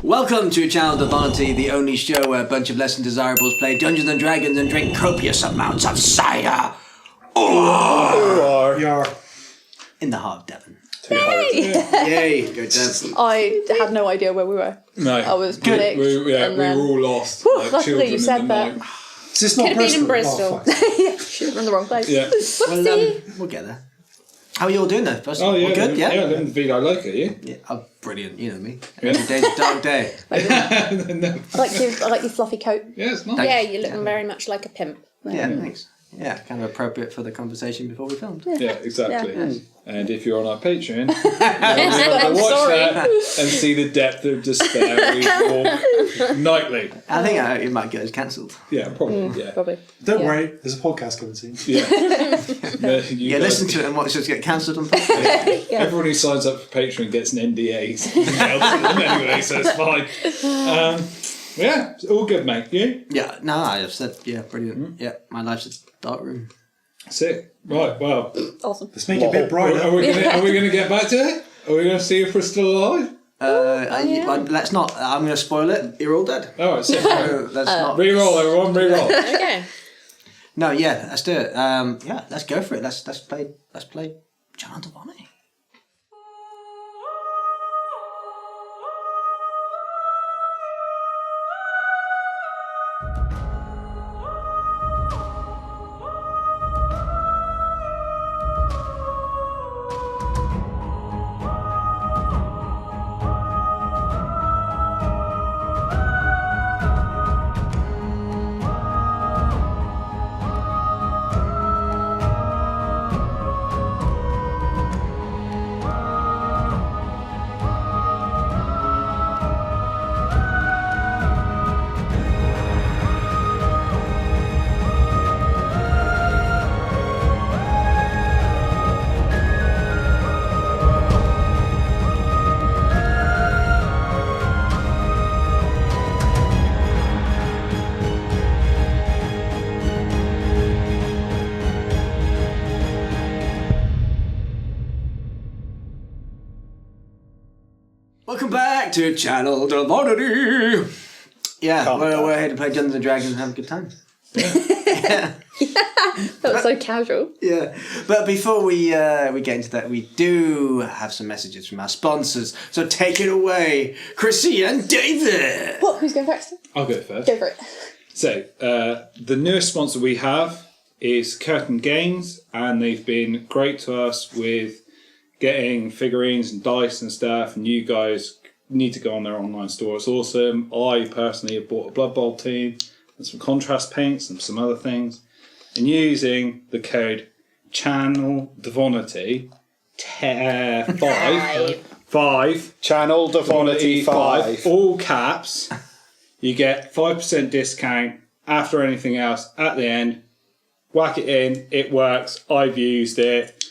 Welcome to Channel Devonity, the only show where a bunch of less than desirables play Dungeons and Dragons and drink copious amounts of cider. Yar. In the heart of Devon. Yay! Yay, go Devon. I had no idea where we were. No. I was panicked. We were all lost. Like luckily children you said in the that. night. Is this not Could have been in Bristol. Oh, fuck. Yeah, should have been in the wrong place. Yeah. Well, we'll get there. How are you all doing though? First, Oh, yeah. all good? Yeah, living the vida I like it, you? Yeah. Oh, brilliant. You know me. Every day's a dark day. No. I like your fluffy coat. Yeah, it's nice. Yeah, you're looking very much like a pimp. Yeah, thanks. Yeah, kind of appropriate for the conversation before we filmed. Yeah, exactly. Yeah. And if you're on our Patreon, you'll be able to watch sorry. that and see the depth of despair we walk nightly. I think it might get us cancelled. Yeah, probably. Yeah. Probably. Don't Yeah. worry, there's a podcast coming soon. Yeah. Yeah, listen to it and watch us get cancelled on podcast. Everyone who signs up for Patreon gets an NDA emailed to them anyway, so it's fine. Yeah, it's all good, mate. You? Yeah, no, I have said, yeah, brilliant. Yeah, my life's a dark room. Sick. Right, well. Awesome. Let's make it a bit brighter. Are we gonna get back to it? Are we gonna see if we're still alive? Let's not. I'm going to spoil it. You're all dead. Alright, sick. So let's not. Reroll, everyone, reroll. Okay. No, yeah, let's do it. Yeah, let's go for it. Let's play Channel Devonity. Welcome back to Channel Devonity. Yeah, we're here to play Dungeons and Dragons and have a good time. Yeah. That was so casual. Yeah, but before we get into that, we do have some messages from our sponsors. So take it away, Chrissy and David. What? Who's going first? I'll go first. Go for it. So, the newest sponsor we have is Curtain Games, and they've been great to us with getting figurines and dice and stuff, and you guys need to go on their online store. It's awesome. I personally have bought a Blood Bowl team and some contrast paints and some other things, and using the code Channel Devonity 5 Channel Devonity 5. all caps, you get 5% discount after anything else at the end. Whack it in, it works. I've used it,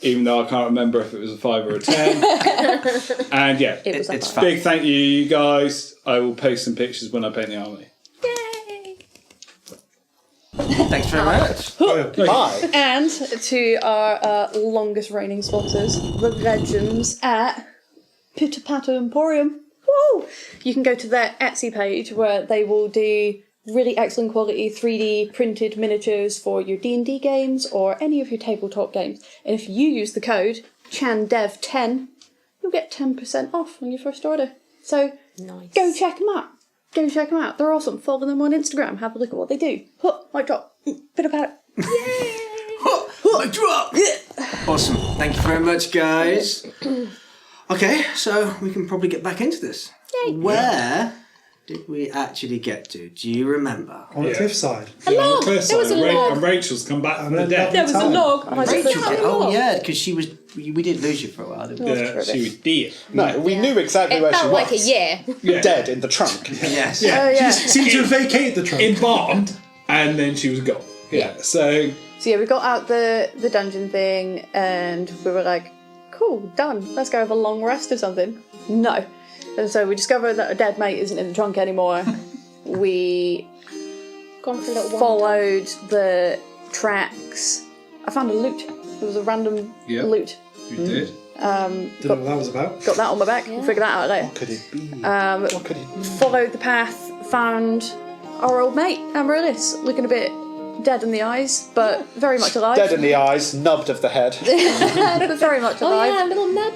even though I can't remember if it was a 5 or a 10. And yeah, It's fun. big thank you guys. I will post some pictures when I paint the army. Yay! Thanks very much. Hi. And to our longest reigning sponsors, the legends at Pitter Patter Emporium. Woo! You can go to their Etsy page where they will do really excellent quality 3D printed miniatures for your D&D games or any of your tabletop games. And if you use the code ChanDev10, you'll get 10% off on your first order. So Nice. go check them out. Go check them out. They're awesome. Follow them on Instagram. Have a look at what they do. Mic drop. Bit about it. Mic drop. Awesome. Thank you very much, guys. Okay, so we can probably get back into this. Yay. Where did we actually get to? Do you remember? On the cliffside. On the log. cliffside, There was a log. and Rachel's come back from the dead. There was a log. And I just Rachel put- did. Oh yeah, because she was. We did lose you for a while, didn't we? Yeah, she was dead. No, we knew exactly It where she felt was. like a year. Yeah. Dead in the trunk. Yes. Yeah. Oh, yeah. Seems to have vacated the trunk. Embalmed, and then she was gone. Yeah, so So yeah, we got out the dungeon thing and we were like, cool, done. Let's go have a long rest or something. No. And so we discovered that a dead mate isn't in the trunk anymore. We Gone for a little wander. followed the tracks. I found a loot. It was a random Yep. loot. you did. Didn't know what that was about. Got that on my back. We'll figure that out later. What could it be? What could it be? Followed the path, found our old mate, Amaryllis, looking a bit dead in the eyes, but very much alive. Dead in the eyes, nubbed of the head. But very much Oh alive. yeah, little nub.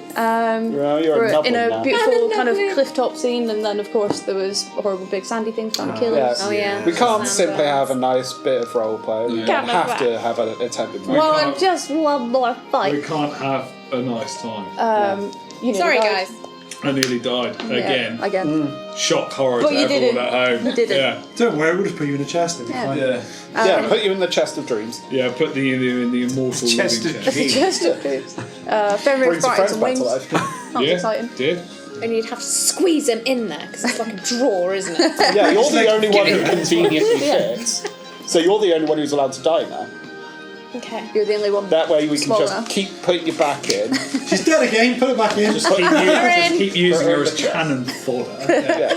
Well, you're We're a nubbin in a now. beautiful kind of Nubbin. cliff top scene, and then of course there was a horrible big sandy thing trying to kill us. Yeah. Oh yeah. We can't Sound simply birds. have a nice bit of role play. We Can't have have to have an attempted murder. Well, can't- I'm just one more We fight. can't have a nice time. You know, Sorry guys. I nearly died again. Again. Shock horror But to you everyone didn't. at home. You didn't. Yeah, Don't worry, we'll just put you in a chest. It'll be Yeah. fine. yeah, Yeah, put you in the chest of dreams. yeah. Put the in the immortal Chest living of chest. dreams. Just a bit. Fenrir Brings your brighten friends some back wings. to life. That's Yeah, exciting. did. And you'd have to squeeze him in there because it's like a drawer, isn't it? Yeah, you're the like, only one who conveniently Yeah. fits. So you're the only one who's allowed to die now. Okay. You're the only one. That way we can Small just enough. keep putting you back in. She's dead again. Put it back in. Just keep, in. keep using her as Put her in the cannon fodder. Yeah.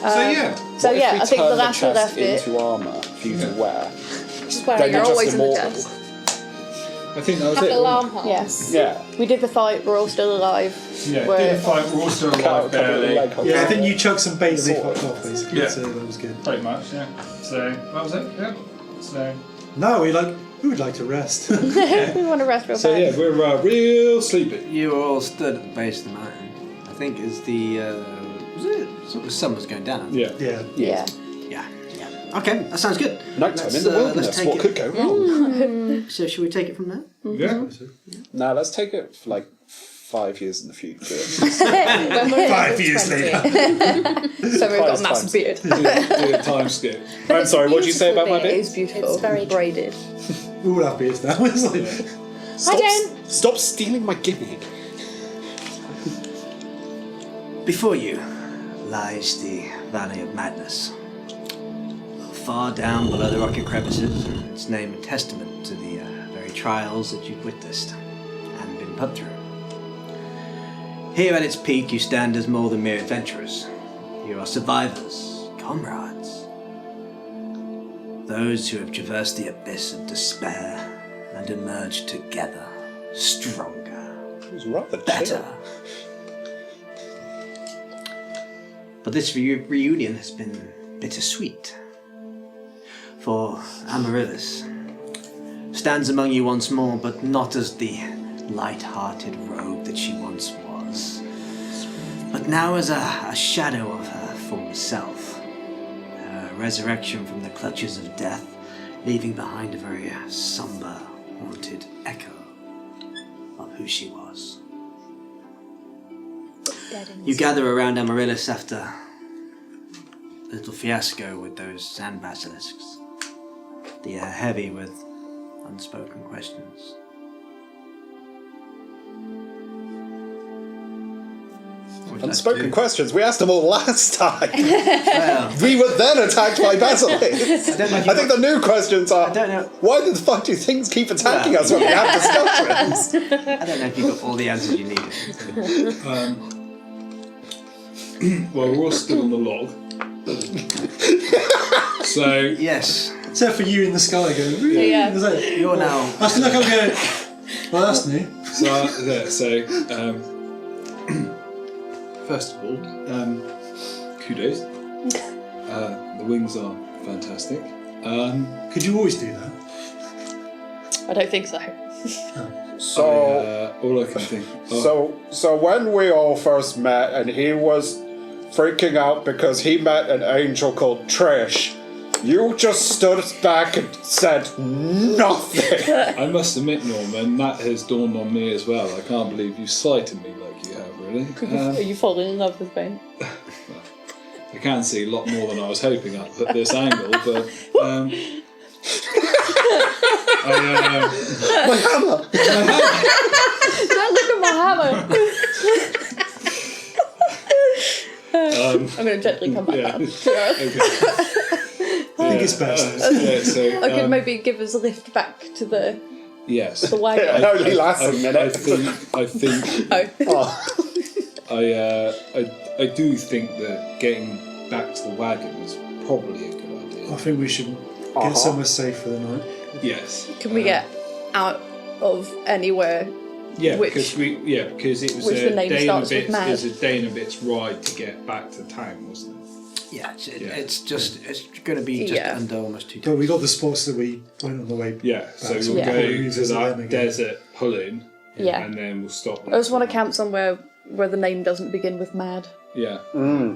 So yeah, So What if yeah, we I think turn the last chest left bit. into armour for you to wear. Just Then wearing you're They're your just always in the immortal. chest. I think that was have it. alarm holes. Yes. Yeah. We did the fight. We're all still alive. Yeah, We're- didn't fight. We're all still Couple alive of barely. leg holes. Yeah, I think you chucked some bait and they Sort of. fucked off, basically. Yeah. So that was good. Pretty much, yeah. So that was it. Yeah. So No, we would like to rest. We want to rest real so bad. yeah, we're real sleepy. You were all stood at the base of the mountain. I think as the was it sort of sun was going down. Yeah. Yeah. Yeah. Yeah. Yeah. Okay, that sounds good. Nighttime Let's, in the let's wilderness. take What it. could go wrong? So should we take it from there? Yeah. Now let's take it for like 5 years in the future. When we're 5 level years 20. later. So we've got a Times. massive beard. Do a time skip. I'm sorry, what did you say about my It bit? is beautiful. It's very braided. We all have beards now. It's like, Stop stealing my gimmick. Before you lies the Valley of Madness. Far down below the rocky crevices, its name a testament to the very trials that you've witnessed and been put through. Here at its peak, you stand as more than mere adventurers. You are survivors, comrades. Those who have traversed the abyss of despair and emerged together, stronger, It was rather better. But this reunion has been bittersweet. For Amaryllis stands among you once more, but not as the light-hearted rogue that she once was, but now as a shadow of her former self. Her resurrection from the clutches of death, leaving behind a very somber, haunted echo of who she was. You gather around Amaryllis after a little fiasco with those sand basilisks. The air heavy with unspoken questions. What would you like to Unspoken do? questions. We asked them all last time. Well, We were then attacked by basilisks. I don't know if I you think the new questions are, I don't know. why the fuck do things keep attacking Well, us when we have discussions? I don't know if you got all the answers you needed. Well, we're all still on the log. So Yes, except for you in the sky going, Yeah. It's like, you're now. I still look up going, well, that's new. First of all, kudos. The wings are fantastic. Could you always do that? I don't think so. So, All I can think. so when we all first met and he was freaking out because he met an angel called Trish, you just stood back and said nothing. I must admit, Norman, that has dawned on me as well. I can't believe you slighted me like you have, really. Are you falling in love with Bane? I can see a lot more than I was hoping at this angle, but My hammer. Don't look at my hammer! I'm going to gently come back yeah. down. I think it's best. Yeah, so, I could maybe give us a lift back to the yes. wagon. It only lasts a minute. I think Oh. I do think that getting back to the wagon is probably a good idea. I think we should get somewhere safe for the night. Yes. Can we get out of anywhere Yeah, Which- because it was which a the name day and a starts bit. with mad. It was a day and a bit's ride to get back to town, wasn't it? Yeah, Yeah. it's going to be just Yeah. under almost 2 But times. we got the spots that we went on the way. Yeah, so back, we'll Yeah. go we'll to revisit them that again. desert pull-in, Yeah. and then we'll stop. I just want to camp somewhere where the name doesn't begin with mad. Yeah,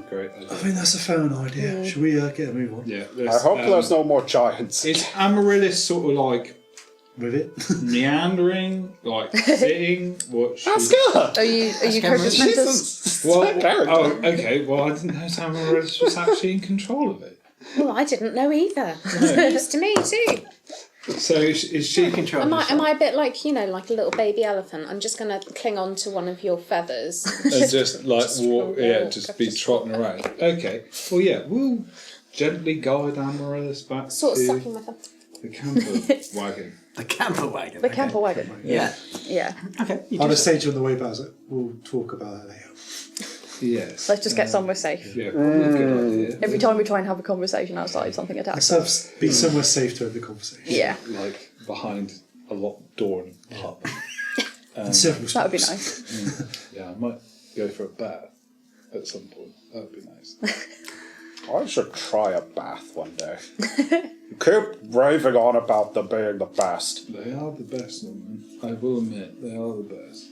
great. I think that's a fair idea. Should we get a move on Yeah, I hope there's no more giants. Is Amaryllis sort of like with it? meandering, like sitting? What? Ask her! Are you Curtis Mentis? Well, character. oh, okay. Well, I didn't know Amaryllis was actually in control of it. Well, I didn't know either. It's news to me too. So is she Control Am yourself. I a bit like, like a little baby elephant? I'm just going to cling on to one of your feathers. and just like Just walk? walk, Yeah, just be just trotting around. Okay. Well, yeah, we'll gently guide Amaryllis back Sort of to sucking my thumb. the camper wagon. The camper wagon. The camper wagon. Yeah. Yeah. Okay. You I'll do just say to you on the way back, we'll talk about that later. Yes. Let's just get somewhere safe. Yeah, probably a good idea. Every time we try and have a conversation outside, something attacks Let's us. be somewhere safe to have the conversation. Yeah, Like behind a locked door in a pub. And several that would be spots. nice. Yeah, I might go for a bath at some point. That would be nice. I should try a bath one day. You keep raving on about them being the best. They are the best, man. I will admit, they are the best.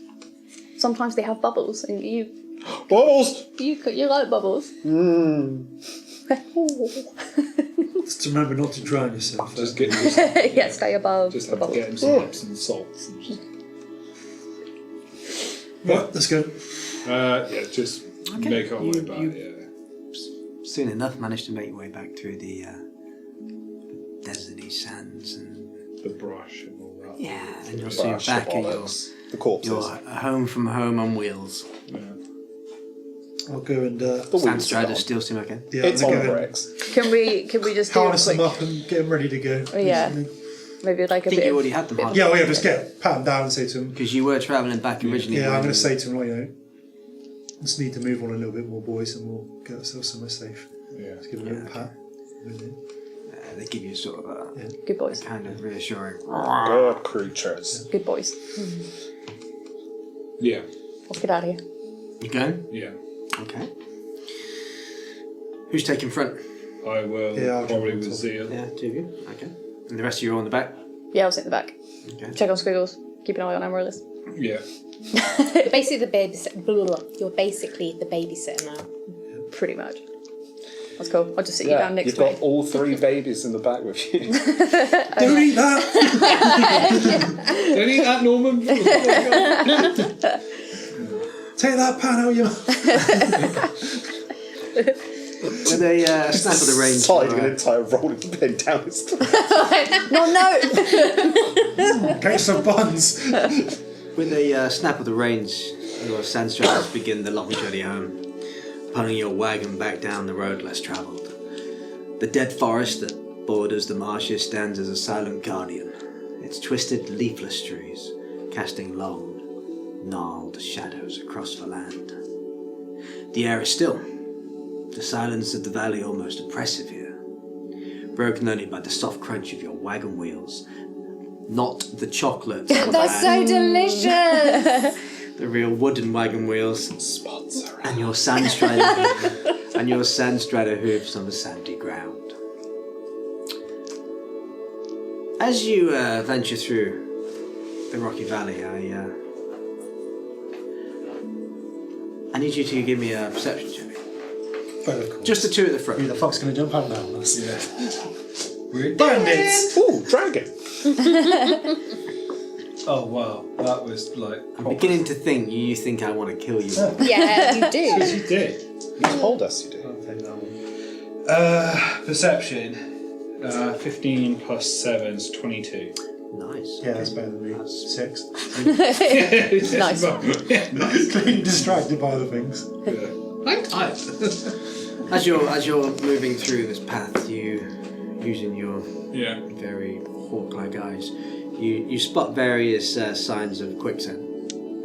Sometimes they have bubbles, and you Balls! like bubbles. Just remember not to drown yourself. Just get just, Yeah, stay above just the have to bubbles. get him some Epsom salts. And just, Right, let's go. yeah, just make our way back. Yeah. soon enough managed to make your way back through the deserty sands and The brush and all that. and you're soon back at The corpses. your home from home on wheels. Yeah. I'll go and The wheels are Sandstrider gone. still seem okay? yeah, It's I'll on go and bricks. Can we just do a harness them quick, up and get them ready to go. Yeah. basically. maybe like I a think bit you of, already had them hard. Yeah, well, yeah, just pat them down and say to them, Because you were travelling back originally. yeah, I'm when- going to say to them, like, just need to move on a little bit more, boys, and we'll get ourselves somewhere safe. Yeah. Just give them a little pat. Move in. they give you sort of a good boys. kind of reassuring. Good creatures. Good boys. Yeah. Let's get out of here. You going? Yeah. Okay. Who's taking front? I will Yeah, I'll probably jump on with top. Zeal. Yeah, two of you. Okay. And the rest of you are on the back? Yeah, I'll sit in the back. Okay. Check on squiggles. Keep an eye on Amaryllis. Yeah. Basically the babysitter. You're basically the babysitter now. Pretty much. That's cool. I'll just sit you down next you've to got me. all 3 babies in the back with you. Don't eat that! Don't eat that, Norman. Take that pan out your mouth. With a snap of the reins, Sliding an entire rolling pin down his throat. No! Get some buns. with a snap of the reins, your sandstriders begin the long journey home, pulling your wagon back down the road less travelled. The dead forest that borders the marshes stands as a silent guardian, its twisted leafless trees casting long, gnarled shadows across the land. The air is still, the silence of the valley almost oppressive here, broken only by the soft crunch of your wagon wheels, not the chocolate. They're so delicious! The real wooden wagon wheels Sponsor. and your sandstrider hooves on the sandy ground. As you venture through the rocky valley, I need you to give me a perception check. But of course. Just the two at the front. Who the fuck's going to jump out now on us? Yeah. We're bandits! Ooh, dragon. Oh wow, that was like. I'm beginning to think you think I want to kill you. Yeah, you do. Because you did. You told us you did. I'll take that one. Perception. 15 plus 7 is 22. Nice. Yeah, that's better than me. 6. Nice. Being distracted by other things. I'm tired. As you're moving through this path, you using your Yeah. very hawk-like eyes, you spot various signs of quicksand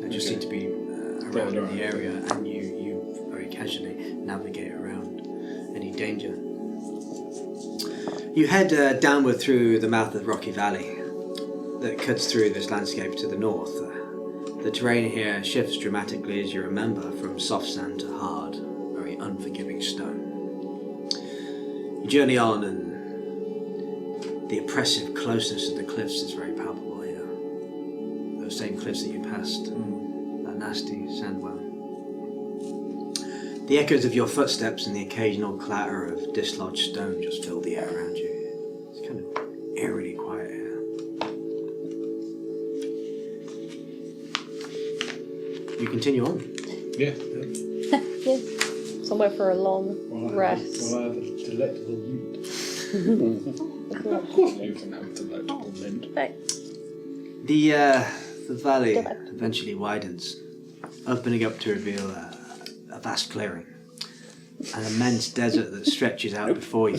that just seem to be around in the area, and you very casually navigate around any danger. You head downward through the mouth of the rocky valley that cuts through this landscape to the north, The terrain here shifts dramatically as you remember, from soft sand to hard, very unforgiving stone. You journey on, and the oppressive closeness of the cliffs is very palpable here. Those same cliffs that you passed, that nasty sandworm. The echoes of your footsteps and the occasional clatter of dislodged stone just fill the air around you. It's kind of eerily quiet here. You continue on. Yeah. Yeah. Somewhere for a long rest. Well, I have a delectable mint. Of course you can have a delectable mint. Right. The valley Go back. eventually widens, opening up to reveal a vast clearing, an immense desert that stretches out before you.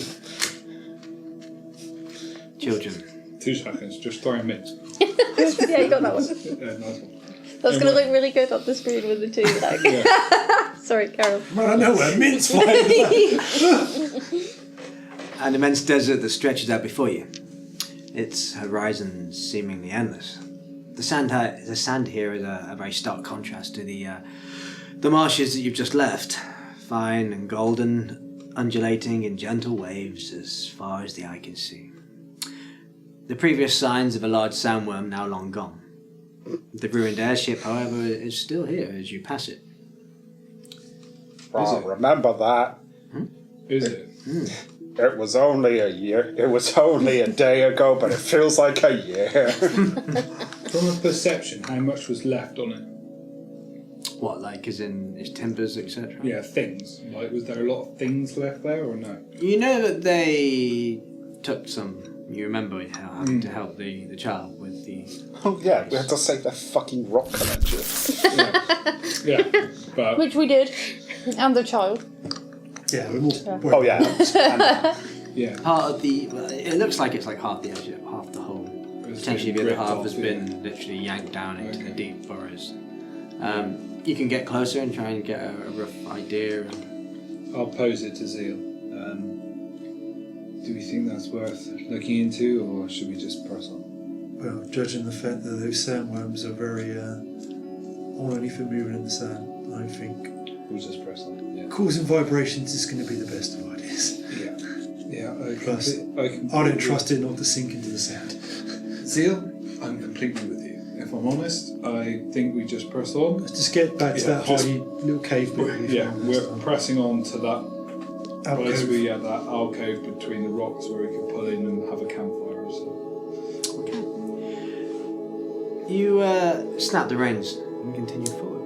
Children, 2 seconds, just throwing mint. Yeah, you got that one. Nice one. That's going to look really good on the screen with the two. Like. Sorry, Carol. Man, I know where mint's flying. an immense desert that stretches out before you, its horizon seemingly endless. The sand here is a very stark contrast to the marshes that you've just left, fine and golden, undulating in gentle waves as far as the eye can see. The previous signs of a large sandworm now long gone. The ruined airship, however, is still here as you pass it. Oh, remember that. Is it? It was only a year. It was only a day ago, but it feels like a year. From a perception, how much was left on it? What, like as in its timbers, etc.? Yeah, things. Like, was there a lot of things left there or no? You know that they took some. You remember how having to help the child with the. Oh yeah, we had to save that fucking rock collection. Yeah, but Which we did. And the child. Yeah, we're more. Oh yeah. yeah, Part of the. Well, it looks like it's like half the airship, half the whole. It's Potentially the been other ripped half off, has yeah. been literally yanked down into the deep forest. You can get closer and try and get a rough idea. And I'll pose it to Zeal. Do we think that's worth looking into, or should we just press on? Well, judging the fact that those sandworms are very on anything moving in the sand, I think We'll just press on. Yeah. causing vibrations is going to be the best of ideas. Yeah. Plus, I don't trust it not to sink into the sand. Zeal, I'm completely with you. If I'm honest, I think we just press on. Let's just get back to that just- hardy little cave bit. we Yeah, found we're last time. pressing on to that place Alcove. where you have that alcove between the rocks where we can pull in and have a campfire or so. you snap the reins and continue forward.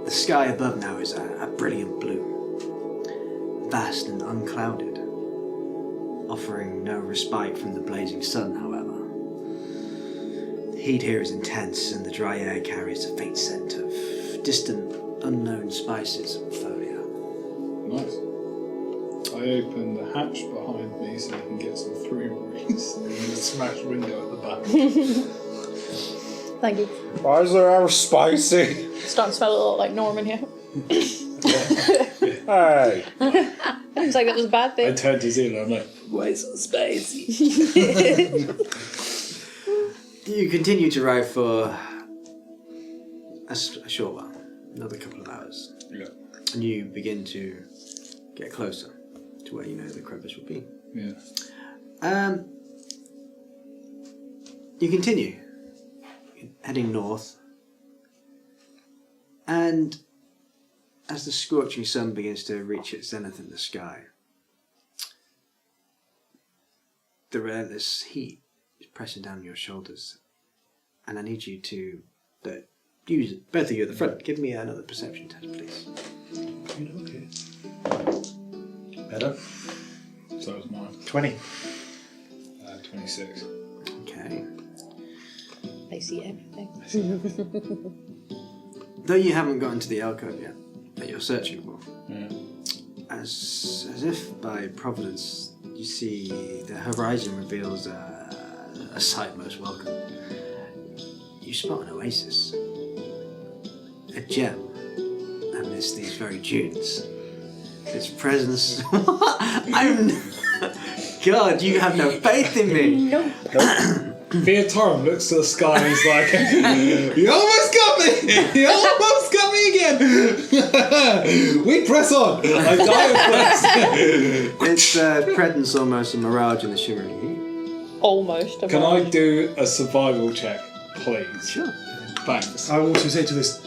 The sky above now is a brilliant blue, vast and unclouded, offering no respite from the blazing sun, however. The heat here is intense, and the dry air carries a faint scent of distant, unknown spices and foliage. Nice. I open the hatch behind me so I can get some through breeze and the smashed window at the back. Thank you. Why is there air spicy? Starting to smell a lot like Norman here. Hey. Seems like that was a bad I thing. turn to Zila and I'm like, why so spicy? You continue to ride for a short while, another couple of hours, Yeah. and you begin to get closer to where you know the crevice will be. Yeah. You continue, heading north, and as the scorching sun begins to reach its zenith in the sky, the relentless heat is pressing down your shoulders, and I need you to use it. Both of you at the front. Give me another perception test, please. Okay. Better? So was mine. 20. 26. Okay. I see everything. Though you haven't gotten to the alcove yet that you're searching for, Yeah. as if by providence, you see the horizon reveals a sight most welcome. You spot an oasis, a gem amidst these very dunes. Its presence. God, you have no faith in me. Nope. Theotorum looks to the sky and is like, "You almost got me! You almost got me again! We press on! I die of It's presence almost a mirage in the shimmering heat. Almost. Can I do a survival check, please? Sure. Thanks. I will also say to this,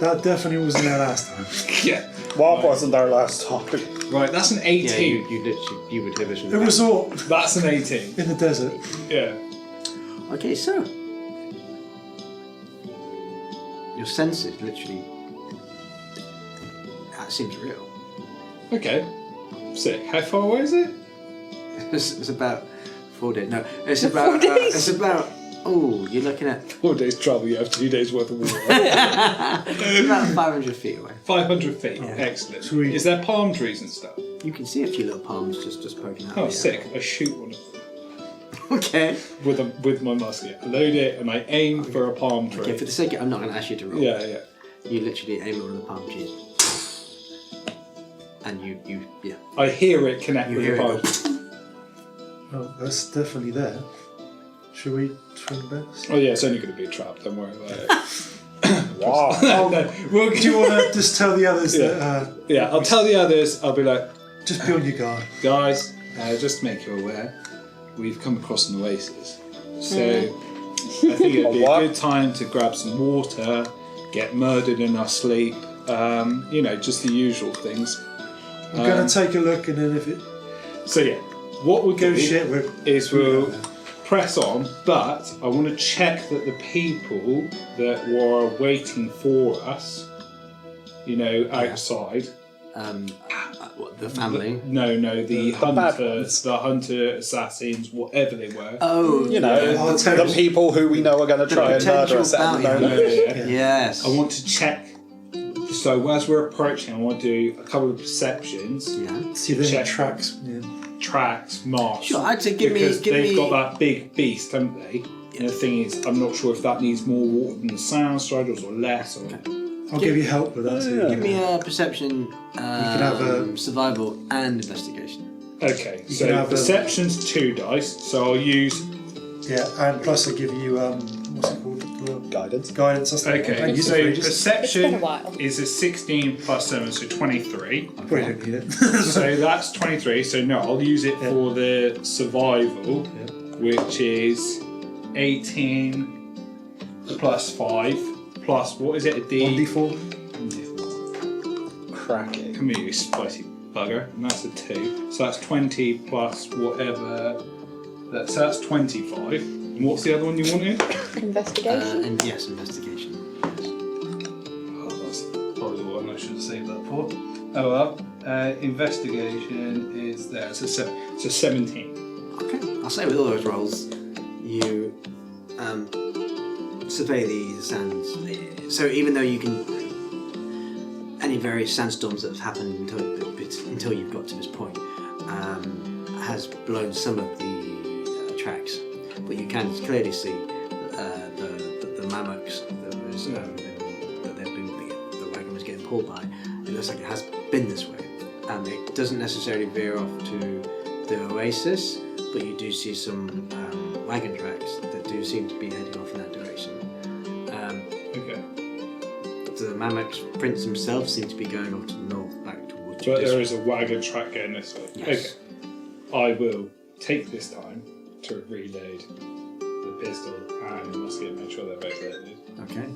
that definitely wasn't there last time. Yeah. What wasn't there last time? Right, that's an 18. Yeah, you literally, you would hear this from A the back. resort That's an 18. in the desert. Yeah. Okay, so your senses literally that seems real. Okay. Sick. How far away is it? It's about 4 days. No, it's about. 4 days? It's about. Oh, you're looking at 4 days travel, you have 2 days worth of water. about 500 feet away. 500 feet. Excellent. Sweet. Is there palm trees and stuff? You can see a few little palms just poking out. Oh, of the sick. I shoot one of them air. Okay. with my musket. I load it and I aim for a palm tree. Okay, for the sake of, I'm not going to ask you to roll. Yeah, yeah. You literally aim at one of the palm trees. And you yeah. I hear it connect You with hear the it palm. Oh, that's definitely there. Should we swing best? Oh yeah, it's only going to be a trap. Don't worry about it. Wow. No, we'll Do you want to just tell the others that, yeah, I'll tell the others. I'll be like, just be on your guard? guys, just to make you aware, we've come across an oasis. So I think it'd be a What? good time to grab some water, get murdered in our sleep. You know, just the usual things. I'm going to take a look, and then if it So yeah, what we'll goes do shit, is we'll press on, but I want to check that the people that were waiting for us, you know, outside. What, the family? No, the bad hunters, the hunter assassins, whatever they were. Oh, You know, I'll tell the you- people who we know are going to try and murder potential us at the bounty moment. Yeah. Yes. I want to check. So as we're approaching, I want to do a couple of perceptions, Yeah. see if check. any tracks. Yeah. tracks, marks. Sure, I'd say give because me. they've got that big beast, haven't they? And the thing is, I'm not sure if that needs more water than the sound striders or less. Or I'll give you help with that too. Give me a perception, have a- survival, and investigation. Okay, You so can have, perception's 2 dice, so I'll use. Yeah, and plus I give you what's it called? Guidance. Guidance. That's the one. I Okay, use it so for ages. perception It's been a while. is a 16 plus 7, so 23. Probably don't need it. So that's 23, so no, I'll use it for the survival, which is 18 plus 5 plus, what is it, a D? 1d4. Cracking. Come here, you spicy bugger. And that's a 2. So that's 20 plus whatever. So that's 25. And what's the other one you wanted? Investigation. And yes, investigation. Oh, that's probably the one I should have saved that for. Oh well. Investigation is there. So 17. Okay. I'll say with all those rolls, you survey the sands. So even though you can, any various sandstorms that have happened until you've got to this point, has blown some of the tracks, but you can clearly see the mammocks that was that the wagon was getting pulled by. It looks like it has been this way. It doesn't necessarily veer off to the oasis, but you do see some wagon tracks that do seem to be heading off in that direction. Okay. The mammoth prints themselves seem to be going off to the north, back towards But there Jadizzra. is a wagon track going this way. Yes. Okay. I will take this time to reload the pistol and the musket, make sure they're both loaded. Okay.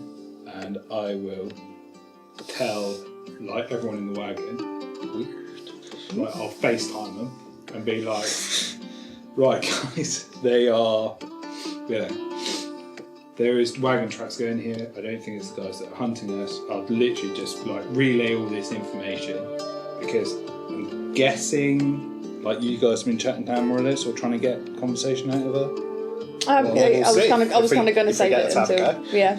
And I will tell, like, everyone in the wagon, like, I'll FaceTime them and be like, right guys, they are, there is wagon tracks going here. I don't think it's the guys that are hunting us. I'll literally just like relay all this information because I'm guessing like you guys have been chatting to Amaryllis or trying to get conversation out of her. I was see. kind of If we going to save get it to have a until go. yeah.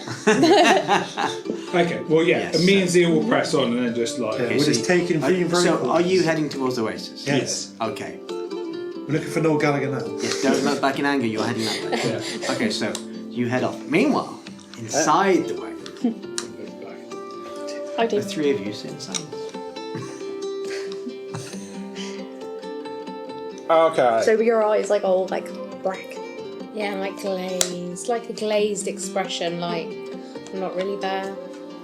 Okay, well yeah, Yes. and me and Zia will press on and then just like Yeah, we're just taking being very So, cautious. are you heading towards the oasis? Yes. Okay. We're looking for Noel Gallagher now. Yes, don't look back in anger, you're heading that way. Yeah. Okay, so you head off. Meanwhile, inside the wagon, I do. the three of you sit in silence. Okay. So your eyes like all like black. Yeah, like glazed. Like a glazed expression, like, I'm not really there.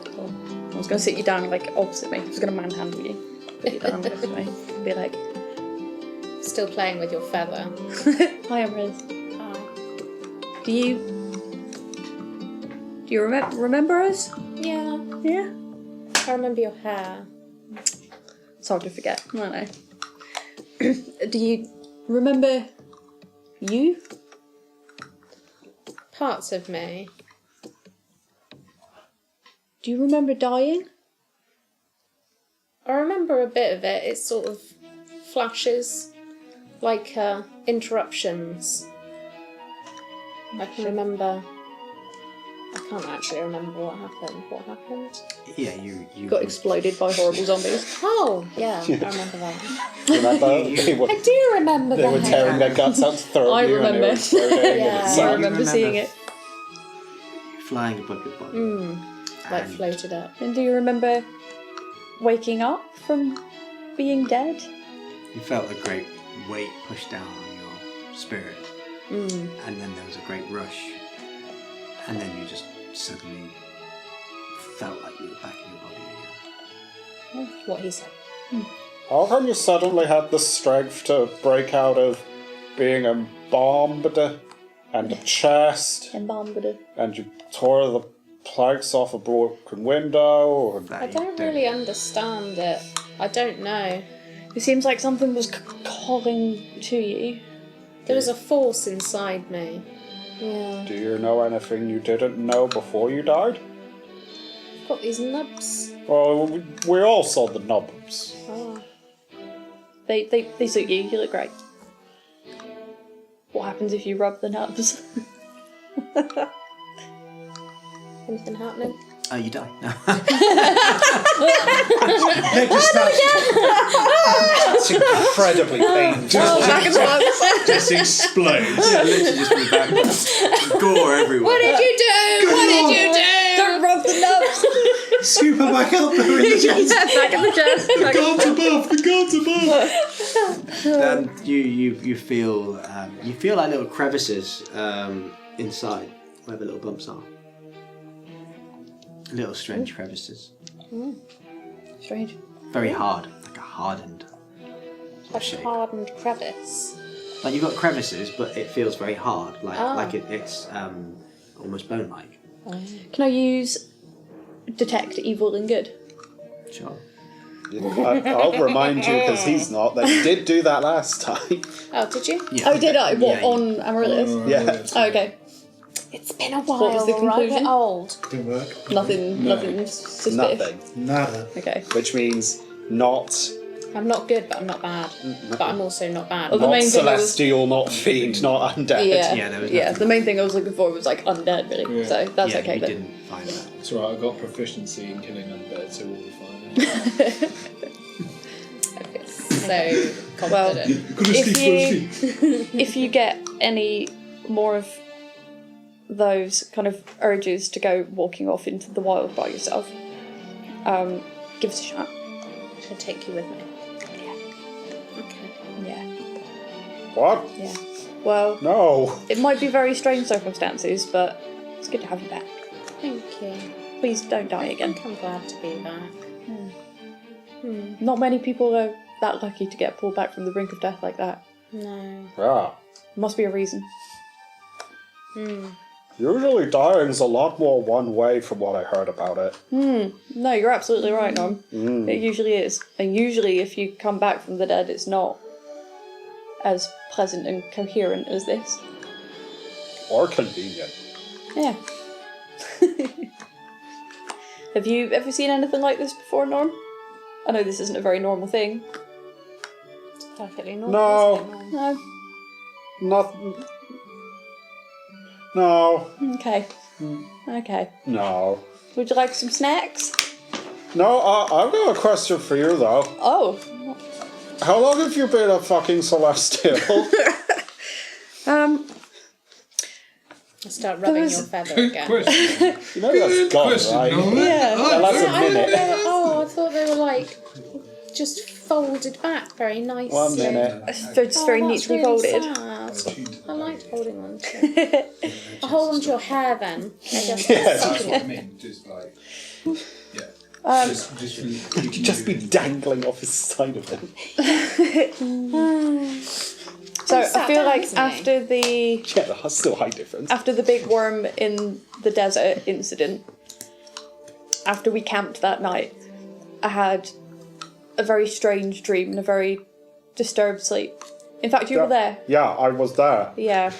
Cool. I was going to sit you down like opposite me. I was going to manhandle you. Put you down next to me. Be like, Still playing with your feather. hi, I'm Riz. Hi. Do you remember us? Yeah, Yeah. I remember your hair. It's hard to forget. I don't know. Do you remember you? Parts of me. Do you remember dying? I remember a bit of it. It sort of flashes, like interruptions. I can remember. I can't actually remember what happened. What happened? Yeah, you Got exploded by horrible zombies. Oh, yeah, I remember that. Remember? I do remember They were that. tearing their guts out to throw I at you and they remember. were exploding. Yeah. and I it's like- remember seeing it. flying above your body. Like And floated up. And do you remember waking up from being dead? You felt a great weight pushed down on your spirit. And then there was a great rush. And then you just suddenly felt like you were back in your body again. That's what he said. How come you suddenly had the strength to break out of being embalmed and chest, Embalmed. and you tore the planks off a broken window? And That I you don't really understand it. I don't know. It seems like something was calling to you. There was a force inside me. Yeah. do you know anything you didn't know before you died? I've got these nubs. Well, we all saw the nubs. Oh. They suit you. You look great. What happens if you rub the nubs? Anything happening? you die. No. It's incredibly painful. Just explodes. Yeah, literally just be back. Gore everywhere. What did you do? What did you do? Don't rub the nubs! Scoop her back up, put her in the chest. Back in the chest. Back in the Gods above, the gods above. And you feel like little crevices inside where the little bumps are. Little strange crevices. Strange. Very hard, like a hardened Like shape. hardened crevice. Like you've got crevices, but it feels very hard, like Oh. it's almost bone-like. Can I use detect evil and good? Sure. I'll remind you, because he's not, that you did do that last time. Oh, did you? Yeah. Oh, did I? What, Yeah, on Amaryllis? Yeah. Oh, okay. It's been a while. What was the all right? conclusion? We're old. Didn't work. Nothing suspicious. Nothing. Nada. Okay. Which means not I'm not good, but I'm not bad. But I'm also not bad. Well, the not main thing I was- celestial, not fiend, not undead. Yeah, Yeah, there was yeah. nothing. The main thing I was looking for was like undead, really. Yeah. So that's yeah, okay you then. didn't find that. It's alright, I got proficiency in killing undead, so we'll be fine. I feel so confident. If you get any more of those kind of urges to go walking off into the wild by yourself, give us a shot. I'll take you with me. Okay. Yeah. What? Yeah. Well, No. it might be very strange circumstances, but it's good to have you back. Thank you. Please don't die I again. think I'm glad to be back. Not many people are that lucky to get pulled back from the brink of death like that. No. Yeah. Must be a reason. Usually dying's a lot more one way from what I heard about it. No, you're absolutely right, Norm. It usually is. And usually if you come back from the dead, it's not as pleasant and coherent as this. Or convenient. Yeah. Have you ever seen anything like this before, Norm? I know this isn't a very normal thing. It's perfectly normal. No. Isn't it, Mum? No? Nothing. No. Okay. Okay. No. Would you like some snacks? No, I've got a question for you, though. Oh. How long have you been a fucking celestial? I'll start rubbing was- your feather again. Question. You know that's gone, right? Yeah. Well, that's a I thought minute. they were, I thought they were like just folded back very nicely. 1 minute. They're just very Oh, that's neatly really folded. sad. last. I liked holding on to it. I hold on to your hair then. That's what I mean. Just like, yeah. You could just be dangling off the side of him. So sat I feel down, like isn't he? after the Yeah, that's still a height difference. after the big worm in the desert incident, after we camped that night, I had a very strange dream and a very disturbed sleep. In fact, you were there. Yeah, I was there. Yeah.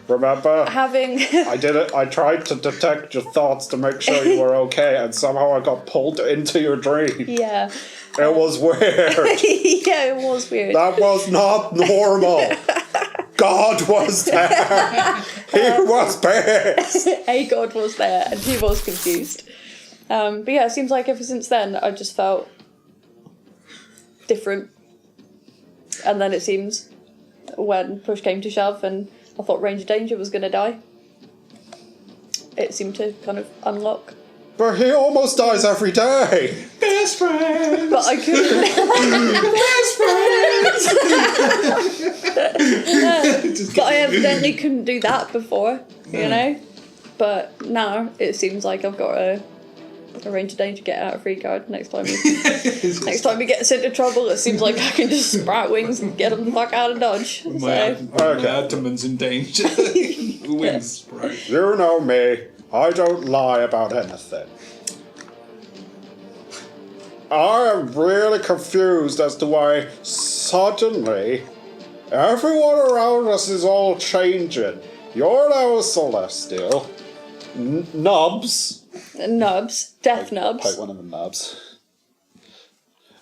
Remember? Having I did it. I tried to detect your thoughts to make sure you were okay, and somehow I got pulled into your dream. yeah. It was weird. Yeah, it was weird. That was not normal. God was there. He was pissed. A god was there and he was confused. But yeah, it seems like ever since then I just felt different. And then it seems when push came to shove and I thought Range of Danger was going to die, it seemed to kind of unlock. But he almost dies every day. Best friend. But I couldn't. But I evidently couldn't do that before, you know? But now it seems like I've got a Range of Danger, get out of free card next time we get us into trouble. It seems like I can just sprout wings and get them the fuck out of Dodge. My Okay. abdomen's in danger. Wings sprout. You know me. I don't lie about anything. I am really confused as to why suddenly everyone around us is all changing. You're now a celestial. Nubs. Nubs, death nubs. Take one of the nubs.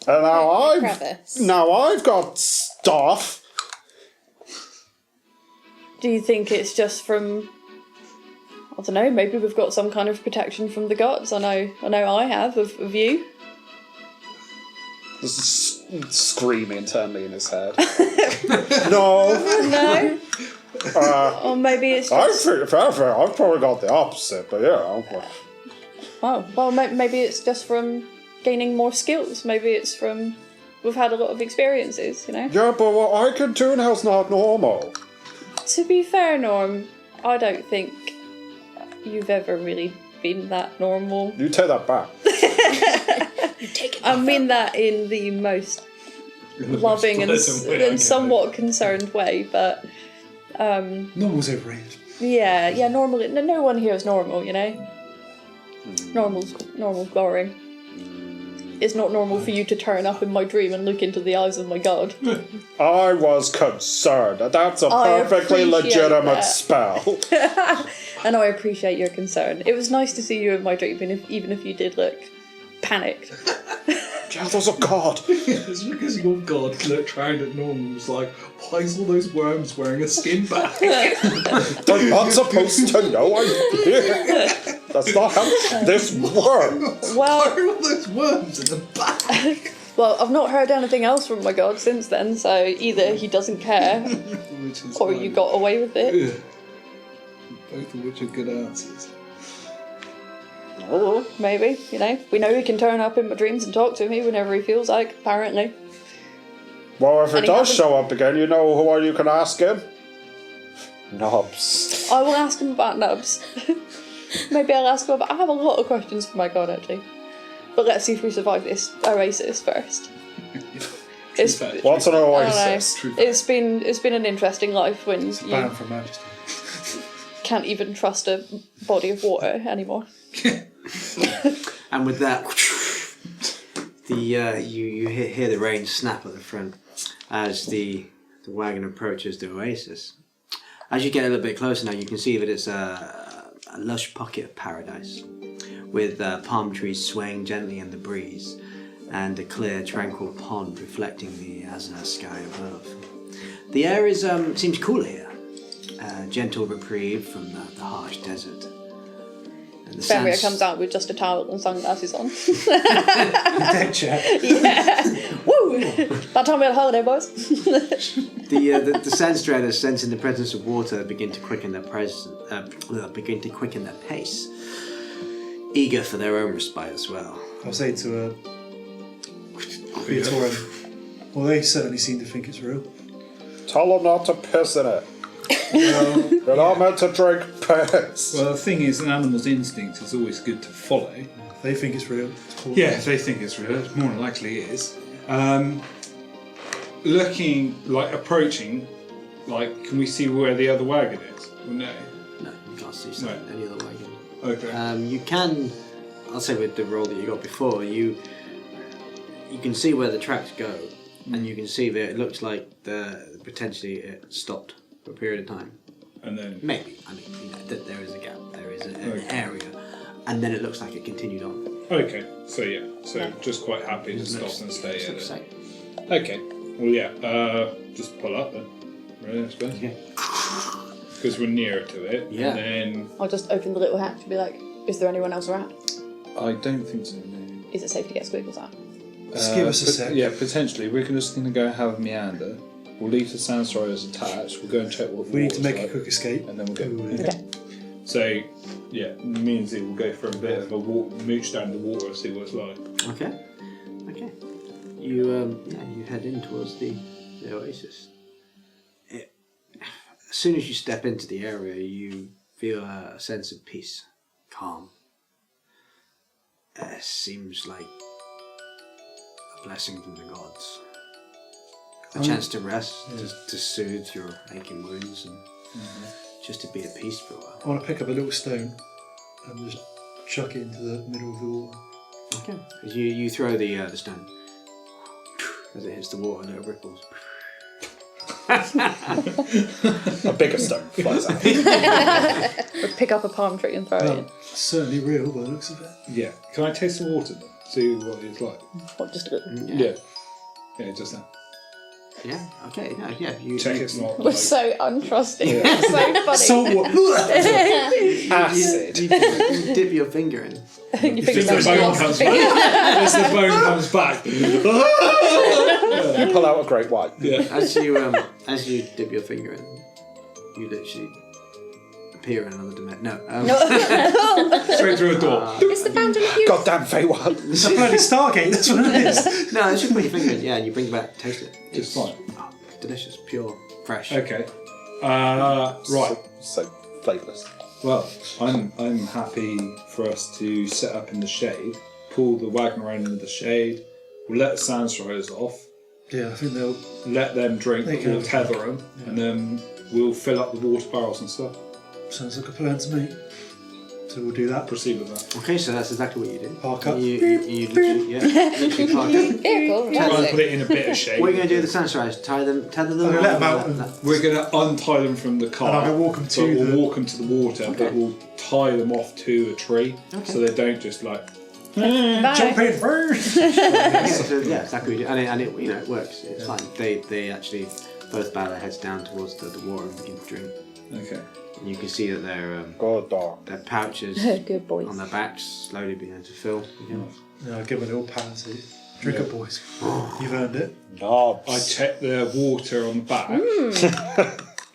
And now Crevice. I've got stuff. Do you think it's just from? I don't know. Maybe we've got some kind of protection from the gods. I know. I have of you. Screaming internally in his head. No. No. Or maybe it's just. I've probably got the opposite, but yeah. Oh, well, maybe it's just from gaining more skills. Maybe it's from we've had a lot of experiences. You know. Yeah, but what I can do now is not normal. To be fair, Norm, I don't think you've ever really been that normal. You take that back. I mean that in the most loving and somewhat concerned way, but Normal's overrated. yeah, normal. No one here is normal, you know. Normal's boring. It's not normal for you to turn up in my dream and look into the eyes of my god. I was concerned. That's a I perfectly appreciate legitimate that. spell. And I appreciate your concern. It was nice to see you in my dream, even if you did look panicked. Yeah, there's a god. It's because your god looked round at Norman and was like, why is all those worms wearing a skin bag? They're not supposed to know I'm here. That's not how this works. Why Well, are all those worms in the back? well, I've not heard anything else from my god since then, so either he doesn't care, Which is or like, you got away with it. ugh. Both of which are good answers. Maybe, you know. We know he can turn up in my dreams and talk to me whenever he feels like, apparently. Well, if it And he does hasn't- show up again, you know who you can ask him? Nubs. I will ask him about nubs. Maybe I'll ask him about... I have a lot of questions for my god, actually. But let's see if we survive this oasis first. It's, fact. What's an I don't know. oasis? True. It's been an interesting life when you Bound for Majesty. can't even trust a body of water anymore. And with that, you hear the rain snap at the front as the wagon approaches the oasis. As you get a little bit closer now, you can see that it's a lush pocket of paradise, with palm trees swaying gently in the breeze, and a clear, tranquil pond reflecting the azure sky above. The air is seems cool here, a gentle reprieve from the harsh desert. And the Fenrir sands- comes out with just a towel and sunglasses on. Dead chat. Woo! That time we had a holiday, boys. The sand striders, sensing the presence of water, begin to quicken their pace, eager for their own respite as well. I'll say to Victoria, well, they certainly seem to think it's real. Tell them not to piss in it. You're not meant to drink piss. Well, the thing is, an animal's instinct is always good to follow. If they think it's real. It's cool. Yeah, if they think it's real, more than likely it is. Looking, like, approaching, like, can we see where the other wagon is? Or no? No, you can't see any other wagon. Okay. You can, I'll say with the roll that you got before, you can see where the tracks go, and you can see that it looks like potentially it stopped for a period of time. And then... Maybe. I mean, that there is a gap. There is an area. And then it looks like it continued on. Okay, so yeah. So just quite happy to stop and stay It at looks it. safe. Okay. Well, yeah. Just pull up then. Really, I suppose. Okay. Because we're nearer to it. Yeah. And then... I'll just open the little hatch and be like, is there anyone else around? I don't think so, no. Is it safe to get squiggles out? Just give us a sec. Yeah, potentially. We're just going to go have a meander. We'll leave the sound stories attached. We'll go and check what the We need to water's make a like, quick escape. and then we'll go. Ooh, Okay. So, yeah, me and Z will go for a bit of a mooch down the water, see what it's like. Okay. Okay. You you head in towards the oasis. As soon as you step into the area, you feel a sense of peace, calm. It seems like a blessing from the gods. A chance to rest, to soothe your aching wounds, and just to be at peace for a while. I want to pick up a little stone and just chuck it into the middle of the water. Okay. As you throw the stone, as it hits the water, and it ripples. A bigger stone flies out. Or pick up a palm tree and throw it in. It's certainly real by the looks of it. Yeah. Can I taste the water then? See what it's like? Or just a little. Yeah. Yeah, just that. Yeah. Okay. No. Yeah. You Check it's not We're like... so untrusting. It's so funny. Salt water. Acid. you dip your finger in. You think Just the it's bone lost. comes back. Just the bone comes back. You pull out a great white. Yeah. As you dip your finger in, you literally appear in another dimension. No. Straight through a door. It's the fountain of youth. Goddamn Feywild. It's a bloody Stargate, that's what it is. No, as you put your finger in, yeah, and you bring it back, taste it. Just fine. Oh, delicious, pure, fresh. Okay. Right. So flavourless. Well, I'm happy for us to set up in the shade, pull the wagon around into the shade, we'll let the sand striders off, Yeah, I think they'll. let them drink, They but we'll can. tether them, and then we'll fill up the water barrels and stuff. Sounds like a plan to me. So we'll do that. Proceed with that. Okay, so that's exactly what you do. Park up. You literally park up. Vehicle, Try and that's put it. it in a bit of shade. What are you going to do with the sunrise? Tether them? I'm gonna let them out and- We're going to untie them from the car. And I'm gonna walk them but to we'll the- walk them to the water, but we'll tie them off to a tree, so they don't just like... Jump in first! Yeah, so, yeah, exactly. What you do. And it you know, it works. It's fine. They actually both bow their heads down towards the water and begin to drink. Okay. And you can see that Good dog. their pouches Good boys. on their backs slowly begin to fill. Again. No, give them a little pat and say, drink it, boys. You've earned it. Knobs. I check the water on the back.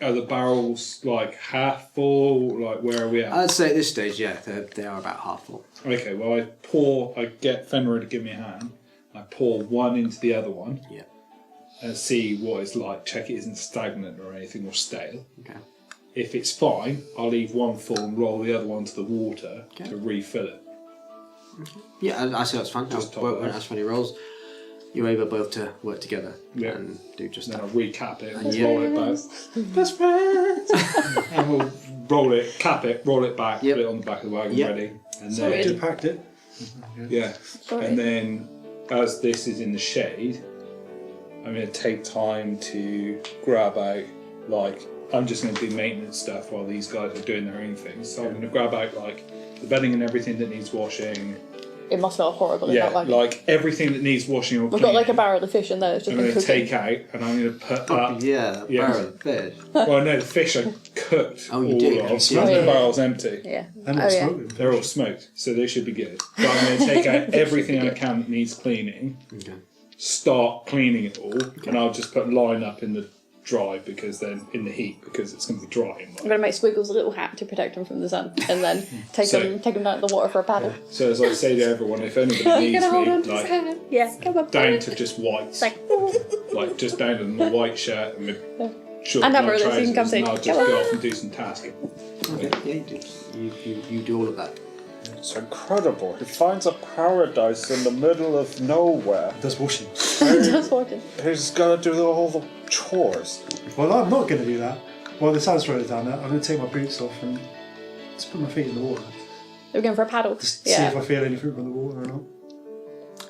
Are the barrels like half full? Like where are we at? I'd say at this stage, yeah, they are about half full. Okay, well I get Fenrir to give me a hand. I pour one into the other one Yeah. and see what it's like. Check it isn't stagnant or anything or stale. Okay. If it's fine, I'll leave one full and roll the other one to the water Okay. to refill it. Yeah, I see that's fun. Just top When it off. that's funny rolls, you're able both to work together Yeah. and do just Then that. I'll recap it and Yeah. roll it back. Best friends! And we'll roll it, cap it, roll it back, Yep. put it on the back of the wagon Yep. ready. And Sorry. then, You packed it. yeah. Sorry. And then as this is in the shade, I'm going to take time to grab out, like, I'm just going to do maintenance stuff while these guys are doing their own things. So I'm going to grab out, like, the bedding and everything that needs washing. It must smell horrible in Yeah, that wagon. like everything that needs washing or We've cleaning. got like a barrel of fish in there. It's just I'm been going to cooking. take out and I'm going to put up. Yeah, Yeah. barrel of fish. Well, no, the fish I cooked Oh, you all did? of, Oh, so yeah. the barrel's empty. Yeah. And Oh, what's yeah. smoking? They're all smoked, so they should be good. But I'm going to take out everything I can that needs cleaning, Okay. start cleaning it all, and I'll just put line up in the dry because then in the heat because it's going to be dry. In I'm mine. going to make Squiggles a little hat to protect him from the sun, and then take So- him down to the water for a paddle. So as I say to everyone, if anybody You're needs gonna hold on me, to his like hand. Yeah, come on. down to just whites, Like, like just down to the white shirt and my short And my Amaryllis, you can come trousers and too. I'll just Come go on. off and do some tasking. Okay, yeah, you do all of that. It's incredible. He finds a paradise in the middle of nowhere. Does washing. Just watching. He's gonna do all the chores. Well, I'm not going to do that. While the sun's running down there, I'm going to take my boots off and just put my feet in the water. We're going for a paddle. Just see if I feel anything from the water or not.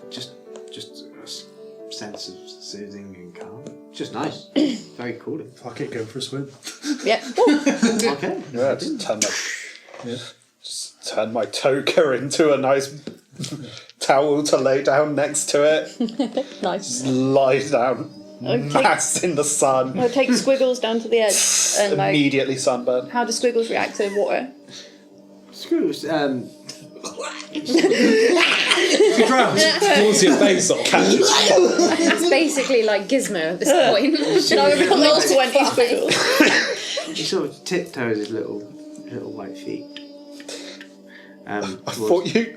Just a sense of soothing and calm. Just nice. Very cooling. Fuck it, go for a swim. Yeah. Okay. Yeah, just turn my toga into a nice towel to lay down next to it. Nice. Lie down, Okay. mass in the sun. I'll take Squiggles down to the edge and like. Immediately sunburned. How do Squiggles react to water? Screws. He drowns. Towards your face off. It's basically like Gizmo at this point. No, we've got little 20 Squiggles. He sort of tiptoes his little white feet. I thought you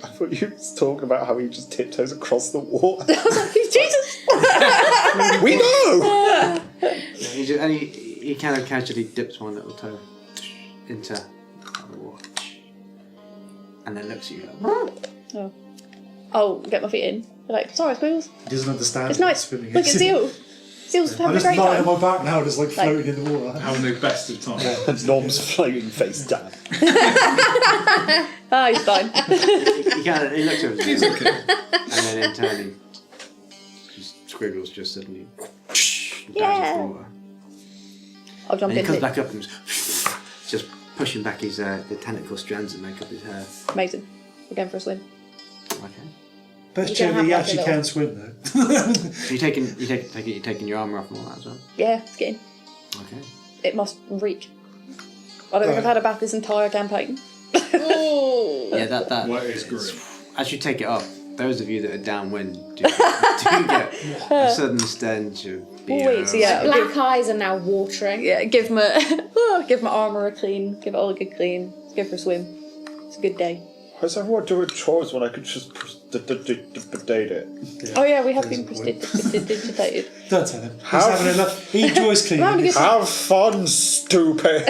was talking about how he just tiptoes across the water. Jesus! We know! He kind of casually dips one little toe into the water. And then looks at you like, Oh. I'll get my feet in. Like, sorry, Squiggles. He doesn't understand. It's nice. Swimming. Look at Seal. Seal's I'm having a just great lying on time. my back now, just like floating in the water. Having the best of time. And Norm's floating face down. Ah, he's fine. he looks at He's him. okay. And then in turn, Squiggles just suddenly Yeah. dives into the water. I'll jump And he in. comes back up and just pushing back his the tentacle strands that make up his hair. Amazing. We're going for a swim. Okay. Best You check don't that he have, like, actually a can swim though. So you're taking your armour off and all that as well. Yeah, it's getting. Okay. It must reach. I don't think I've had a bath this entire campaign. Yeah, that. What is grim? As you take it off, those of you that are downwind do get a sudden stench of beer. Wait, so yeah. Black eyes are now watering. Yeah, give my give my armour a clean. Give it all a good clean. Let's go for a swim. It's a good day. Why is everyone doing chores when I could just date it? Oh yeah, we have There's been a point. precipitated. Don't tell him. He's How- having enough. He enjoys Round cleaning. against- Have fun, stupid!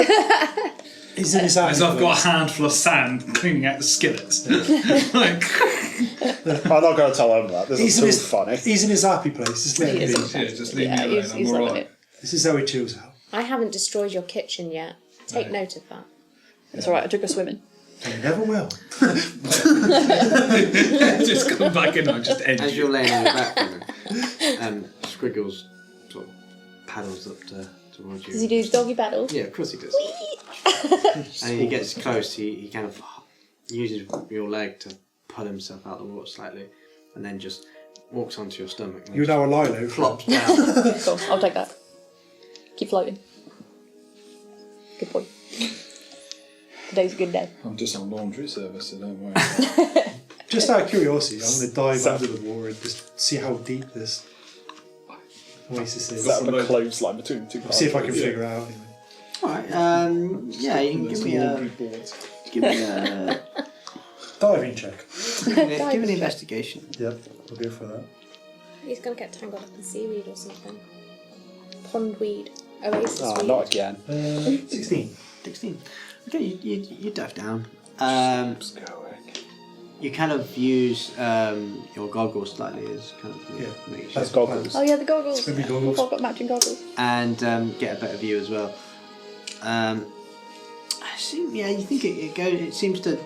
He's in his As I've happy got a place. handful of sand cleaning out the skillets. Like, I'm not going to tell him that. This He's is in too his funny. He's in his happy place. Just let He him is. be. yeah, just leave Yeah, me alone. he's I'm loving alright. it. This is how he chills out. I haven't destroyed your kitchen yet. Take note of that. It's alright, I took her swimming. He never will. Just come back in and just end As you. you're laying on your back, Squiggles sort of paddles up towards you. Does he do his doggy battle? Yeah, of course he does. And he gets close. He kind of uses your leg to pull himself out of the water slightly, and then just walks onto your stomach. And You're now a Lilo. plops down. Cool, I'll take that. Keep floating. Good boy. Today's a good day. I'm just on laundry service, so don't worry. Just out of curiosity, I want to dive under the water and just see how deep this oasis is. Set up a clothesline between two See if I can partners. figure it out. Anyway. Alright, yeah, you can give me a Diving check. give me an investigation. Yep, we'll go for that. He's gonna get tangled up in seaweed or something. Pondweed. Oasis Ah, weed. not again. 16. 16. Okay, you dive down. It's going. You kind of use your goggles slightly as kind of Yeah, make That's sure, goggles. Oh yeah, the goggles. Swimming goggles. I've got matching goggles. and get a better view as well. I think, yeah, you think it seems to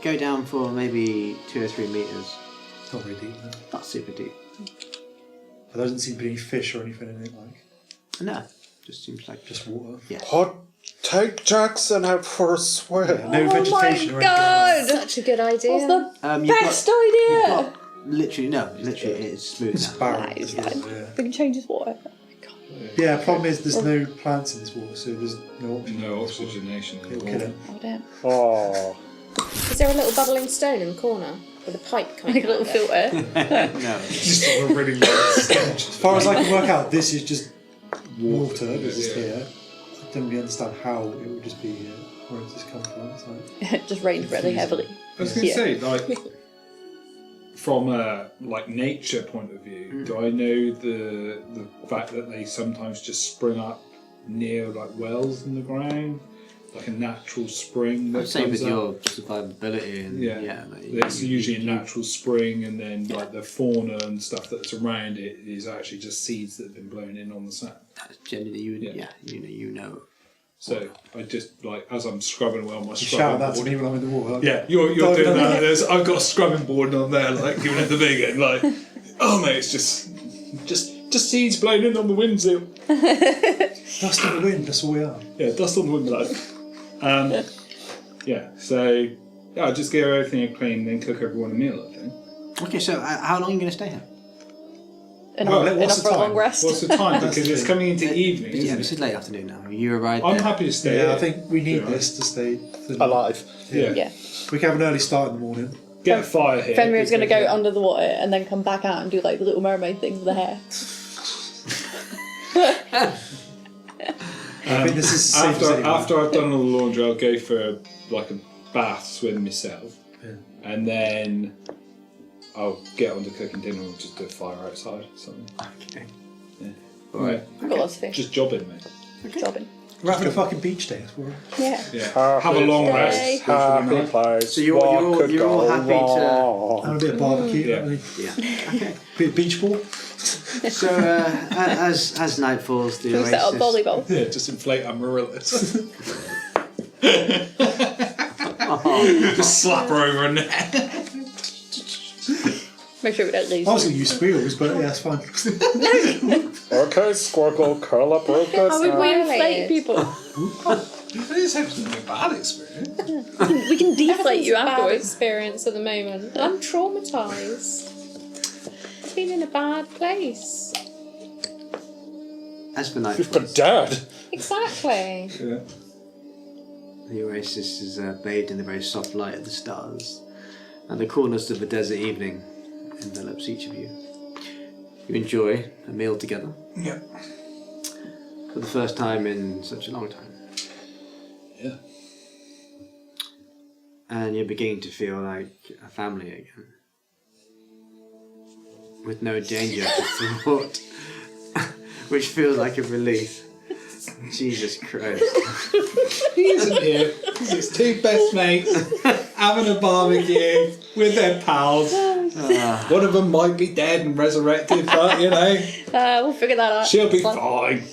go down for maybe 2 or 3 meters. It's not very deep. No. Not super deep. There doesn't seem to be any fish or anything in it, like No, just seems like just water. Hot, take Jackson out for a swim. No vegetation Oh or my god! Such a good idea. That's the you've best got, idea! you've got literally it's smooth It's now. barren. That is isn't it? fine. We can change his water. Yeah, problem is there's no plants in this water, so there's no oxygen. No oxygenation in It'll the kill water. it. Oh damn. Oh. Is there a little bubbling stone in the corner with a pipe coming Like a out little of it? filter. No, Just sort of really As far as I can work out, this is just water that's just here. I don't really understand how it would just be here. Where does this come from? It's like, It just rained really heavily. I was going to Yeah. say, like, from a nature point of view, do I know the fact that they sometimes just spring up near like wells in the ground, like a natural spring that Same comes with up. your survivability and like, It's usually a natural spring, and then like the fauna and stuff that's around it is actually just seeds that have been blown in on the sand. Generally, you know. So I just like as I'm scrubbing away on my You scrubbing shout that to board. me when I'm in the water. Like, Yeah, you're Don't- doing don't- that. I've got a scrubbing board on there, like giving it the big end, like, oh mate, it's just seeds blown in on the windsill. Dust in the wind, that's all we are. Yeah, dust on the wind, like. Yeah, so I'll just give everything a clean, then cook everyone a meal. I think. Okay, so how long are you going to stay here? Well, what's Enough the for a time? long rest. What's the time? Because it's coming into evening, Yeah, isn't this it? is late afternoon now. You arrived I'm there. happy to stay. Yeah, here. I think we need Yeah. this to stay Alive. Yeah. Yeah. We can have an early start in the morning. Get a fire here. Fenrir's going to go because- under the water and then come back out and do like the Little Mermaid thing with the hair. I think this is safe as anyone. After I've done all the laundry, I'll go for like a bath, swim myself, and then I'll get on to cooking dinner and just do a fire outside or something. Okay. Yeah. Alright. I've got lots of fish. Just jobbing, mate. Jobbing. We're having a fucking beach day as well. Yeah. Yeah. Have a long rest. Yay. Happy place. So you're all happy to- And a bit of barbecue. Yeah. I mean, Yeah. Okay. bit of beach ball. So as night falls, the Can we set up oasis. volleyball? Yeah, just inflate Amaryllis. Just slap her over a net. Make sure we don't lose. I was going to use squeals, but yeah, it's fine. Okay, Squircle, curl up real good. How would we Violated. inflate people? This hasn't been a bad experience. We can deflate you Bad afterwards. experience at the moment. I'm traumatised. I've been in a bad place. As for night You've been falls, dead. Exactly. Yeah. the oasis is bathed in the very soft light of the stars, and the coolness of the desert evening envelops each of you. You enjoy a meal together Yeah. for the first time in such a long time. Yeah. And you're beginning to feel like a family again. With no danger to thwart, which feels like a relief. Jesus Christ. He isn't here. It's two best mates having a barbecue with their pals. One of them might be dead and resurrected, but you know, We'll figure that out. she'll be It's fine. fine.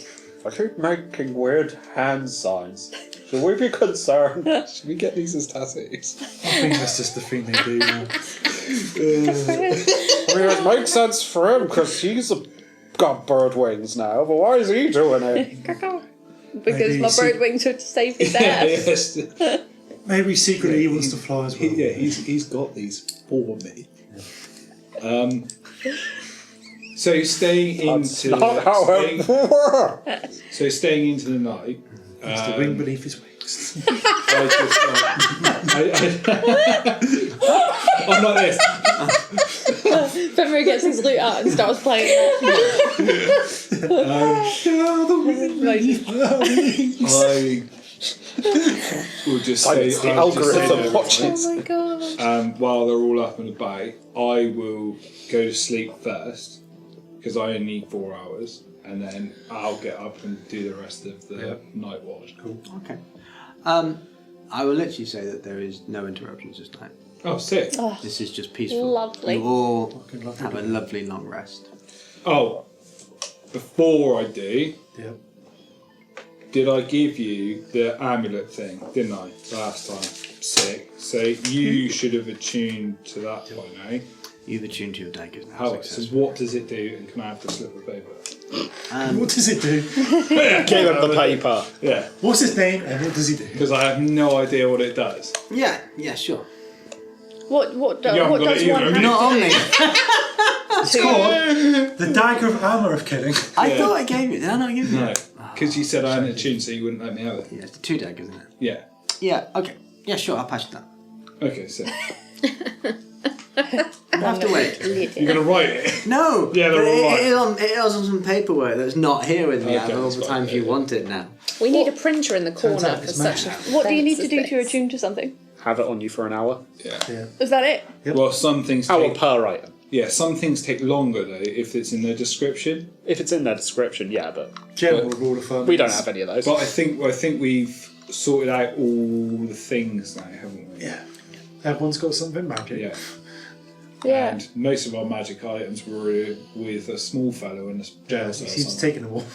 I keep making weird hand signs. Should we be concerned? Should we get these as tattoos? I think that's just the thing they do now. I mean, it makes sense for him because he's got bird wings now, but why is he doing it? Because Maybe my see- bird wings are to save his ass. Yes. Maybe secretly he wants to fly as well. Yeah, he's got these for me. So staying That's into not how it works. so staying into the night. It's the wing beneath his wings. I'm like this. Fenrir gets his lute out and starts playing it. I will just Like say it's the I'll just say algorithm that, watches. Oh my god. while they're all up and about, I will go to sleep first because I only need 4 hours, and then I'll get up and do the rest of the night watch. Cool. Okay. I will literally say that there is no interruptions this night. Oh, sick. This is just peaceful. Lovely. You all Fucking lovely. have a lovely long rest. Oh, before I do, Yep. did I give you the amulet thing? Didn't I last time? Sick. So you should have attuned to that by now. You've attuned to your daggers now. How? So successfully. what does it do? And can I have the slip of paper? What does it do? Give him the paper. Yeah, What's his name and what does he do? because I have no idea what it does. Yeah, sure. What You haven't what got does it one either, have Not only. It's called the Dagger of Armour of Killing. I thought I gave it. Did I not give you No, it? because you said I hadn't attuned, so you wouldn't let me have it. Yeah, it's the 2 daggers, isn't it? Yeah. Yeah, okay. Yeah, sure, I'll pass you that. Okay, so You have to wait. you're gonna write it. No! Yeah, they're but all right. it is on some paperwork that's not here with me Okay, all that's the fine, times yeah, you yeah. want it now. We need a printer in the corner out for it's such a. What do you need to offence do as to this. attune to something? Have it on you for an hour. Yeah. Yeah. Is that it? Yep. Well, some things Hour take. per item. Yeah, some things take longer though if it's in their description. If it's in their description, yeah, but General rule of thumb. we don't have any of those. But I think we've sorted out all the things now, haven't we? Yeah. Everyone's got something magic. Yeah. Yeah. And most of our magic items were with a small fellow in a jail cell. He seems to taking them all.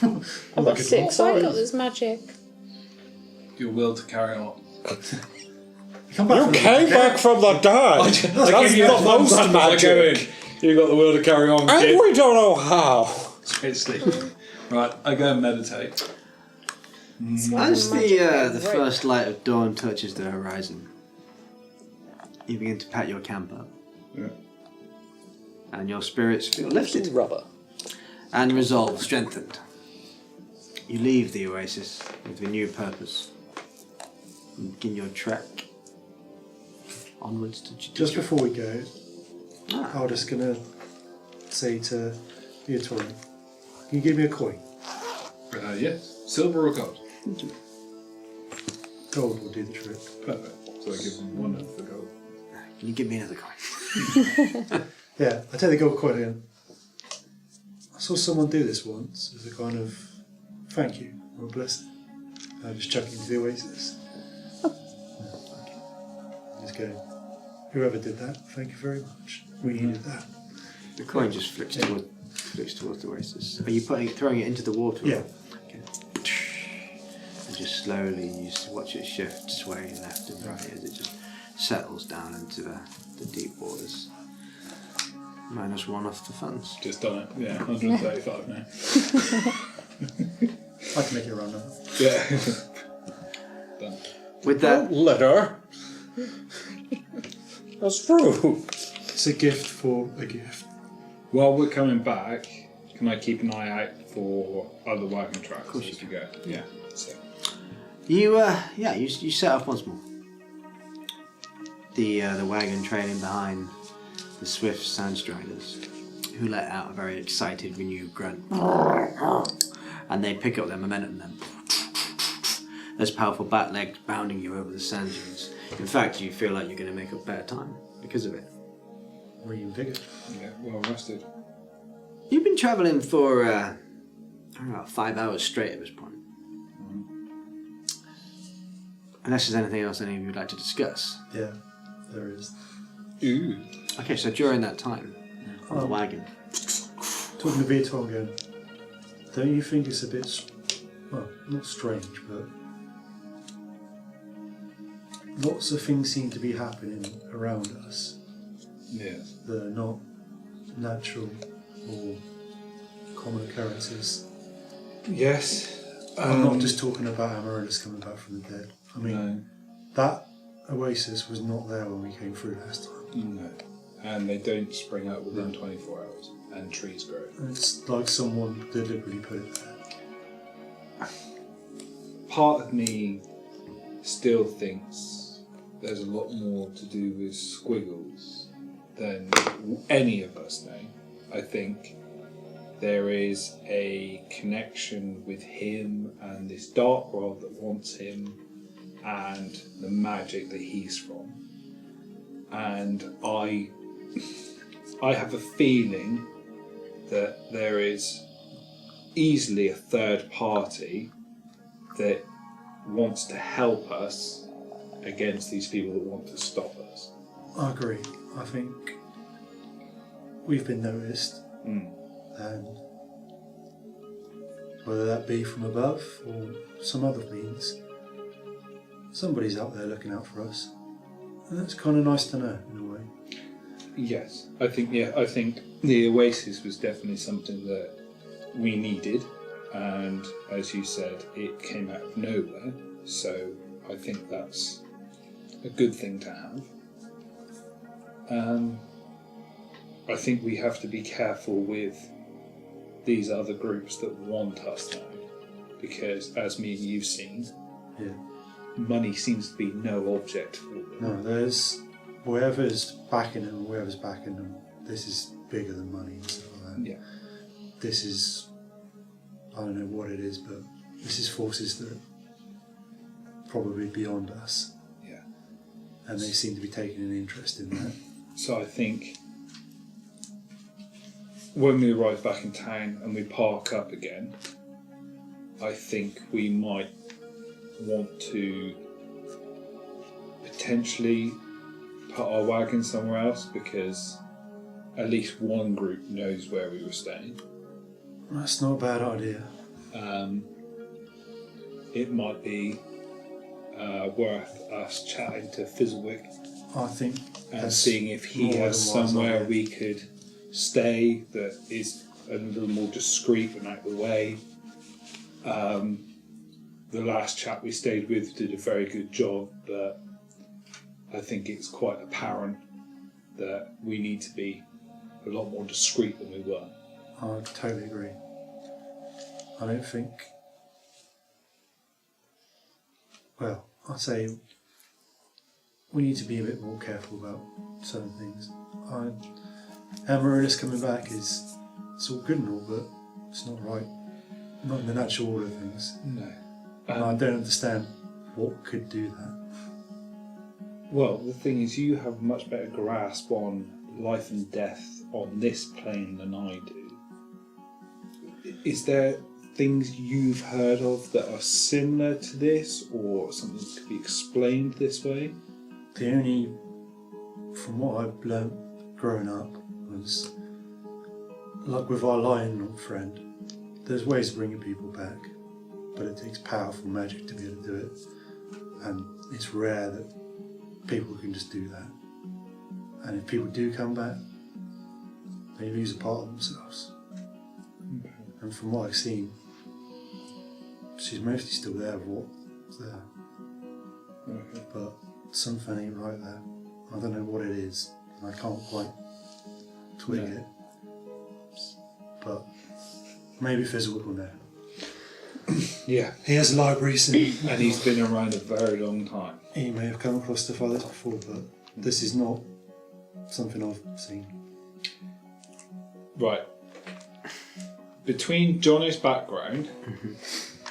I've got 6 I got items. this magic. Your will to carry on. Come back You from the came dead. back from the dead. I That's give you the a thumbs most up as I go in. magic. You got the will to carry on, And kid. we don't know how. Straight sleep. Right, I go and meditate. As the Magic first light of dawn touches the horizon, you begin to pat your camp up. Yeah. And your spirits feel lifted Rubber. and resolve strengthened. You leave the oasis with a new purpose and begin your trek onwards to Jadizzra. Just before we go, Ah. I'm just going to say to Viatorium, can you give me a coin? Yes. Silver or gold? Gold will do the trick. Perfect. So I give them one of the gold. Can you give me another coin? Yeah, I take the gold coin again. I saw someone do this once as a kind of thank you or a blessing. I just chuck it into the oasis. Just go, whoever did that, thank you very much. We needed that. The coin just flicks towards the oasis. Are you throwing it into the water? Yeah. Okay. And just slowly you watch it shift, sway left and right as it just settles down into the deep waters. -1 off the funds. Just done it. Yeah, 135 now. I can make it around now. Yeah. Done. With that, Letter. That's rude. It's a gift for a gift. While we're coming back, can I keep an eye out for other wagon tracks course as we go? Yeah. So. you set off once more. The wagon trailing behind the swift sandstriders, who let out a very excited, renewed grunt, and they pick up their momentum then. Those powerful back legs bounding you over the sand dunes. In fact, you feel like you're going to make up better time because of it. Reinvigorate. Yeah, well rested. You've been travelling for, I don't know, 5 hours straight at this point. Unless there's anything else any of you would like to discuss. Yeah, there is. Ooh. Okay, so during that time, on the wagon, Talking to Viatorium again, don't you think it's a bit, well, not strange, but lots of things seem to be happening around us Yes. that are not natural or common occurrences. Yes. I'm not just talking about Amaryllis coming back from the dead. I mean, No. that oasis was not there when we came through last time. No. And they don't spring up within 24 hours. And trees grow. And it's like someone deliberately put it there. Part of me still thinks there's a lot more to do with Squiggles than any of us know. I think there is a connection with him and this dark world that wants him and the magic that he's from. And I have a feeling that there is easily a third party that wants to help us against these people that want to stop us. I agree. I think we've been noticed, Mm. and whether that be from above or some other means, somebody's out there looking out for us. And that's kind of nice to know, in a way. Yes, I think the Oasis was definitely something that we needed, and as you said, it came out of nowhere. So I think that's a good thing to have. I think we have to be careful with these other groups that want us now, because as me and you've seen, Yeah. money seems to be no object for them. No, there's whoever's backing them, this is bigger than money and stuff like that. Yeah. This is, I don't know what it is, but this is forces that are probably beyond us. Yeah. And they seem to be taking an interest in that. So I think when we arrive back in town and we park up again, I think we might want to potentially put our wagon somewhere else, because at least one group knows where we were staying. That's not a bad idea. It might be worth us chatting to Fizzlewick I think and that's seeing if he more has than wise somewhere idea. we could stay that is a little more discreet and out of the way. The last chap we stayed with did a very good job, but I think it's quite apparent that we need to be a lot more discreet than we were. I totally agree. I don't think. Well, I'd say we need to be a bit more careful about certain things. Amaryllis coming back is it's all good and all, but it's not right. Not in the natural order of things. No. And I don't understand what could do that. Well, the thing is, you have a much better grasp on life and death on this plane than I do. Is there things you've heard of that are similar to this, or something that could be explained this way? The only, from what I've learnt growing up, was like with our lion friend, there's ways of bringing people back, but it takes powerful magic to be able to do it, and it's rare that people can just do that. And if people do come back, they lose a part of themselves. And from what I've seen, she's mostly still there of what's there. But something ain't right there. I don't know what it is, and I can't quite twig it. But maybe Fizzlewood will know. Yeah. He has libraries and And he's been around a very long time. he may have come across stuff like this before, but this is not something I've seen. Right. Between Johnny's background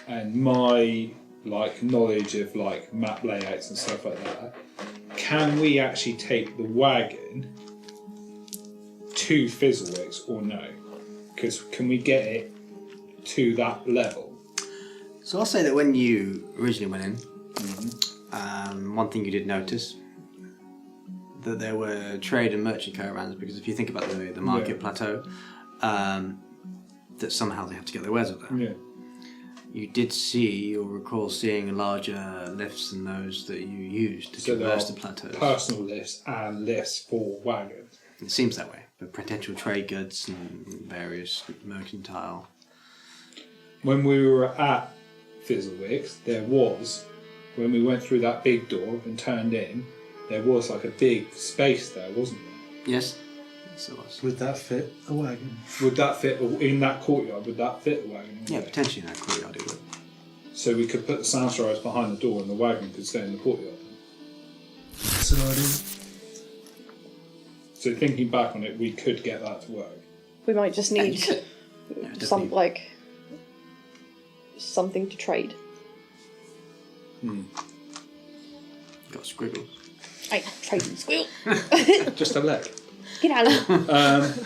and my knowledge of map layouts and stuff like that, can we actually take the wagon to Fizzlewick's or no? Because can we get it to that level? So I'll say that when you originally went in, one thing you did notice, that there were trade and merchant caravans, because if you think about the market plateau, that somehow they have to get their wares up there. Yeah. You did see or recall seeing larger lifts than those that you used to traverse the plateaus. Personal lifts and lifts for wagons. It seems that way, but potential trade goods and various mercantile. When we were at Fizzlewick's, there was, when we went through that big door and turned in, there was a big space there, wasn't there? Yes, yes it was. Would that fit a wagon? Would that fit in that courtyard? Would that fit the wagon? Yeah, potentially in that courtyard it would. So we could put the sound stars behind the door and the wagon could stay in the courtyard. That's an idea. So thinking back on it, we could get that to work. We might just need definitely. something to trade. Got squiggles. I trade and squeal. Just a leg. Get out of here.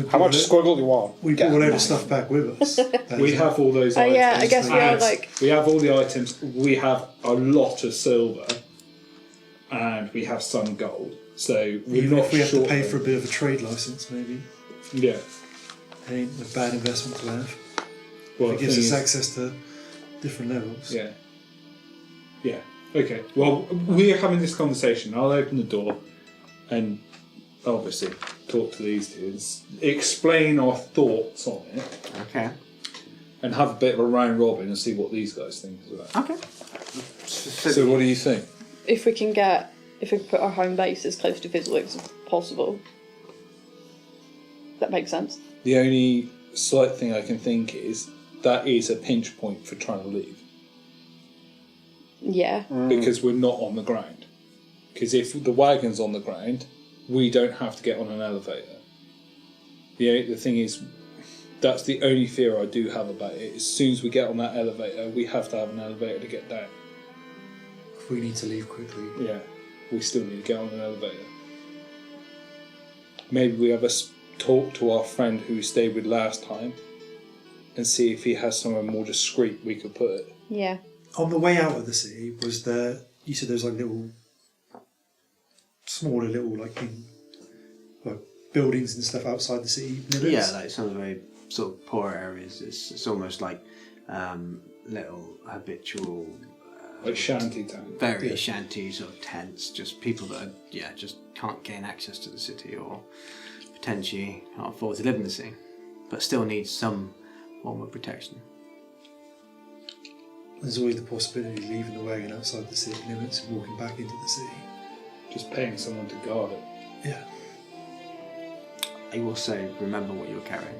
How much squiggle do you want? We brought a load of stuff back with us. We have all those items. Yeah, I guess we are And we have all the items. We have a lot of silver, and we have some gold. So we're Even not if we have to short pay of- for a bit of a trade license, maybe. Yeah. It ain't a bad investment to have. Well, It the gives thing us is- access to different levels. Yeah. Yeah. Okay. Well, we're having this conversation. I'll open the door and obviously talk to these dudes, explain our thoughts on it, Okay. and have a bit of a round robin and see what these guys think as well. Okay. So, what do you think? If we can put our home base as close to Fizzlewick's as possible, that makes sense. The only slight thing I can think is that is a pinch point for trying to leave Yeah. because we're not on the ground. Because if the wagon's on the ground, we don't have to get on an elevator. The thing is, that's the only fear I do have about it. As soon as we get on that elevator, we have to have an elevator to get down. If we need to leave quickly. Yeah, we still need to get on an elevator. Maybe we have a talk to our friend who we stayed with last time and see if he has somewhere more discreet we could put it. Yeah. On the way out of the city, you said there's like smaller little like buildings and stuff outside the city limits? Yeah, like some very sort of poor areas. It's almost like little habitual, Like shanty town. very shanty sort of tents. Just people that are, just can't gain access to the city or potentially can't afford to live in the city, but still need some form of protection. There's always the possibility of leaving the wagon outside the city limits and walking back into the city. Just paying someone to guard it. Yeah. I will say, remember what you're carrying.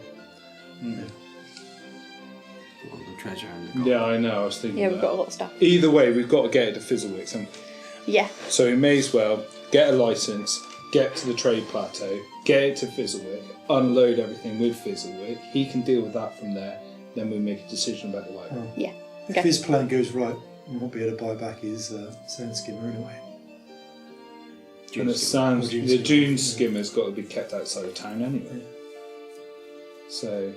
Yeah. You want the treasure and the gold. Yeah, I know. I was thinking. Yeah, we've that. got a lot of stuff. Either way, we've got to get it to Fizzlewick. Yeah. So we may as well get a license, get to the trade plateau, get it to Fizzlewick, unload everything with Fizzlewick. He can deal with that from there. Then we make a decision about the wagon. Oh. Yeah. If Okay. his plan goes right, we won't be able to buy back his sand skimmer anyway. And the Or June the skimmer. June skimmer's got to be kept outside of town anyway. So,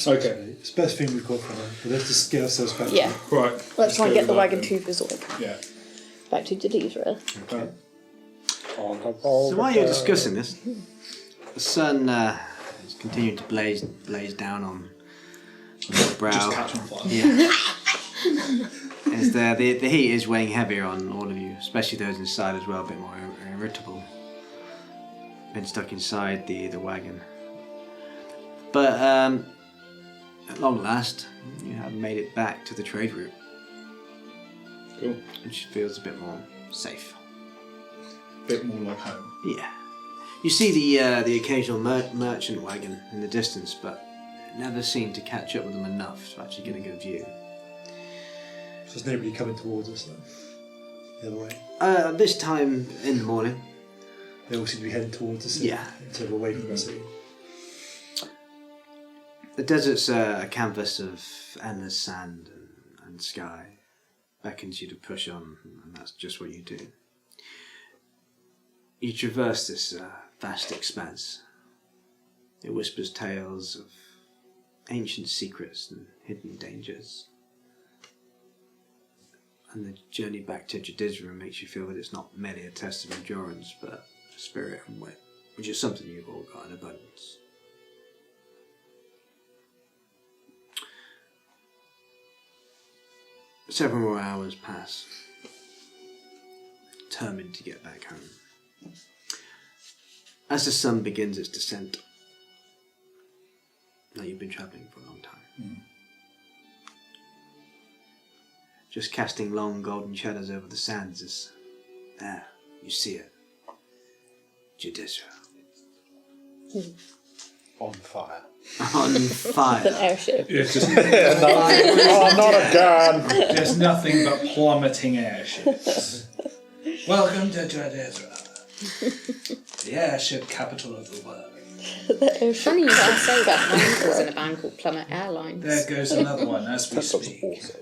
okay. It's the best thing we've got for now, but let's just get ourselves back. Yeah. Right. Let's try and go get the with wagon that to Fizzlewick. then. Yeah. Back to Jadizzra. Right. So while you're discussing this, the sun is continuing to blaze down on the brow. Just catch on fire. Yeah. The heat is weighing heavier on all of you, especially those inside as well, a bit more irritable. Been stuck inside the wagon. But at long last, you have made it back to the trade route, Cool. which feels a bit more safe. Bit more like home. Yeah. You see the occasional merchant wagon in the distance, but it never seemed to catch up with them enough to actually get a good view. So there's nobody coming towards us then. The other way. This time in the morning. They all seem to be heading towards the city. Yeah. Instead of away from the city. The desert's a canvas of endless sand and sky. Beckons you to push on, and that's just what you do. You traverse this vast expanse. It whispers tales of ancient secrets and hidden dangers. And the journey back to Jadizzra makes you feel that it's not merely a test of endurance, but spirit and wit, which is something you've all got in abundance. Several more hours pass, determined to get back home. As the sun begins its descent, now you've been travelling for a long time. Just casting long golden shadows over the sands is there. You see it. Jadizzra. On fire. On fire. An airship. It's just Oh, not again! There's nothing but plummeting airships. Welcome to Jadizzra, the airship capital of the world. Funny you should say that. My uncle's in a band called Plummet Airlines. There goes another one as we That sounds speak. awesome.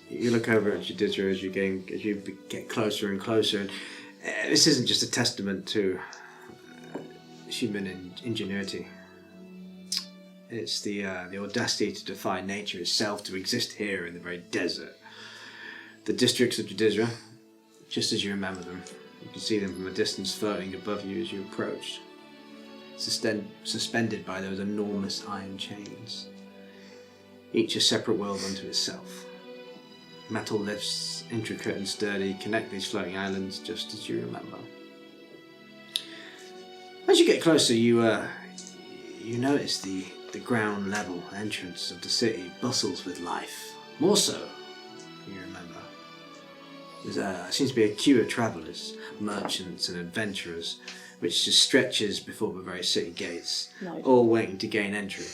You look over at Jadizzra as you get closer and closer, and this isn't just a testament to human ingenuity. It's the audacity to defy nature itself, to exist here in the very desert. The districts of Jadizzra, just as you remember them, you can see them from a distance floating above you as you approach, suspended by those enormous iron chains. Each a separate world unto itself. Metal lifts, intricate and sturdy, connect these floating islands just as you remember. As you get closer, you notice the ground level entrance of the city bustles with life. More so, you remember. There seems to be a queue of travellers, merchants and adventurers, which just stretches before the very city gates, Nice. all waiting to gain entry.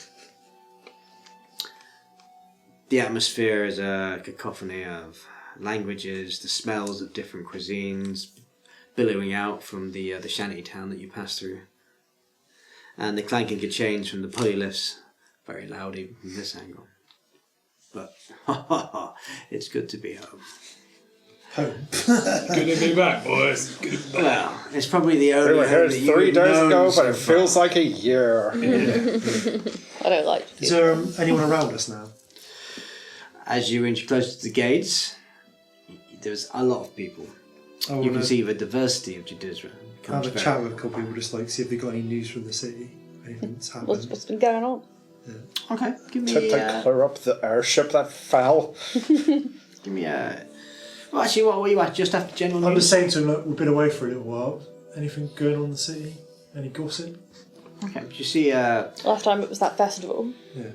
The atmosphere is a cacophony of languages, the smells of different cuisines billowing out from the shanty town that you pass through, and the clanking of chains from the pulley lifts, very loud even from this angle. But it's good to be home. Home. Good to be back, boys. Good to be back. Well, it's probably the We only were here home that you've 3 days known ago, so but it far. feels like a year. I don't like Is there anyone around us now? As you inch closer to the gates, there's a lot of people. I You want can to see the diversity of Jadizzra. have a chat with a couple people, just like see if they got any news from the city. Anything that's happened. what's been going on. Okay, give To me clear up the airship that fell. give me a. Well, actually, what were you at? Just after general I'm news? just saying to him, look, we've been away for a little while. Anything going on in the city? Any gossip? Okay, you see Last time it was that festival. Yeah.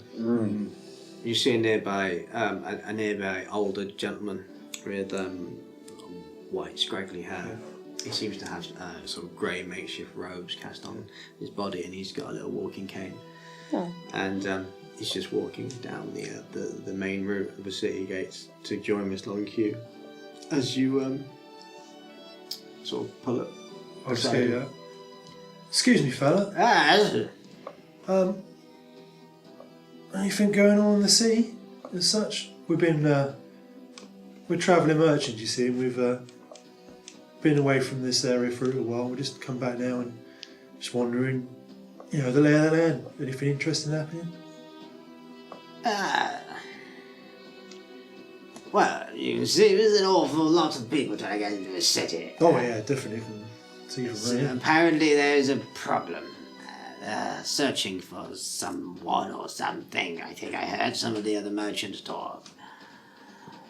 you see a nearby a nearby older gentleman with white scraggly hair. He seems to have sort of grey makeshift robes cast on his body, and he's got a little walking cane. Oh. And he's just walking down the main route of the city gates to join this long queue. As you sort of pull up. I'll just go, yeah. Excuse me, fella. Ah, Anything going on in the city as such? We've been, we're travelling merchants, you see, and we've been away from this area for a little while. We've just come back now and just wondering, you know, the lay of the land. Anything interesting happening? well, you can see there's an awful lot of people trying to get into the city. Oh yeah, definitely. From see from So there. apparently there's a problem. Searching for someone or something. I think I heard some of the other merchants talk.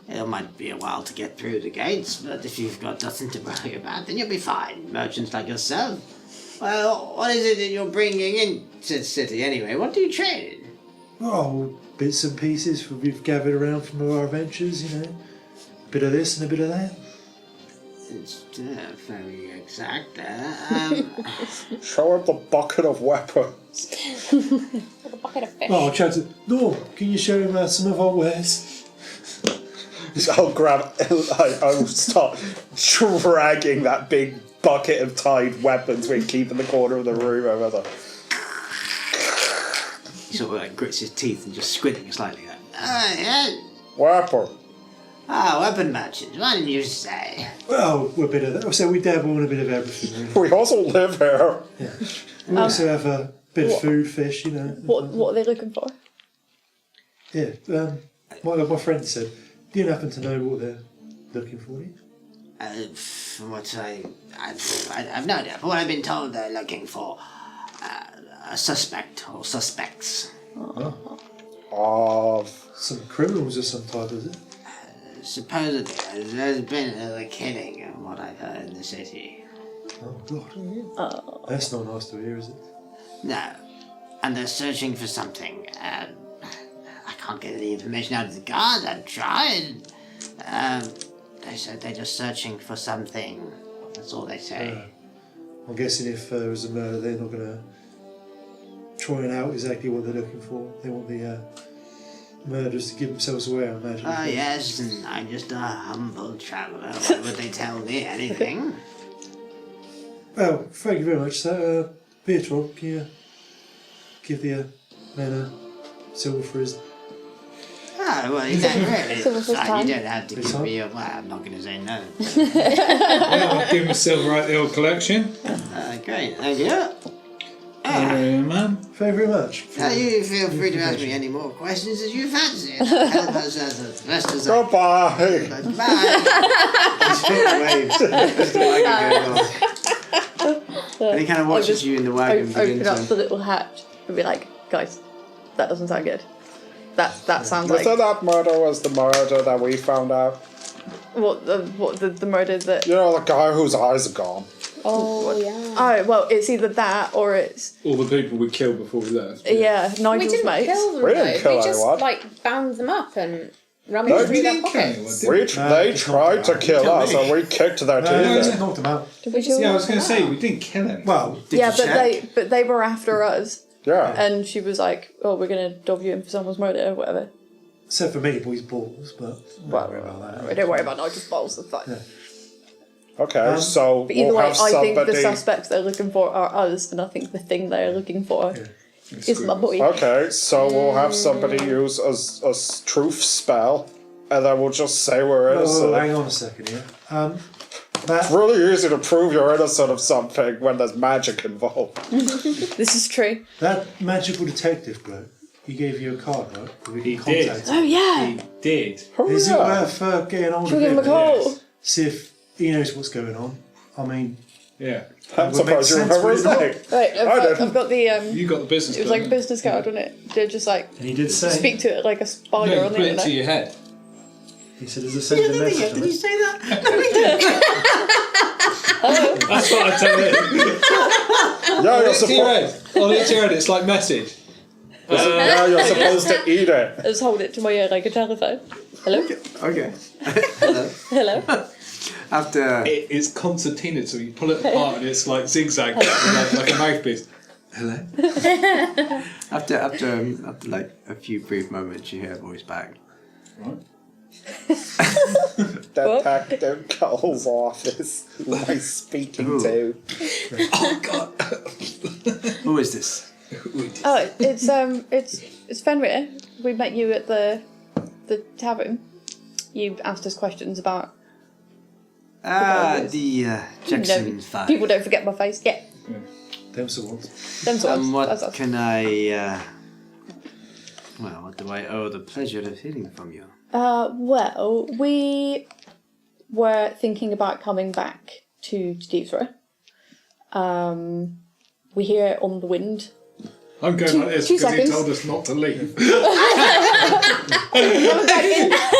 It might be a while to get through the gates, but if you've got nothing to worry about, then you'll be fine. Merchants like yourself. Well, what is it that you're bringing into the city anyway? What do you trade? Oh, bits and pieces we've gathered around from our adventures, you know. A bit of this and a bit of that. It's very exact. Show him the bucket of weapons. With a bucket of fish. Oh, I'll chat to. No, can you show him some of our wares? I'll grab. I'll start dragging that big bucket of tied weapons we keep in the corner of the room over there. He sort of like grits his teeth and just squinting slightly. Yeah. Weapon. Weapon merchants. What did you say? Well, we're a bit of that. So we dabble in a bit of everything, really. We also live here. Yeah. We also have a bit of food, fish, you know. What are they looking for? Yeah. My friend said, do you happen to know what they're looking for? Do you? From what I've no idea. From what I've been told, they're looking for a suspect or suspects. Of Some criminals of some type, is it? Supposedly, there's been a killing, from what I've heard in the city. Oh, God. That's not nice to hear, is it? No, and they're searching for something. I can't get any information out of the guard. I've tried. They said they're just searching for something. That's all they say. I'm guessing if there was a murder, they're not going to try and out exactly what they're looking for. They want the murderers to give themselves away, I imagine. Oh yes, and I'm just a humble traveller. Why would they tell me anything? Well, thank you very much, sir. Pietro, can you give the man a silver for his... Well, you don't really. Silver for his time. You don't have to His give time? me a... Well, I'm not going to say no. Yeah, I'll give him a silver out the old collection. Great, thank you. Man. Thank you very much. You feel free to ask me any more questions as you fancy. Help us as best as I goodbye. can. Bye. He sort of waves as the wagon goes off. And he kind of watches you in the wagon begin Open up the to... little hatch and be like, guys, that doesn't sound good. That sounds like So that murder was the murder that we found out. what the murder that. You know, the guy whose eyes are gone. Oh, yeah. Oh well, it's either that or it's All the people we killed before we left. yeah, We Nigel's didn't mates. kill them, We though. didn't kill We just, anyone. like, bound them up and No, rummaged we through their didn't kill pockets. anyone, They tried to kill us and we kicked their No, teeth just in. knocked him out. Did we kill Yeah, I was them? going to say, we didn't kill him. Well, Did Yeah, you check? but they were after us, Yeah. and she was like, "Oh, we're gonna dob you in for someone's murder or whatever." except for me, boys' balls, but Well, don't worry about don't worry about Nigel's balls. It's fine. Yeah. Okay, so But either we'll way, have I think the somebody. suspects they're looking for are us, and I think the thing they're looking for is my boy. Okay, so we'll have somebody use a truth spell and then we'll just say we're innocent. Oh, hang on a second here. It's really easy to prove you're innocent of something when there's magic involved. This is true. That magical detective bloke, he gave you a card, right? That we can He did. contact Oh, yeah. He did. Is it worth getting hold Should of we give him a him? call? Yes. See if he knows what's going on. I mean, Yeah. I'm would make surprised you sense, remember his would it name. Right, I didn't. I've got the You got the business. it was like a business card, wasn't it? They're just like and he did say, speak to it like a spider No, you on put the it internet. to your head. he said, there's a send a message on it. say that? That's what I tell him. Yeah, you're On it to your supposed. head. On it to your head. It's like message. Yeah, you're supposed to eat it. I just hold it to my ear like a telephone. Hello? Okay. Hello. Hello? After It's concertina, so you pull it apart and it's like zigzag, like a mouthpiece. Hello. after like a few brief moments, you hear a voice back. Detective Cole's office. Who am I speaking to? Oh God. Who is this? Oh, it's Fenrir. We met you at the tavern. You asked us questions about The Jackson file. people don't forget my face. Yeah. Them sorts. Them sorts. What That's us. can I? Well, what do I owe the pleasure of hearing from you? Well, we were thinking about coming back to Jadizzra. We hear it on the wind. I'm going like this 2 because he seconds. told us not to leave. Coming back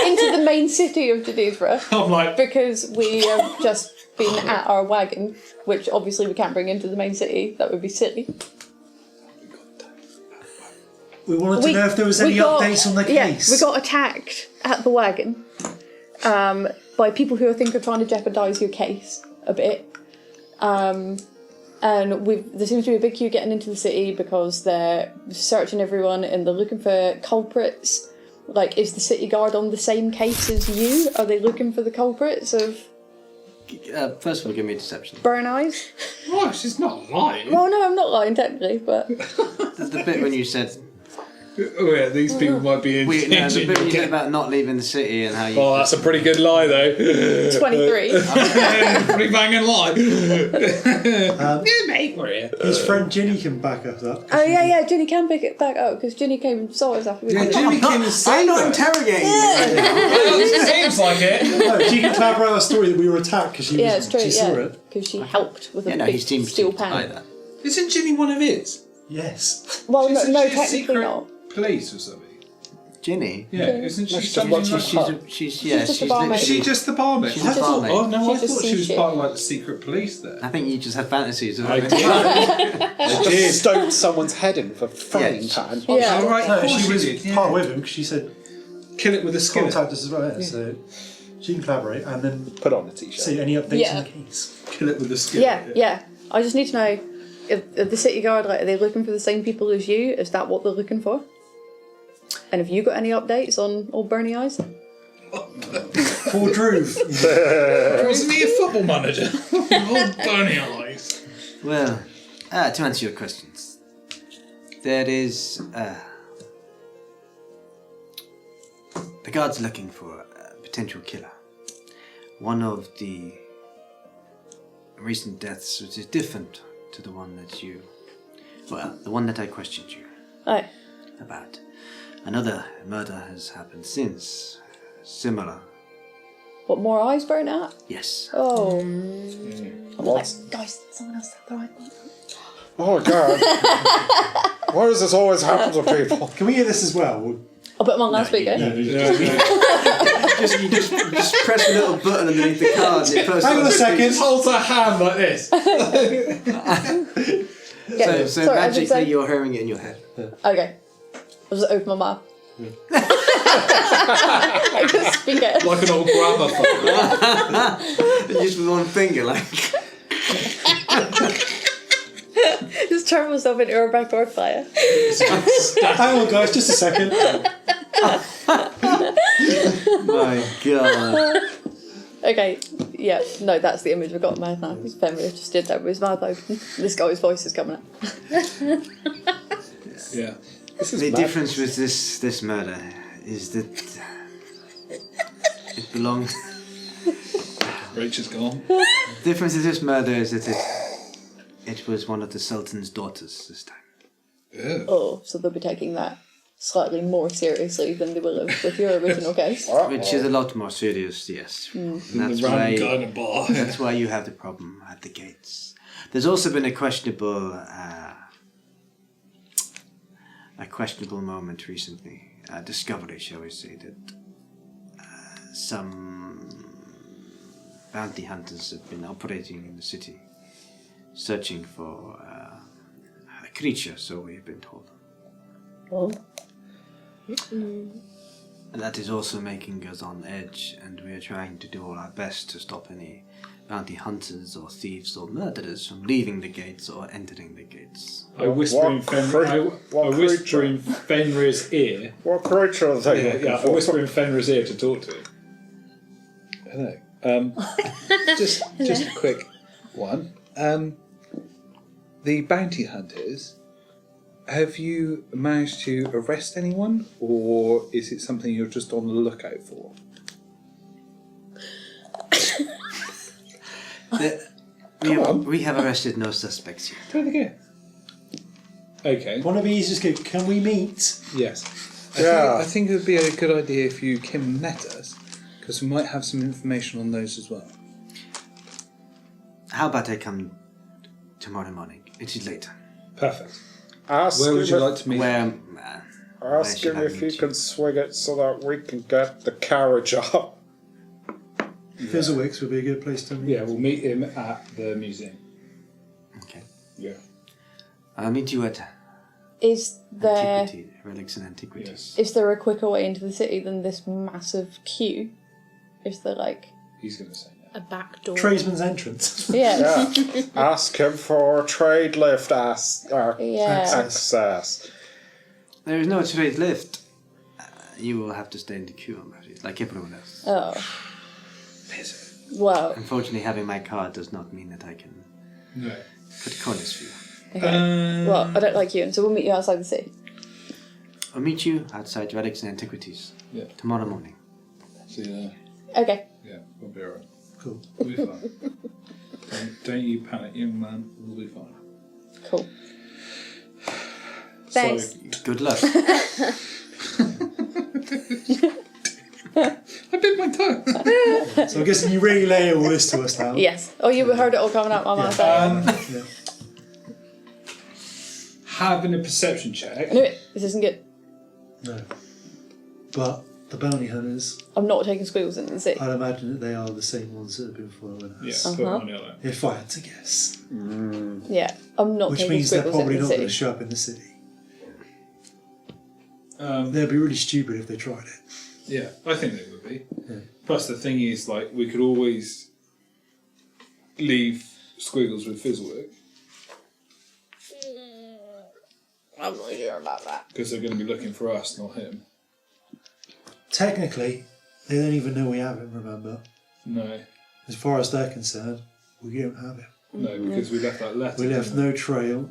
into the main city of Jadizzra I'm like, because we have just been at our wagon, which obviously we can't bring into the main city. That would be silly. We wanted to know if there was any updates on the case. Yeah, we got attacked at the wagon by people who I think are trying to jeopardise your case a bit. And there seems to be a big queue getting into the city because they're searching everyone and they're looking for culprits. Like, is the city guard on the same case as you? Are they looking for the culprits of First of all, give me a deception. burn eyes? oh, she's not lying. Well, no, I'm not lying technically, but The bit when you said Oh yeah, these people might be the bit when you said interested. about not leaving the city and how you. Oh, that's a pretty good lie, though. 23. Pretty banging lie. Yeah, mate, we're here. his friend Ginny can back us up. Oh yeah, Ginny can pick it back up because Ginny came and saw us after we Yeah, did Jimmy came and I'm saved not us. interrogating you right now. Seems like it. No, she can collaborate on a story that we were attacked because she Yeah, it's true. she saw Yeah, it. because she helped with a Yeah, no, big he seems steel to pan. deny that. Isn't Ginny one of his? Yes. Well, She's no, she's technically secret not. police or something. Ginny. Yeah, isn't she That's just something what like She's just a barmaid. Is she just the barmaid? She's I a thought- barmaid. Oh no, I She just thought she sees was shit. part of like the secret police there. I think you just had fantasies of I her. did. Just stoned someone's head in with a frying Yeah. pan. Yeah. Oh, right, No, of course she was did, yeah. part with him because she said Kill it with a skillet. contact us as well. Yeah, so she can collaborate and then Put on a t-shirt. see any updates Yeah. on the case. Kill it with a skillet. Yeah. I just need to know if the city guard, like, are they looking for the same people as you? Is that what they're looking for? And have you got any updates on old Bernie Eyes? Poor Drew. Wasn't he a football manager? Old bunny eyes. Well, to answer your questions, there is the guard's looking for a potential killer. One of the recent deaths, which is different to the one that the one that I questioned you Oh, about. Another murder has happened since, similar. what, more eyes burnt out? Yes. Oh. What? Guys, someone else had the right one. Oh god. Why does this always happen to people? Can we hear this as well? I'll put them on loudspeaker. You just press a little button underneath the card. And it puts Hang on a up- second. Holds her hand like this. Yeah, So sorry, I was magically saying- you're hearing it in your head. Okay. I'll just open my mouth. I just speak it. Like an old gramophone. Just with one finger, like. Just turn myself into a backboard player. Hang on, guys, just a second. My God. Okay, yeah, no, that's the image we've got in my head now. Because Fenrir just did that with his mouth open. This guy's voice is coming up. Yeah. The difference with this murder is that It belonged. Rach is gone. The difference in this murder is that it was one of the Sultan's daughters this time. Yeah. Oh, so they'll be taking that slightly more seriously than they will have with your original case. Which is a lot more serious, yes. And that's The random guy why. in a bar. That's why you have the problem at the gates. There's also been a questionable moment recently. A discovery, shall we say, that some bounty hunters have been operating in the city, searching for a creature, so we have been told. Oh. And that is also making us on edge, and we are trying to do all our best to stop any bounty hunters or thieves or murderers from leaving the gates or entering the gates. I whisper in Fenrir's ear. What creature are they? Yeah, I whisper in Fenrir's ear to talk to him. Hello. Just a quick one. The bounty hunters, have you managed to arrest anyone, or is it something you're just on the lookout for? We have arrested no suspects yet. Where they go? Okay. One of these just go, can we meet? Yes. Yeah. I think it would be a good idea if you came and met us, because we might have some information on those as well. How about I come tomorrow morning? It is later. Perfect. Ask Where would him you like to meet? Ask should him I if he meet you? can swing it so that we can get the carriage up. Fizzlewick's would be a good place to meet. Yeah, we'll meet him at the museum. Okay. Yeah. I'll meet you at Is there Relics and Antiquities. is there a quicker way into the city than this massive queue? Is there like He's going to say no. A back door. Tradesman's entrance. yeah. Yeah. Ask him for trade lift Yeah. access. There is no trade lift. You will have to stay in the queue, I'm afraid, like everyone else. Oh. Well, Unfortunately, having my card does not mean that I can No. cut corners for you. okay. Well, I don't like you, and so we'll meet you outside the city. I'll meet you outside Relics and Antiquities Yeah. tomorrow morning. See you there. Okay. Yeah, we'll be alright. Cool. We'll be fine. don't you panic, young man. We'll be fine. Cool. Thanks. So, Good luck. I bit my tongue. So I'm guessing you relay all this to us now. Yes. Oh, you heard it all coming out my mouth. Yeah. Having a perception check. I knew it. This isn't good. No. But the bounty hunters, I'm not taking squiggles into the city. I'd imagine that they are the same ones that have been following Yeah, us. put money on it. If I had to guess. Yeah. I'm not Which taking means they're squiggles probably into not the going to city. show up in the city. They'd be really stupid if they tried it. Yeah, I think they would be. Yeah. Plus, the thing is, like, we could always leave Squiggles with Fizzlewick I'm not sure about that. because they're going to be looking for us, not him. Technically, they don't even know we have him, remember? No, As far as they're concerned, we don't have him. no, because we left that letter. We left didn't no trail.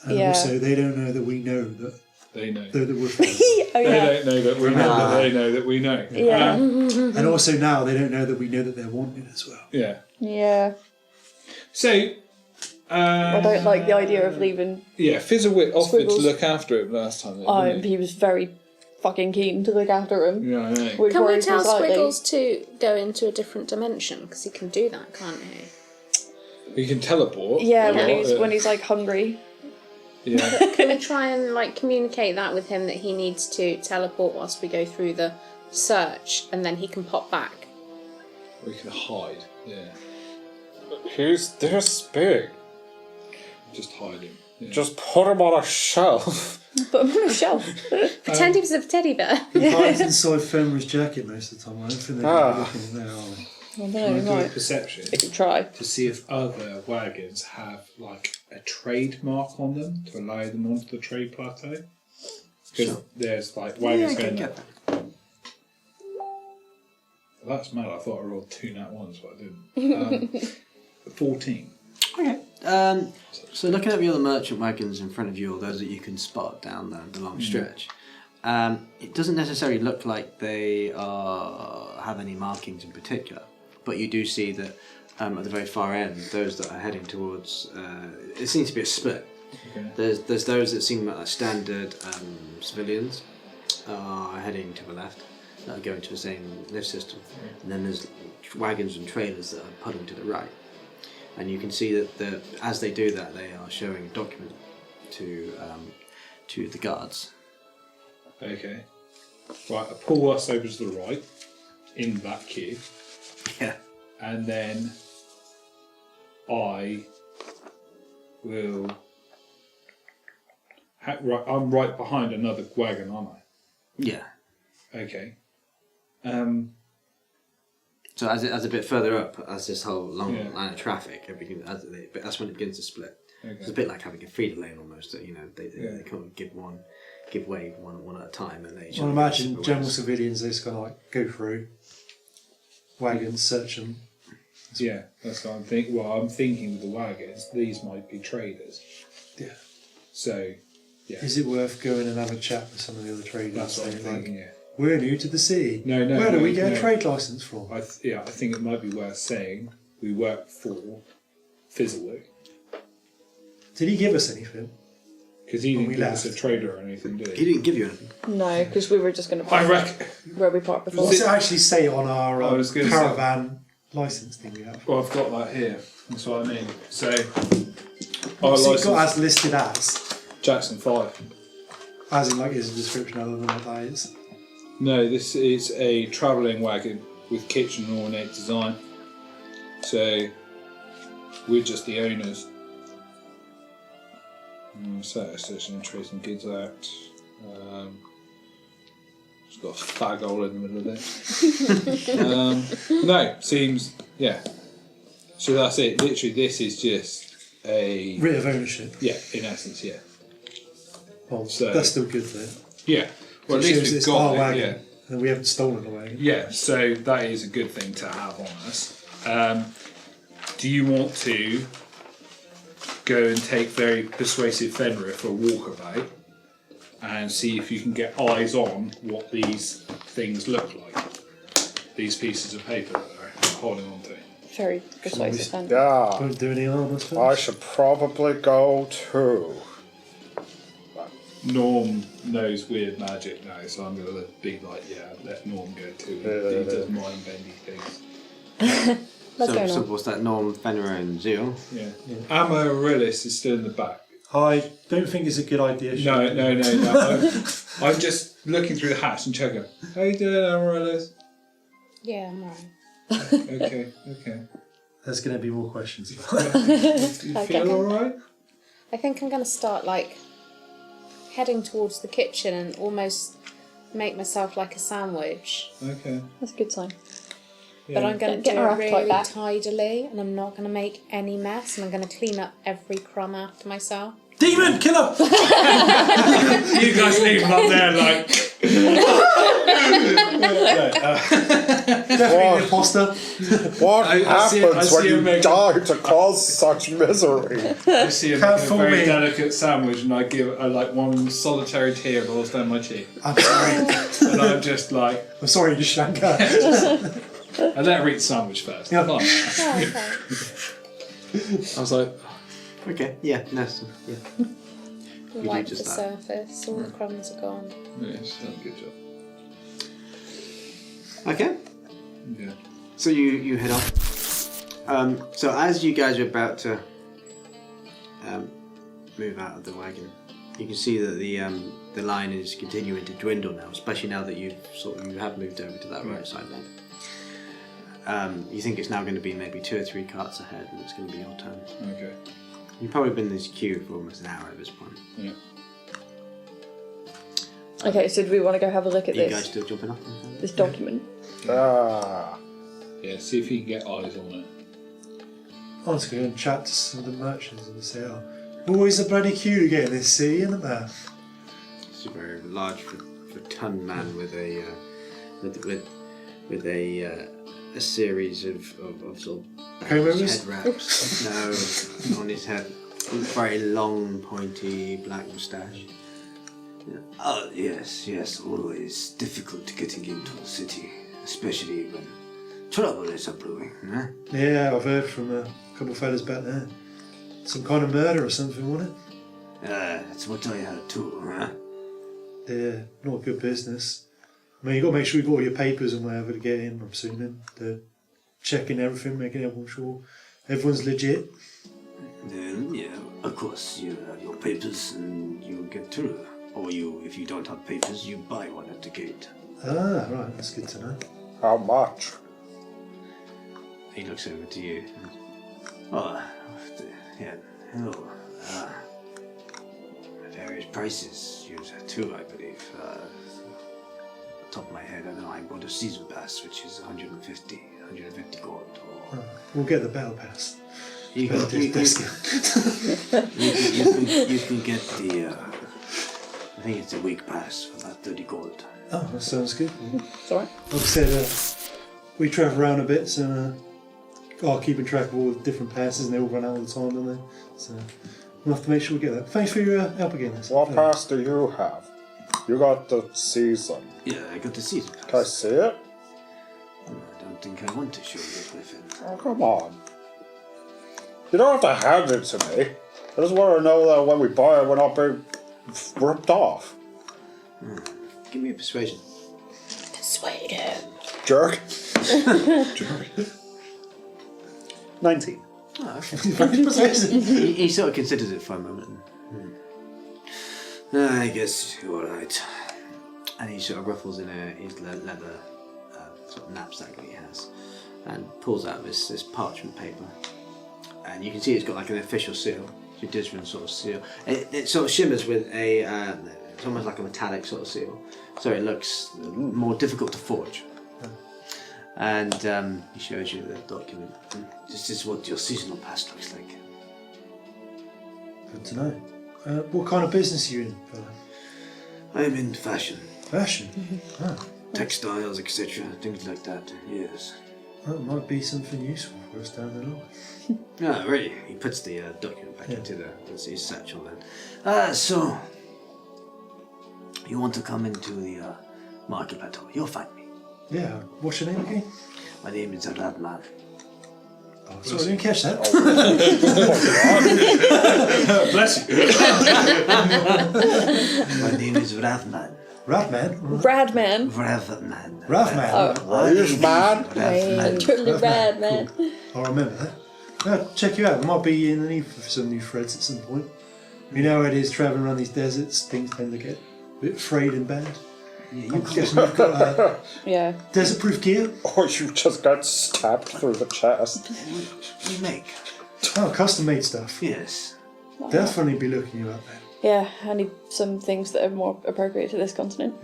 And Yeah. also, they don't know that we know that, They know. that we're following. Oh They yeah. don't know that we know that they know that we know. Yeah. And also now, they don't know that we know that they're wanted as well. Yeah. Yeah. So, I don't like the idea of leaving. yeah, Fizzlewick offered Squiggles. to look after him last time. Didn't He was very fucking keen to look after him. he? Yeah, I know. Which Can we worries me tell slightly. Squiggles to go into a different dimension? Because he can do that, can't he? He can teleport. Yeah, Yeah. when he's like hungry. Yeah. Can we try and like communicate that with him that he needs to teleport whilst we go through the search, and then he can pop back? We can hide. Yeah. He's this big. Just hide him. Yeah. Just put him on a shelf. Put him on a shelf. Pretend he was a teddy bear. He hides inside Fenrir's jacket most of the time. I don't think they're going to be looking in there, are they? I don't Can know, we we do a might. perception We could try. to see if other wagons have like a trademark on them to allow them onto the trade plateau? Because there's like wagons going there. Well, that's mad. I thought I rolled 2 nat ones, but I didn't. 14. Okay. So looking at the other merchant wagons in front of you, or those that you can spot down the long stretch, It doesn't necessarily look like they have any markings in particular, but you do see that at the very far end, those that are heading towards, it seems to be a split. Okay. There's those that seem like standard civilians are heading to the left, that are going to the same lift system, and then there's wagons and trailers that are pulling to the right. And you can see that as they do that, they are showing a document to the guards. Okay. Right, I pull us over to the right in that queue, Yeah. and then I will. Right, I'm right behind another wagon, aren't I? Yeah. Okay. So as a bit further up, as this whole long Yeah. line of traffic, that's when it begins to split. Okay. It's a bit like having a feeder lane almost. That they Yeah. kind of give way one at a time, and they. Well, imagine general civilians, they just kind of like go through wagons, search them. Yeah, that's what I'm thinking. Well, I'm thinking with the wagons, these might be traders. Yeah. So, yeah, Is it worth going and having a chat with some of the other traders? that's what I'm saying, like, thinking. Yeah. we're new to the city. No, Where do we get no. a trade license from? I think it might be worth saying we work for Fizzlewick, Did he give us anything? because he When didn't we give us a left. trader or anything, did He he? didn't give you anything. No, because we were just going to I park reckon. where we parked before. What's it actually say on our I was gonna say- caravan license thing we have? Well, I've got that here. That's what I mean. So, our What's it license got as listed Jackson 5. as in like is a description other than what that is? No, this is a travelling wagon with kitchen and ornate design. So, we're just the owners. Association and Trades and Goods Act. It's got a fag hole in the middle of it. No, seems, yeah. So that's it. Literally, this is just a. Writ of ownership. Yeah, in essence, yeah. Well, So- that's still good though. Yeah. Well, at It least shows we've it's got our it, wagon, yeah. and we haven't stolen a wagon. Yeah, so that is a good thing to have on us. Do you want to go and take very persuasive Fenrir for a walkabout and see if you can get eyes on what these things look like? These pieces of paper that they're holding on to. Very persuasive then. Yeah, Won't do any harm, I suppose. I should probably go too. Norm knows weird magic now, so I'm going to be like, yeah, let Norm go too. He does mind bendy things. Let's go So now. what's that? Norm, Fenrir, and Zeal. Yeah. Amaryllis is still in the back. I don't think it's a good idea. No. I'm just looking through the hatch and checking. How you doing, Amaryllis? Yeah, I'm alright. Okay. There's going to be more questions. You Okay. feel alright? I think I'm going to start like heading towards the kitchen and almost make myself like a sandwich. Okay. That's a good sign. But I'm going to Get do our it appetite really back. tidily, and I'm not going to make any mess, and I'm going to clean up every crumb after myself. Demon killer! You guys leave him up there like. Definitely the imposter. What I see happens when him you make- die to cause such misery? I see him Can't make a fool very me. delicate sandwich, and I give like one solitary tear rolls down my cheek, I'm sorry. and I'm just like, I'm sorry, you shanker. I let her eat the sandwich first. Yeah. Come on. Oh, okay. I was like, Okay. Yeah. Nice. Yeah. Wipe the just that. surface, all the crumbs are gone. yeah, she's done a good job. Okay. Yeah. So you head off. So as you guys are about to move out of the wagon, you can see that the line is continuing to dwindle now, especially now that you have moved over to that right side then. You think it's now going to be maybe 2 or 3 carts ahead, and it's going to be your turn. Okay. You've probably been in this queue for almost an hour at this point. Yeah. Okay, so do we want to go have a look Are at you guys this still jumping off? this document? Ah, Yeah. See if you can get eyes on it. I'm just going to chat to some of the merchants and say, always a bloody queue to get in this city, isn't there? It's a very large for ton man with a a series of sort of Comb-overs? head wraps. No, on his head, very long, pointy black moustache. Yes, always difficult getting into the city, especially when trouble is a brewing. Huh? Yeah, I've heard from a couple of fellas back there. Some kind of murder or something, wasn't it? That's what I heard too, huh? Yeah, not good business. I mean, you got to make sure you got all your papers and whatever to get in, I'm assuming. They're checking everything, making everyone sure everyone's legit. Then, of course, you have your papers and you get through. Or if you don't have papers, you buy one at the gate. Ah, right, that's good to know. How much? He looks over to you. Oh, hello. Various prices, too, I believe. Top of my head, I know I bought a season pass, which is 150 gold. Or We'll get the battle pass. you can get the. I think it's a week pass for about 30 gold. Oh, that sounds good. Sorry. Like I said, we travel around a bit, so keeping track of all the different passes, and they all run out all the time, don't they? So we'll have to make sure we get that. Thanks for your help again. What pass do you have? You got the season. Yeah, I got the season pass. Can I see it? I don't think I want to show you, Griffin. Oh, come on. You don't have to hand it to me. I just want to know that when we buy it, we're not being ripped off. Give me a persuasion. Persuade him. Jerk. 19. Oh, okay. he sort of considers it for a moment. I guess you're right. And he sort of ruffles in his leather sort of knapsack that he has and pulls out this parchment paper. And you can see it's got like an official seal, Jadizzra sort of seal. It sort of shimmers with it's almost like a metallic sort of seal. So it looks more difficult to forge. And he shows you the document. This is what your seasonal pass looks like. Good to know. What kind of business are you in, fella? I'm in fashion, Fashion? Oh, textiles, etc., things like that. Yes. that might be something useful for us down the line. Ah, really? He puts the document back into his satchel then. So, you want to come into the market plateau? You'll find me. Yeah, what's your name again? My name is Radman. Oh, sorry, I didn't catch that. Bless you. My name is Radman. Radman? Radman. Radman. Radman? Rage man? Radman. Totally rad, man. I'll remember that. I'll check you out. We might be in the need for some new threads at some point. You know how it is travelling around these deserts, things tend to get a bit frayed and bad. Yeah, I'm guessing you've got Yeah. desert-proof gear? Or you just got stabbed through the chest. you make? Oh, custom-made stuff. Yes. Definitely be looking you up there. Yeah, I need some things that are more appropriate to this continent.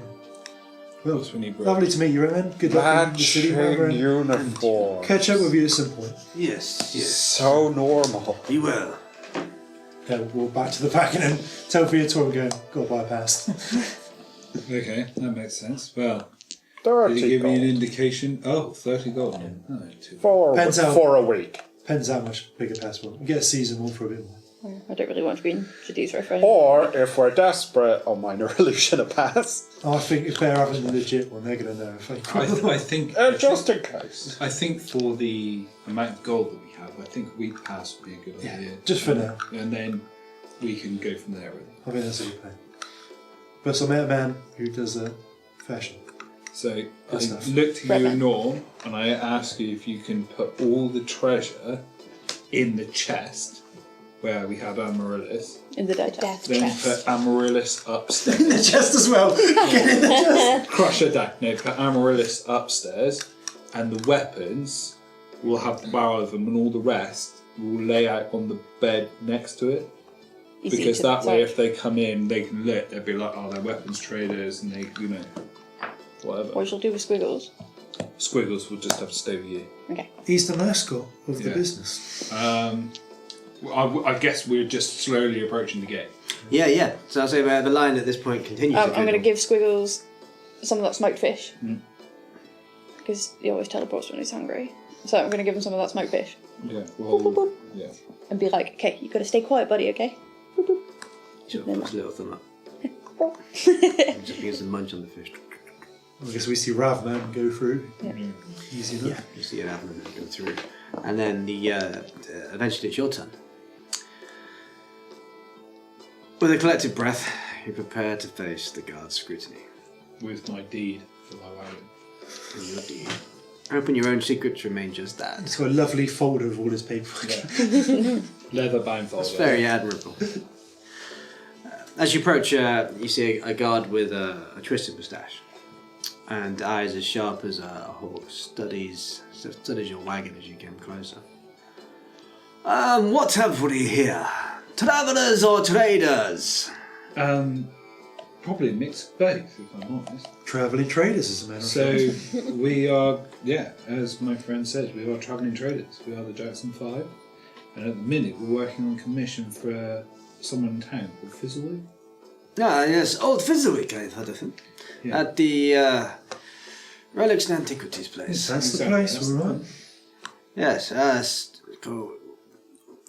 Well, That's when you broke. lovely to meet you, man. Good luck in the city. Matching Robert. uniform. Catch up with you at some point. Yes. So normal. Be well. Yeah, we'll walk back to the back and then tell Via to go, gotta buy a pass. Okay, that makes sense. Well, 30 did he give me an gold. indication? Oh, 30 gold. Oh, too. Depends how- For a week. Depends how much bigger pass we want. We get a seasonal for a bit more. I don't really want to be in Jadizzra for Or, if we're desperate, a minor illusion of pass. Oh, I think if they're having the legit one, they're going to know if they I think. Just in case. I think for the amount of gold that we have, I think a week pass would be a good idea. just for now. And then we can go from there. Really. I think that's a good plan. But I met a man who does fashion. So Good I stuff. looked at you, Redman. Norm, and I asked you if you can put all the treasure in the chest where we have Amaryllis. in the daytime. Death Then chest. put Amaryllis upstairs. In the chest as well. Get in the chest. Crush her down. No, put Amaryllis upstairs, and the weapons will have the barrel of them, and all the rest will lay out on the bed next to it. Easy Because to that way, decipher. if they come in, they can look. They'll be like, "Oh, they're weapons traders," and they, whatever. What shall do with squiggles? Squiggles will just have to stay with you. Okay. He's the mascot of the Yeah. business. I guess we're just slowly approaching the gate. Yeah. So I'll say the line at this point continues. I'm going to give Squiggles some of that smoked fish. Because he always teleports when he's hungry. So I'm going to give him some of that smoked fish. Yeah. Boop, boop, Well. boop. Yeah. And be like, okay, you got to stay quiet, buddy, okay? Boop, boop. Sure, Then- puts a little thumb up. Just begins to munch on the fish. I guess we see Ravman go through. Yeah. Easy enough. Yeah, you see it happen and go through. And then eventually it's your turn. With a collective breath, you prepare to face the guard's scrutiny. With my deed for my wagon. And your deed. Open your own secrets, remain just that. He's got a lovely folder of all his paperwork. Yeah. Leather bound folder. That's very admirable. As you approach, you see a guard with a twisted moustache and eyes as sharp as a hawk. Studies your wagon as you get closer. What have we here? Travelers or traders? Probably a mix of both, if I'm honest. Travelling traders, as a matter of fact. So we are, as my friend says, we are travelling traders. We are the Jackson Five, and at the minute we're working on commission for someone in town called Fizzlewick. Ah, yes, old Fizzlewick, I've heard of him. Yeah. At the Relics and Antiquities place. That's the Exactly, place, that's all the right. Yes,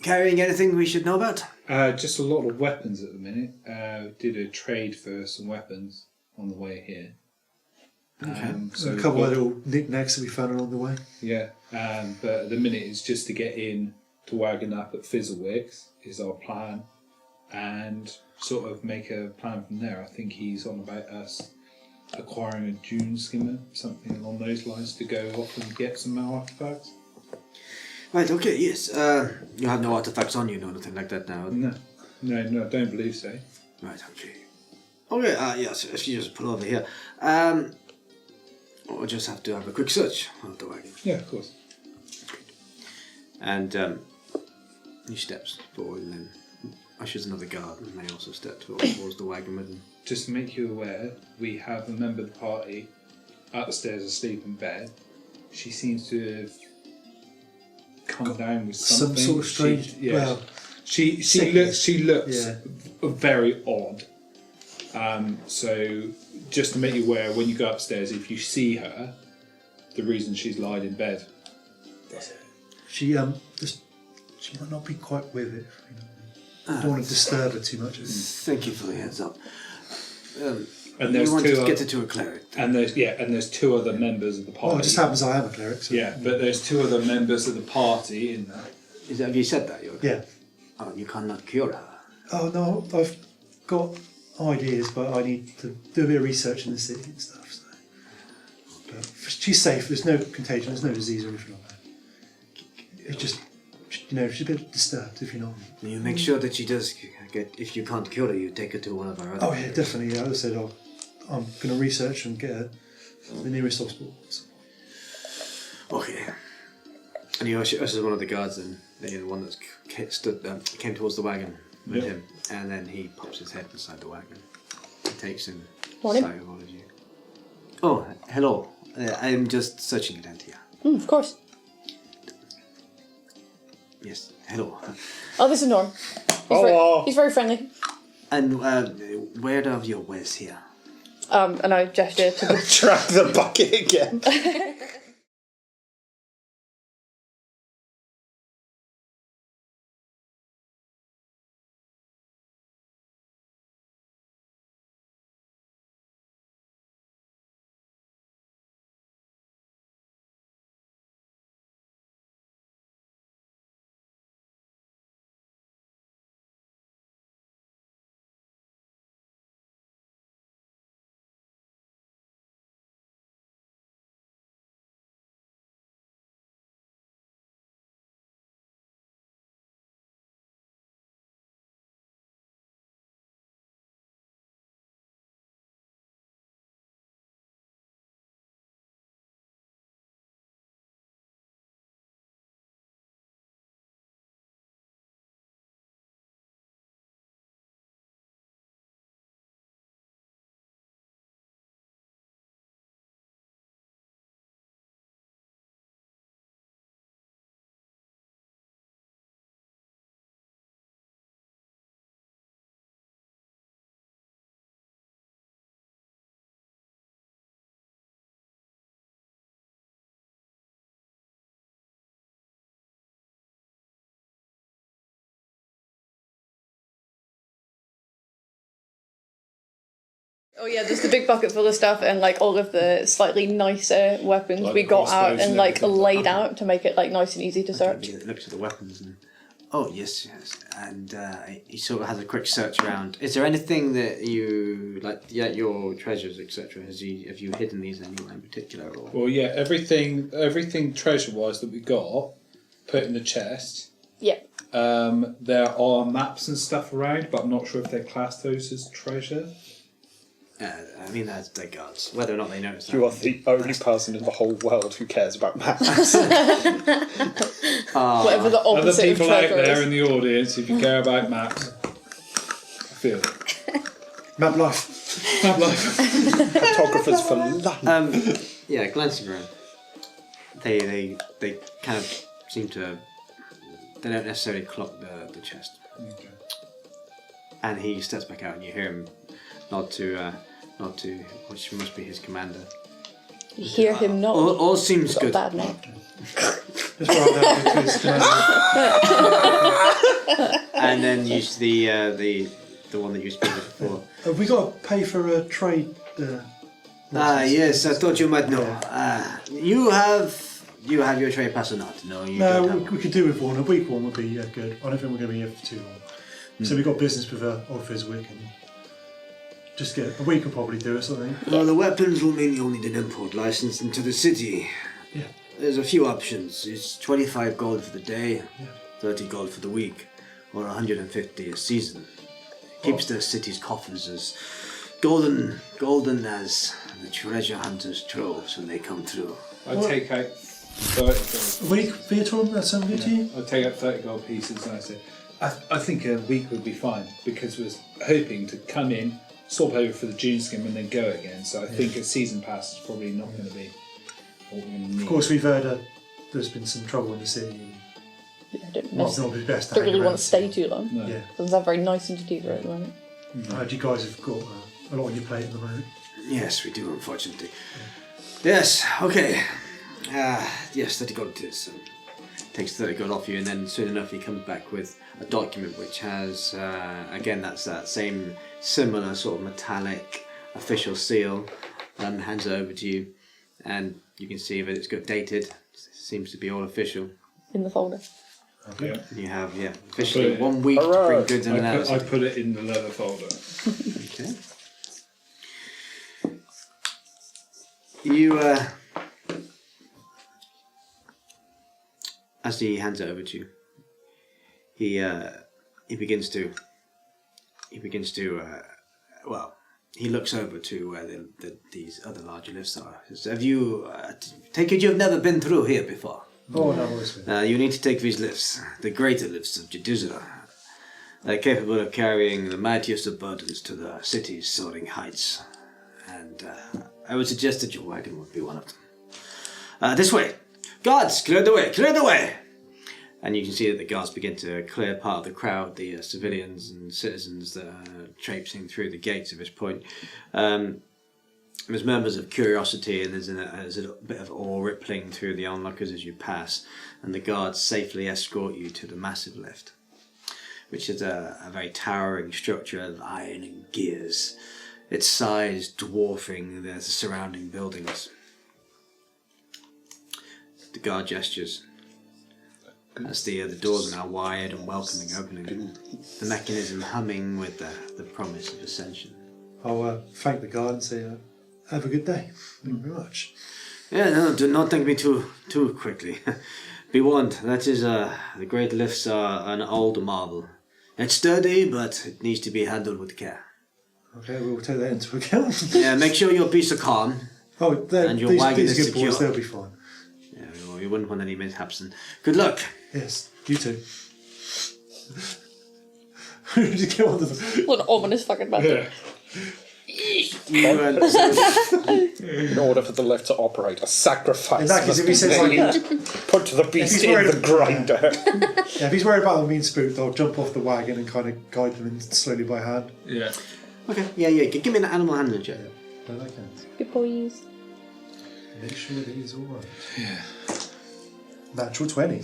carrying anything we should know about? Just a lot of weapons at the minute. Did a trade for some weapons on the way here. So A couple of little knickknacks that we found along the way. Yeah, but at the minute it's just to get in to wagon up at Fizzlewick's is our plan, and sort of make a plan from there. I think he's on about us acquiring a dune skimmer, something along those lines, to go off and get some more artifacts. Right, okay, yes. You have no artifacts on you, no nothing like that now? No, I don't believe so. Right, okay. Okay, yes, if you just pull over here. We'll just have to have a quick search of the wagon. Yeah, of course. And he steps forward and then ushers another guard and they also step towards the wagon with him. Just to make you aware, we have a member of the party upstairs asleep in bed. She seems to have come down with something. Some sort of strange. She looks very odd. So just to make you aware, when you go upstairs, if you see her, the reason she's lying in bed. She she might not be quite with it. You know. Don't want to disturb her too much. Thank you for the heads up. And there's you want two to get it to a cleric. And there's two other members of the party. Oh, it just happens I am a cleric. So. Yeah, but there's two other members of the party in there. Have you said that? Yeah. Oh, you cannot cure her. Oh no, I've got ideas, but I need to do a bit of research in the city and stuff. So. But she's safe. There's no contagion. There's no disease or anything like that. It's just, she's a bit disturbed, if you know. You make sure that she does get. If you can't cure her, you take her to one of our other. Oh yeah, definitely. Yeah, as I said, I'm going to research and get her the nearest hospital. So. Okay. And he ushers one of the guards in, the one that came towards the wagon with him, and then he pops his head inside the wagon. He takes him Morning. sight of all of you. Oh, hello. I'm just searching it out here. Of course. Yes, hello. Oh, this is Norm. He's very friendly. And where are your wares here? And I gesture to the Drag the bucket again. Oh yeah, there's the big bucket full of stuff and like all of the slightly nicer weapons Like we got out crossbows and and like everything. laid out to make it like nice and easy to search. He looks at the weapons and oh yes, and he sort of has a quick search around. Is there anything that you like? Yeah, your treasures, etc. Have you hidden these anywhere in particular? Or? Well, yeah, everything treasure-wise that we got, put in the chest. Yeah. There are maps and stuff around, but I'm not sure if they're classed those as treasure. I mean, that's their gods. Whether or not they notice that. You are the only person in the whole world who cares about maps. Whatever the Other opposite of people out treasure there is. in the audience, if you care about maps, I feel it. Map life. Map life. Cartographers for life. Yeah, glancing around, they kind of seem to. They don't necessarily clock the chest. Okay. And he steps back out, and you hear him nod to which must be his commander. You hear him not. All seems Got a good. bad name. Just write that because And then you see the one that you spoke of before. have we got to pay for a trade? Yes, I thought you might know. You have your trade pass or not? No, you No, don't have. we could do with one. A week one would be good. I don't think we're going to be here for too long. So we've got business with Old Fizwick and just get a week will probably do us, I think. Well, the weapons will mean you'll need an import license into the city. Yeah. There's a few options. It's 25 gold for the day, Yeah. 30 gold for the week, or 150 a season. Keeps the city's coffers as golden as the treasure hunters' troves when they come through. I take out 30 A week, Viator, that sound good to you? I take out 30 gold pieces and I say, I think a week would be fine because we're hoping to come in, swap over for the June skim and then go again. So I think a season pass is probably not going to be what we're going to need. Of course, we've heard there's been some trouble in the city. I don't, Might not be best to don't hang really around. want to stay too long. No. Yeah. Doesn't sound very nice in Jadizzra at the moment. I heard you guys have got a lot on your plate at the moment. Yes, we do, unfortunately. Yes, okay. Yes, 30 gold it is. Takes 30 gold off you, and then soon enough he comes back with a document which has, again, that's that same similar sort of metallic official seal, hands it over to you, and you can see that it's got dated, seems to be all official. In the folder. Yeah. And you have, officially Okay. 1 week to bring goods in and out. I put it in the leather folder. Okay. You, as he hands it over to you, he begins to, he looks over to where these other larger lifts are. He says, have you, take it you've never been through here before? Oh, no, it's been. You need to take these lifts, the greater lifts of Jadizzra. They're capable of carrying the mightiest of burdens to the city's soaring heights. And I would suggest that your wagon would be one of them. This way! Guards, clear the way, clear the way! And you can see that the guards begin to clear part of the crowd, the civilians and citizens that are traipsing through the gates at this point. There's murmurs of curiosity and there's a bit of awe rippling through the onlookers as you pass, and the guards safely escort you to the massive lift, which is a very towering structure of iron and gears, its size dwarfing the surrounding buildings. The guard gestures as the doors are now wide and welcoming opening, the mechanism humming with the promise of ascension. I'll thank the guard and say, have a good day. Thank you very much. Yeah, no, do not thank me too quickly. Be warned, that is, the great lifts are an old marvel. It's sturdy, but it needs to be handled with care. Okay, we'll take that into account. Yeah, make sure your piece of calm. Oh, And your these wagon are is good boys, secure. they'll be fine. Yeah, well, you wouldn't want any mishaps. And good luck. Yes, you too. Who did you get onto them? What an ominous fucking bastard. You, In order for the lift to operate, a sacrifice In that case, must if be he says made. like, Put the beast he's in worried- the grinder. yeah, if he's worried about them being spooked, I'll jump off the wagon and kind of guide them in slowly by hand. Yeah. okay, yeah. Give me an animal handling check. But I can. Good boys. Make sure that he's alright. Yeah. Natural 20.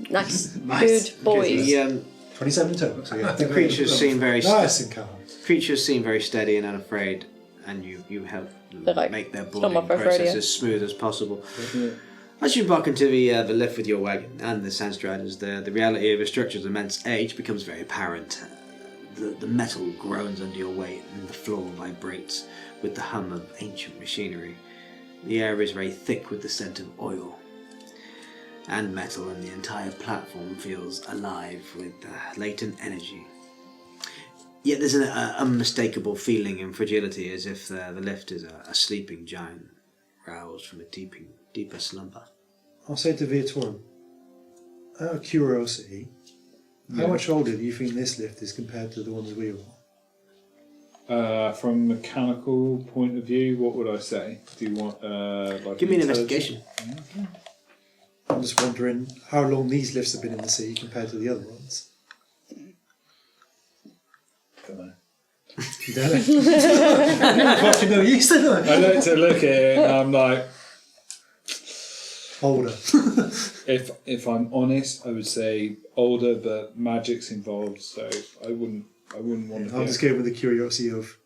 Nice. Good boys. The 27 total. So yeah, creatures seem very nice and calm. creatures seem very steady and unafraid. and you help They're like, make their "It's not my boarding first process rodeo." as smooth as possible. As you embark into the lift with your wagon and the Sandstriders, the reality of the structure's immense age becomes very apparent. The metal groans under your weight and the floor vibrates with the hum of ancient machinery. The air is very thick with the scent of oil and metal, and the entire platform feels alive with latent energy. Yet there's an unmistakable feeling and fragility, as if the lift is a sleeping giant roused from a deeper slumber. I'll say to Viatorum, out of curiosity, how much older do you think this lift is compared to the ones we were? From a mechanical point of view, what would I say? Do you want like Give me an intelligence? investigation. I'm just wondering how long these lifts have been in the city compared to the other ones. Don't know. You don't know? Fucking no use, don't I like to look at it and I'm like, older. if I'm honest, I would say older, but magic's involved, so I wouldn't want to. I'm just going with the curiosity of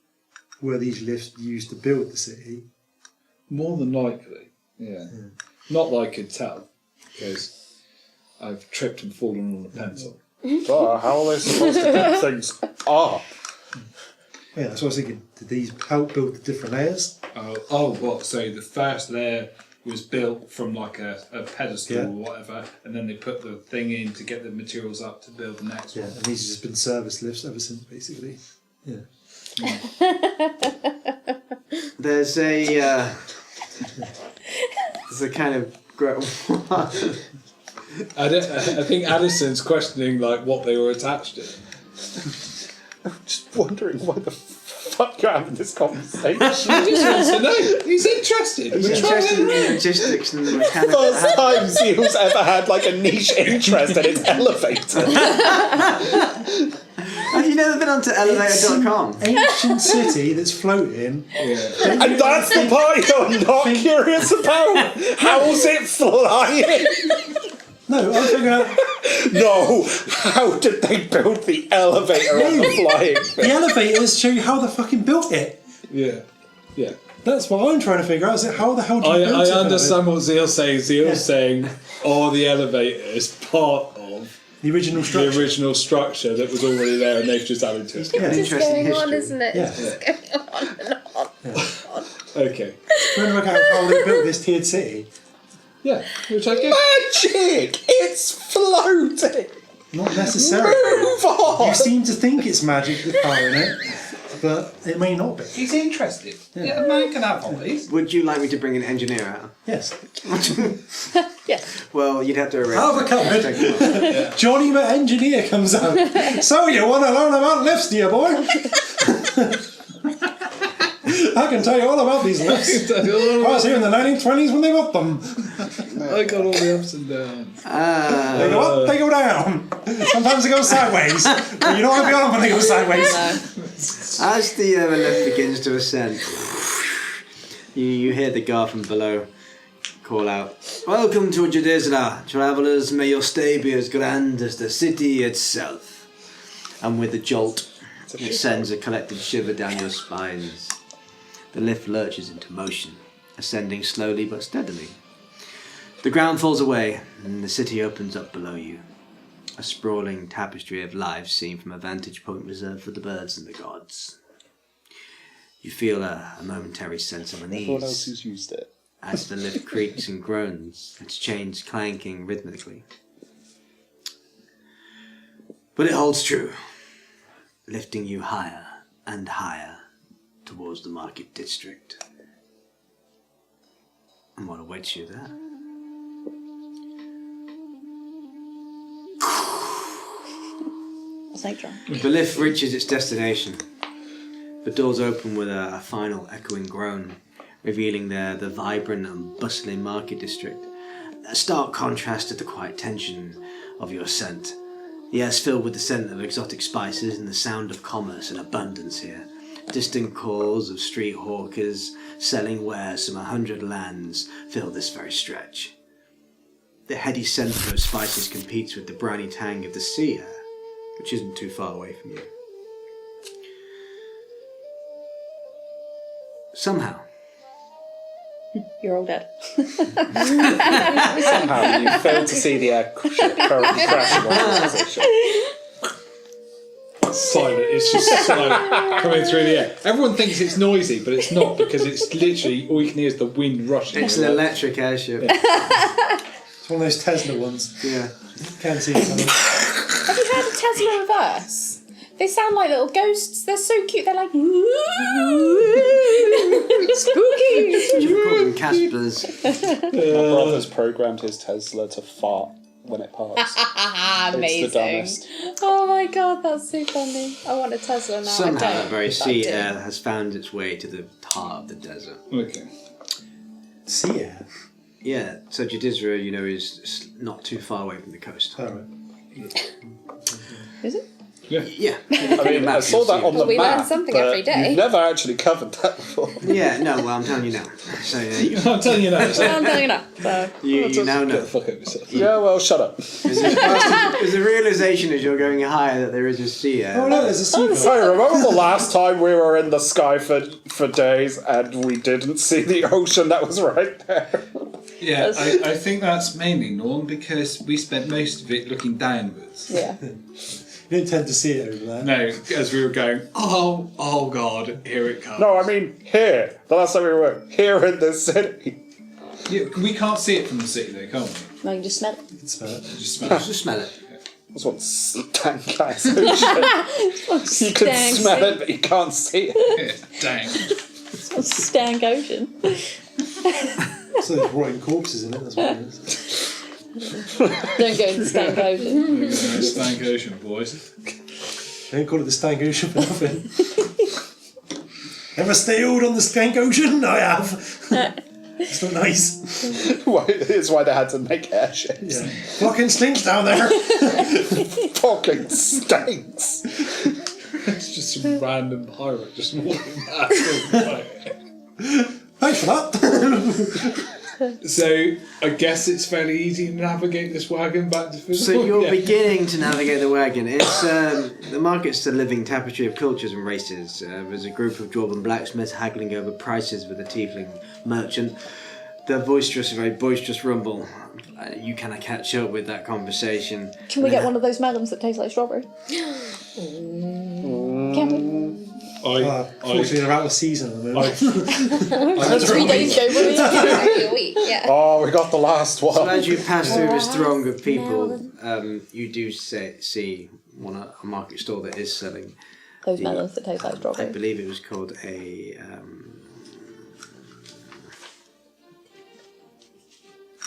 were these lifts used to build the city? More than likely, yeah. Not that I could tell, because I've tripped and fallen on a pencil. But how are they supposed to get things up? Yeah, that's what I was thinking. Did these help build the different layers? What? So the first layer was built from like a pedestal or whatever, and then they put the thing in to get the materials up to build the next Yeah, one. and these have just been service lifts ever since, basically. Yeah. There's a kind of I think Addison's questioning like what they were attached to. I'm just wondering why the fuck you're having this conversation. He just wants to know. He's interested. He's We're trying interested to in know. logistics and the mechanics. First time Zeus ever had like a niche interest and it's elevator. Have you never been onto elevator.com? Ancient city that's floating. And that's the part you're not curious about. How's it flying? No, I'm figuring out No, how did they build the elevator on the flying the thing? elevators show you how they fucking built it. Yeah. That's what I'm trying to figure out. Is it how the hell do you build it? I understand what Zeal's saying. Zeal's saying, the elevator is part of The original the structure. original structure that was already there and they've just added to it. An It's interesting going on, history. isn't it? Yeah. It's going on and on. Okay. Trying to work out how they built this tiered city. Yeah, which I get. Magic! It's floating! Not necessarily. Move on! You seem to think it's magic, the power in it, but it may not be. He's interested. Yeah, a man can have hobbies. Would you like me to bring an engineer out? Yes. Yes. Well, you'd have to arrange. Have a cupboard. Johnny the engineer comes out. So you want to learn about lifts, dear boy? I can tell you all about these lifts. I was here in the 1920s when they built them. I got all the ups and downs. They go up, they go down. Sometimes they go sideways. But you don't want to be on them when they go sideways. As the lift begins to ascend, you hear the guard from below call out, "Welcome to Jadizzra, travellers. May your stay be as grand as the city itself." And with a jolt, it sends a collective shiver down your spines. The lift lurches into motion, ascending slowly but steadily. The ground falls away, and the city opens up below you. A sprawling tapestry of lives seen from a vantage point reserved for the birds and the gods. You feel a momentary sense of Everyone else unease who's used it. as the lift creaks and groans, its chains clanking rhythmically. But it holds true, lifting you higher and higher towards the market district. And what awaits you there? Snake drum. The lift reaches its destination. The doors open with a final echoing groan, revealing the vibrant and bustling market district. A stark contrast to the quiet tension of your ascent. The air's filled with the scent of exotic spices and the sound of commerce and abundance here. Distant calls of street hawkers selling wares from 100 lands fill this very stretch. The heady scent of those spices competes with the briny tang of the sea air, which isn't too far away from you. Somehow. You're all dead. Somehow you failed to see the airship currently crashing on its position. Silent. It's just silent coming through the air. Everyone thinks it's noisy, but it's not because it's literally all you can hear is the wind rushing. It's an electric airship. It's one of those Tesla ones. Yeah. Can't see it. Have you heard of Tesla reverse? They sound like little ghosts. They're so cute. They're like spooky. You call them Caspers. My brother's programmed his Tesla to fart when it parks. Amazing. It's the dumbest. Oh my god, that's so funny. I want a Tesla now. Somehow I that don't, very but I sea do. air has found its way to the heart of the desert. Okay. Sea air. Yeah, so Jadizzra, you know, is not too far away from the coast. Alright. Is it? Yeah. I mean, I saw that on the Well, we learn map, something but every day. you've never actually covered that before. Yeah, no, well, I'm telling you now. So I'm telling you that. I'm telling you now. So. you now Get know. the fuck out of yourself. Yeah, well, shut up. There's a realization as you're going higher that there is a sea air. Oh no, there's a sea So remember the last time we were in the sky for days and we didn't see the ocean that was right there? Yeah, I think that's mainly, Norm, because we spent most of it looking downwards. Yeah. You didn't tend to see it over there. No, as we were going, oh god, here it comes. No, I mean here. The last time we were here in this city. Yeah, we can't see it from the city though, can't we? No, you just smell it. You can smell it. Just smell it. Just smell it. This one's stank ass ocean. You can Stank smell it, but you can't see it. Yeah, dang. Stank ocean. So there's rotting corpses in it, that's what it is. Don't go into stank ocean. Stank ocean, boys. They don't call it the stank ocean for nothing. Ever sailed on the stank ocean? I have. It's not nice. It's why they had to make airships. Yeah. Fucking stinks down there. Fucking stinks. It's just some random pirate just walking past. Thanks for that. So, I guess it's fairly easy to navigate this wagon back to physical. So you're Yeah. beginning to navigate the wagon. It's the market's a living tapestry of cultures and races. There's a group of dwarven blacksmiths haggling over prices with a tiefling merchant. The very boisterous rumble. You kind of catch up with that conversation. Can we get one of those melons that taste like strawberry? Can we? Unfortunately, they're out of season at the moment. 3 days ago, wasn't it? A week, yeah. Oh, we got the last So one. as you pass through this throng of people, you do see a market stall that is selling. Those melons that taste like I strawberry. believe it was called a.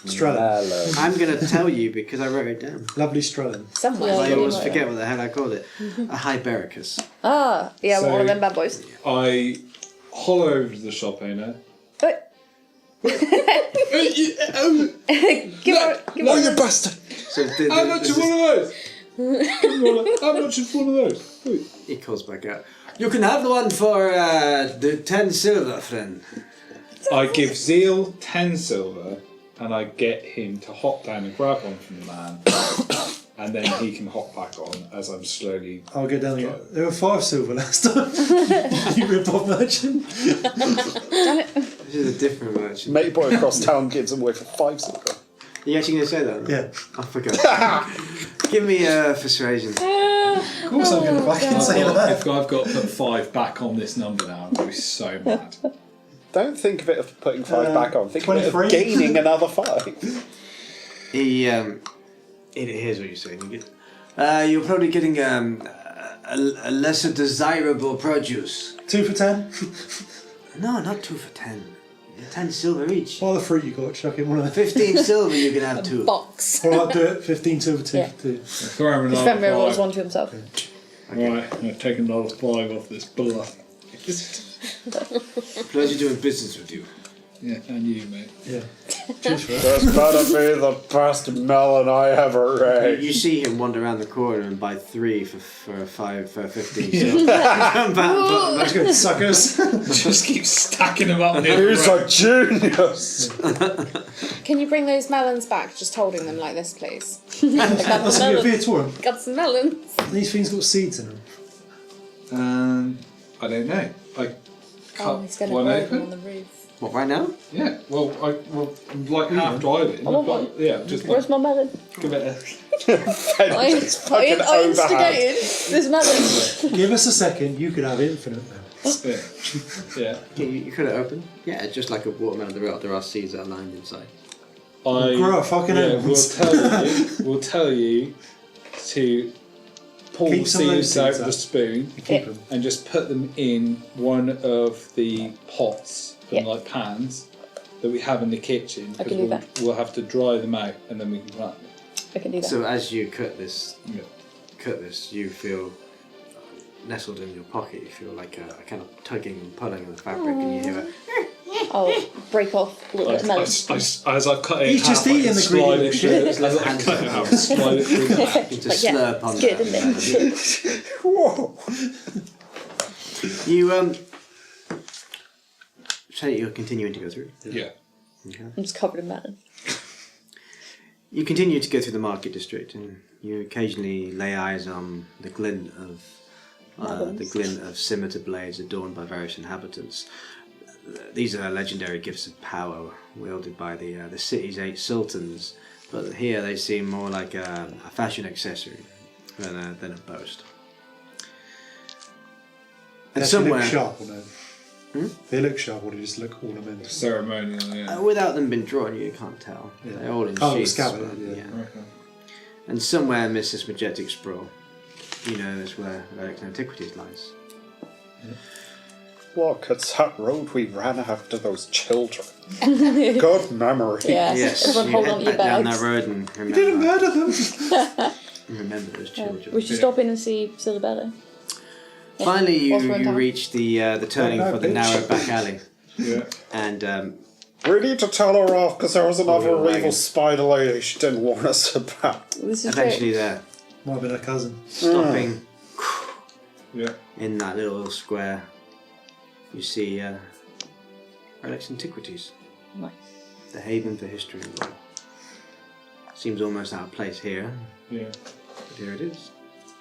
Strelin. I'm going to tell you because I wrote it down. Lovely Strelin. Somewhere. Yeah. I always right. forget what the hell I called it. A Hypericus. Ah, yeah, So- one of them bad boys. I hollow over to the shop owner. But give Oh, you bastard! So How much is one of those? How much is one of those? Wait. He calls back out. You can have the one for the 10 silver, friend. I give Zeal 10 silver and I get him to hop down and grab one from the man and then he can hop back on as I'm slowly... I'll get down here. There were 5 silver last time. You rip-off merchant. This is a different merchant. Mate boy across town gives them away for 5 silver. Are you actually going to say that? Yeah. I forgot. Give me persuasion. Of course I'm going to fucking say that. If I've got to put 5 back on this number now, I'm going to be so mad. Don't think of it of putting 5 back on. Think of it 23. of gaining another 5. Here's what you're saying. You're probably getting a lesser desirable produce. 2 for 10. No, not 2 for 10. 10 silver each. Buy the fruit you got, chuck in one of them. 15 silver, you can have 2. Box. Alright, do it. 15 silver, 2 Yeah. for 2. Throw him his friend rolls one to himself. Right, I'm going to take another 5 off this bluff. Pleasure doing business with you. Yeah, and you, mate. Yeah. Cheers for it. That's better be the best melon I ever ate. You see him wander around the corner and buy 3 for 15 silver. That's good, suckers. Just keep stacking them up near the He's road. a genius. Can you bring those melons back, just holding them like this, please? That's a good beer to him. Got some melons. These things got seeds in them. I don't know. I Oh, he's going to one throw open. them on the roof. What, right now? Yeah. Well, I'm like half driving. I want one. Yeah. Just Where's my melon? give it a. I instigated this melon. Give us a second, you could have infinite melons. Yeah. You could have opened. Yeah, it's just like a watermelon. There are seeds that are lined inside. Grow a fucking almonds. We'll tell you to pull Keep the some of those seeds out seeds of the up. spoon Keep them. and just put them in one of the pots and Yeah. like pans that we have in the kitchen. I can 'cause do that. We'll have to dry them out and then we can plant them. I can do that. So as you cut this, Yeah. you feel nestled in your pocket. You feel like a kind of tugging and pulling on the fabric, and you hear a I'll break off a little bit of melon. As I cut it He's in just half, I eating can the slide greedy it shit. through- As I cut it in half, I slide it through that. to Like, yeah, slurp on it's good, that. isn't it? Whoa. You so you're continuing to go through. Yeah. I'm just covered in melon. You continue to go through the market district, and you occasionally lay eyes on the glint of scimitar blades adorned by various inhabitants. These are legendary gifts of power wielded by the city's 8 sultans, but here they seem more like a fashion accessory than a boast. And Does they somewhere, look sharp or no? They look sharp or they just look ornamental? Ceremonial, yeah. without them being drawn, you can't tell. Yeah. They're all in Oh, sheets. scabbard, but, yeah. Okay. And somewhere amidst this majestic sprawl, you know is where Relics Antiquities lies. Look, it's that road we ran after those children. Good memory. Yeah. Yes, Everyone you hold head on to your back down bags. that road and remember, Didn't murder them! remember those children. We should stop in and see Silabella. Finally, Whilst we're in you town. reach the turning Oh, no, for the bitch. narrow back alley, Yeah. and We need to tell her off because there was another your wagon. evil spider lady she didn't warn us about. This is eventually they're Might have been a cousin. stopping Yeah. in that little square. You see Relics Antiquities, Nice. the haven for history and lore. Seems almost out of place here, Yeah. but here it is.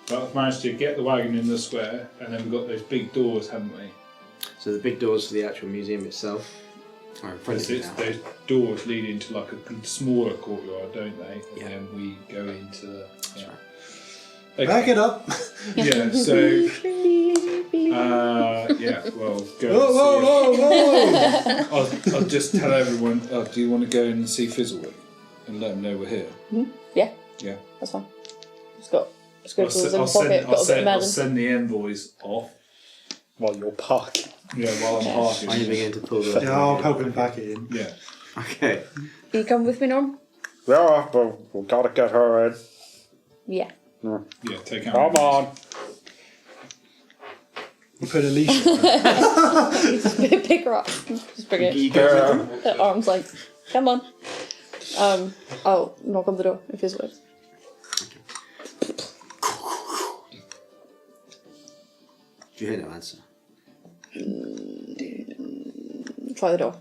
But I've managed to get the wagon in the square, and then we've got those big doors, haven't we? So the big doors for the actual museum itself are in front of you now. Those doors lead into like a smaller courtyard, don't they? And Yeah. then we go into the. That's right. Okay. Back it up! Yeah. So. Yeah. Well, go. Whoa, and see whoa, whoa! I'll just tell everyone. Do you want to go in and see Fizzlewood and let them know we're here? Yeah, Yeah. that's fine. Just got I'll, scribbles in the I'll, pocket, send, got a bit of I'll melon. send the envoys off. While you're parking. Yeah, while I'm parking. Are you beginning to pull the? Yeah, I'll help him pack it in. Yeah. Okay. You come with me, Norm? Yeah, but we gotta get her in. Yeah. Yeah. Take out. Come on. You put a leash on her. Pick her up. Just bring it. You go with them? At arm's length. Come on. I'll knock on the door if his works. Do you hear no answer? Try the door.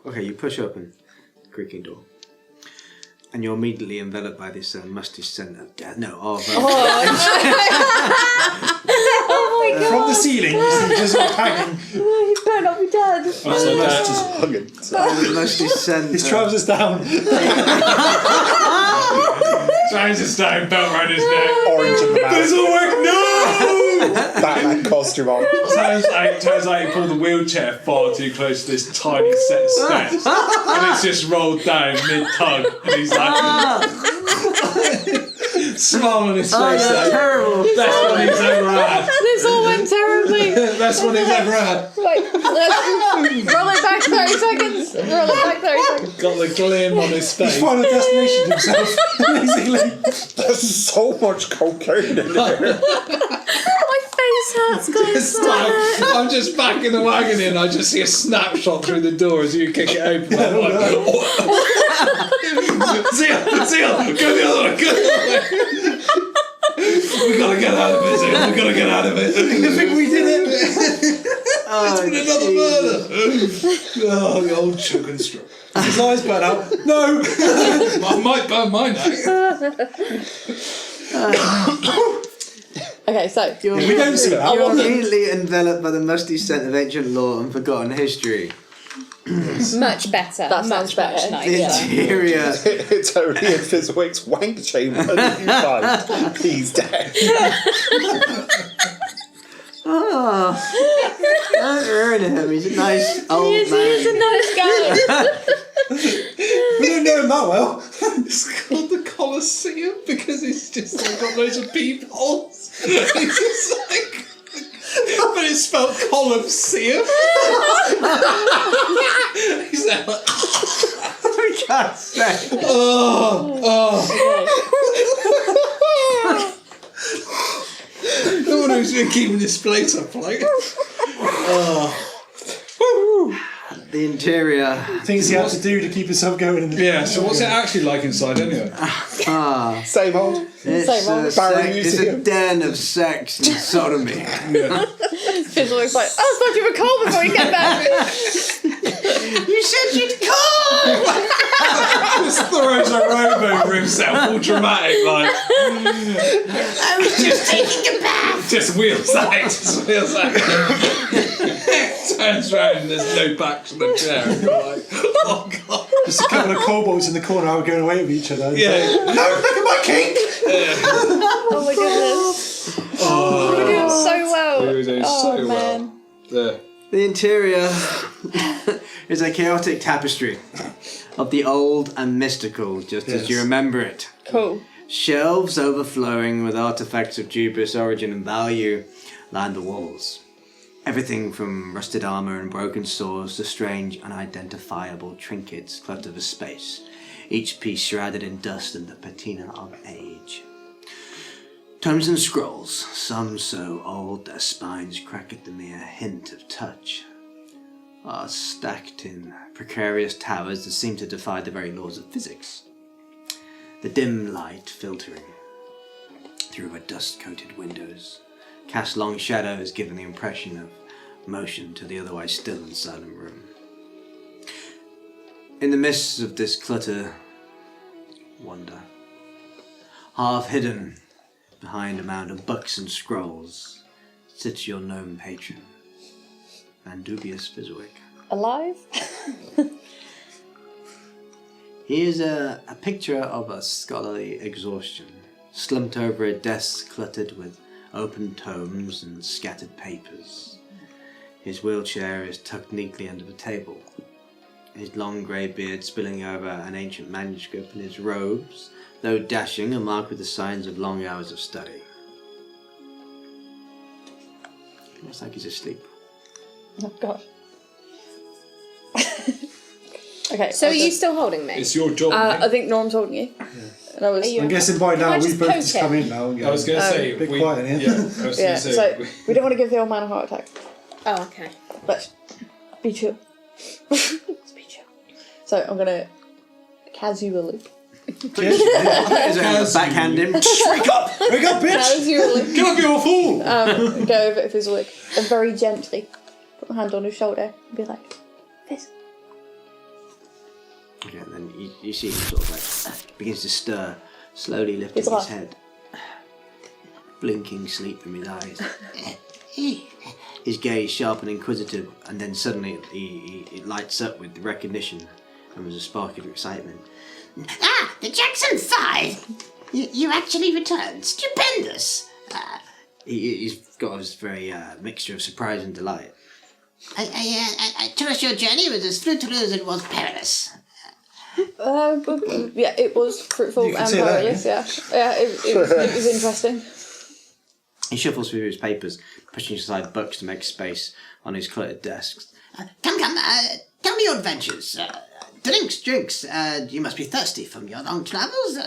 Okay, you push open the creaking door, and you're immediately enveloped by this musty scent of death. No, of From the ceiling, you see just hanging. He better not be dead. the musty scent. His of- trousers down. Trousers down, belt around his neck. Orange in the mouth. Fizzlewood, no! Batman costume on. Turns out he pulled the wheelchair far too close to this tiny set of steps, and it's just rolled down mid-tug, and he's like, smile on his face. that's terrible. Best one he's ever had. This all went terribly. Best one he's ever had. Right, let's roll it back 30 seconds. Roll it back 30 seconds. Got the glim on his face. He's found a destination himself, basically. There's so much cocaine in here. My face hurts, guys. I'm just back in the wagon and I just see a snapshot through the door as you kick it open. I'm like, Zeal, go the other way, go the other way. We gotta get out of it, Zeal, we gotta get out of it. I think we did it. It's been another murder. Oh, the old choking stroke. His eyes burn out. No! I might burn mine out. Okay, so we don't see that. You're immediately enveloped by the musty scent of ancient lore and forgotten history. Much better. That sounds better. Much The nicer. interior. It's only in Fizwick's wank chamber that you find he's dead. Oh, don't ruin him. He's a nice old He man. is a nice guy. We don't know him that well. It's called the Colosseum because it's just like got loads of peepholes. It's just like, but it's spelled Colosseum. He's there like, For God's sake. no one who's been keeping this place up, like. The interior. Things he had to do to keep himself going. In the Yeah. So what's it actually like inside anyway? Same old. It's a, Barren it's a Museum. den of sex and sodomy. Fizzle's like, I thought you were cold before you came back. You said you'd call! Just throws a robe over himself, all dramatic, like. I was just taking a bath! Just wheels out. Just wheels out. Turns round and there's no back to the chair. And you're like, oh god. Just a couple of kobolds in the corner who are going away with each other. Yeah. No, look at my king! Oh my goodness. You're doing so well. You're doing so well. Man. There. The interior is a chaotic tapestry of the old and mystical, just as you Yes. remember it. Cool. Shelves overflowing with artifacts of dubious origin and value line the walls. Everything from rusted armour and broken swords to strange, unidentifiable trinkets clutter the space, each piece shrouded in dust and the patina of age. Tomes and scrolls, some so old their spines crack at the mere hint of touch, are stacked in precarious towers that seem to defy the very laws of physics. The dim light filtering through the dust-coated windows cast long shadows, giving the impression of motion to the otherwise still and silent room. In the midst of this clutter, wonder. Half hidden behind a mound of books and scrolls sits your gnome patron, Mandubius Fizwick. Alive? He is a picture of a scholarly exhaustion, slumped over a desk cluttered with open tomes and scattered papers. His wheelchair is tucked neatly under the table, his long grey beard spilling over an ancient manuscript, and his robes, though dashing, are marked with the signs of long hours of study. He looks like he's asleep. Oh god. Okay. So I'll are you go. still holding me? It's your job, mate. I think Norm's holding you. And I was. Are you- I'm guessing by now I we've just both poke just it? come in now. And I was going to say, a bit quiet in here. Yeah, I was going Yeah. to say. So we don't want to give the old man a heart attack. Oh, okay. But be chill. Let's be chill. So I'm gonna casually. Backhand him. Wake up! Wake up, bitch! Casually. Get up, you're a fool! Go over to Fizzlewick and very gently put my hand on his shoulder and be like, Fizz. Okay, and then you see him sort of like begins to stir, slowly lifting It's his like- head, blinking sleep from his eyes. His gaze sharp and inquisitive, and then suddenly he lights up with recognition and with a spark of excitement. Ah, the Jackson 5! You actually returned. Stupendous! He's got this very mixture of surprise and delight. I trust your journey was as fruitful as it was perilous. Yeah, it was fruitful You can and say that, perilous, yeah. It was interesting. He shuffles through his papers, pushing aside books to make space on his cluttered desks. Come, tell me your adventures. Drinks. You must be thirsty from your long travels.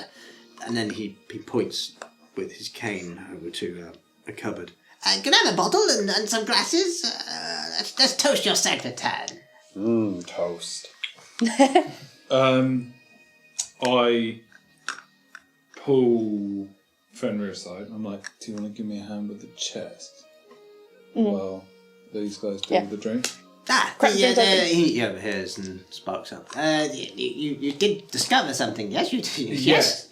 And then he points with his cane over to a cupboard. Can I have a bottle and some glasses? Let's toast your said return. Toast. I pull Fenrir aside. I'm like, do you want to give me a hand with the chest? Well, these guys do Yeah. the drink. He overhears and sparks up. You did discover something, yes? Yes.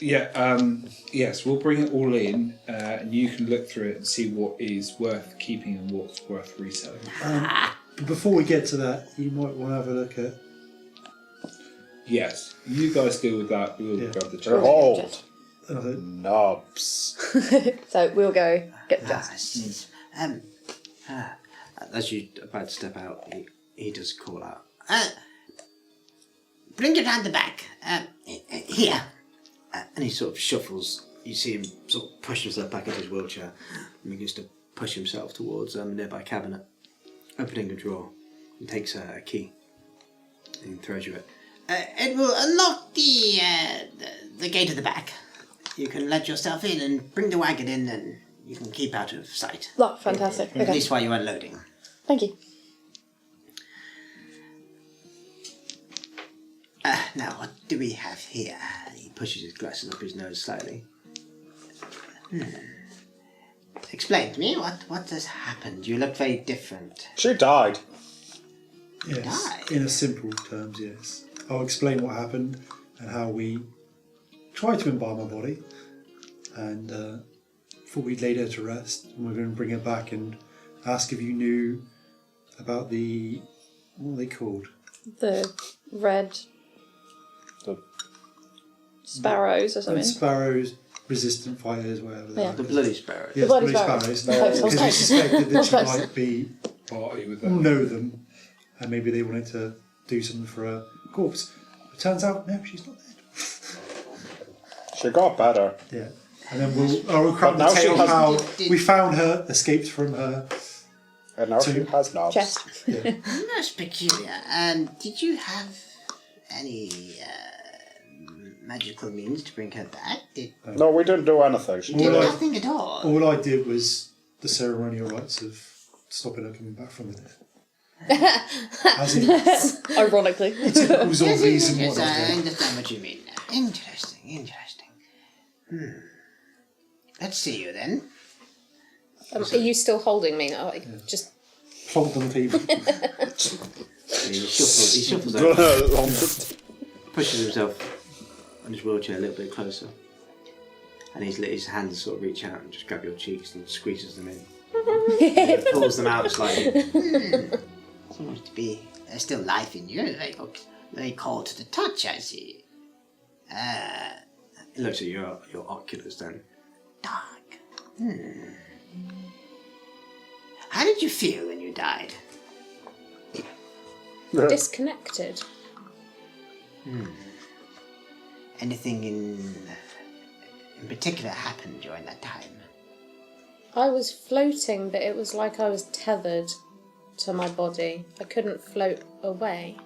Yes, we'll bring it all in, and you can look through it and see what is worth keeping and what's worth reselling. But before we get to that, you might want to have a look at. Yes, you guys deal with that. We'll grab the chest. Behold, Uh, knobs. So we'll go get the chest. As you about to step out, he does call out. Bring it round the back. Here. And he sort of shuffles. You see him sort of push himself back into his wheelchair and begins to push himself towards a nearby cabinet, opening a drawer, and takes a key and throws you it. It will unlock the gate at the back. You can let yourself in and bring the wagon in, and you can keep out of sight. Oh, fantastic. At Okay. least while you're unloading. Thank you. Now, what do we have here? He pushes his glasses up his nose slightly. Explain to me what has happened. You look very different. She died. yes, Died? in a simple terms, yes. I'll explain what happened and how we tried to embalm her body, and thought we'd laid her to rest. And we're going to bring her back and ask if you knew about the what are they called? The red The- sparrows or something. Sparrows, resistant fighters, whatever they Yeah. are. The bloody sparrow. Yes, Bloody bloody sparrows. sparrows. Because we suspected that she Close. might be Party with all that. know them, and maybe they wanted to do something for her corpse. It turns out, no, she's not dead. She got better. Yeah. And then we'll crack the now she tale of has- how we found her, escaped from her. And now she has knobs. Chest. Yeah. Most peculiar. Did you have any magical means to bring her back? No, we didn't do anything. She Did Well, did. nothing at all. All I did was the ceremonial rites of stopping her coming back from the dead. As in Ironically. typical zombies and Yes, whatnot. I understand what you mean. Interesting. Let's see you then. Are you still holding me? Oh, just Plonked on the table. He shuffles over, pushes himself on his wheelchair a little bit closer. And his hands sort of reach out and just grab your cheeks and squeezes them in. And pulls them out slightly. Seems to be there's still life in you. Very cold to the touch, I see. He looks at your oculars then. Dark. How did you feel when you died? disconnected. Anything in particular happened during that time? I was floating, but it was like I was tethered to my body. I couldn't float away,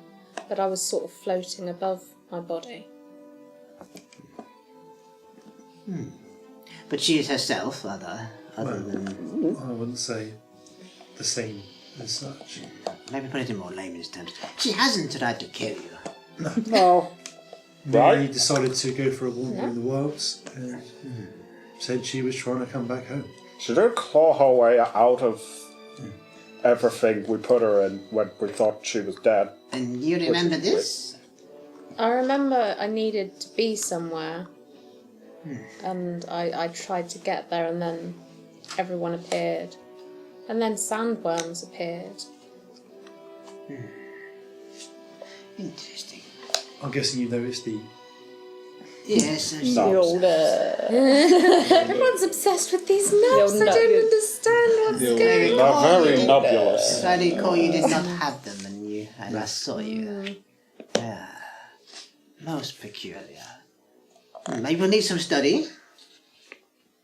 but I was sort of floating above my body. But she is herself, other than... I wouldn't say the same as such. Maybe put it in more layman's terms. She hasn't tried to kill you. No. Mary Right. decided to go for a wander in the wilds and said she was trying to come back home. She did claw her way out of everything we put her in when we thought she was dead. And you remember this? I remember I needed to be somewhere, and I tried to get there, and then everyone appeared. And then sandworms appeared. Interesting. I'm guessing you noticed the Yes, Everyone's obsessed with these nubs. Little I don't nugget. understand what's going They're on. very nebulous. I recall you did not have them when I last saw you. Most peculiar. Maybe we'll need some study.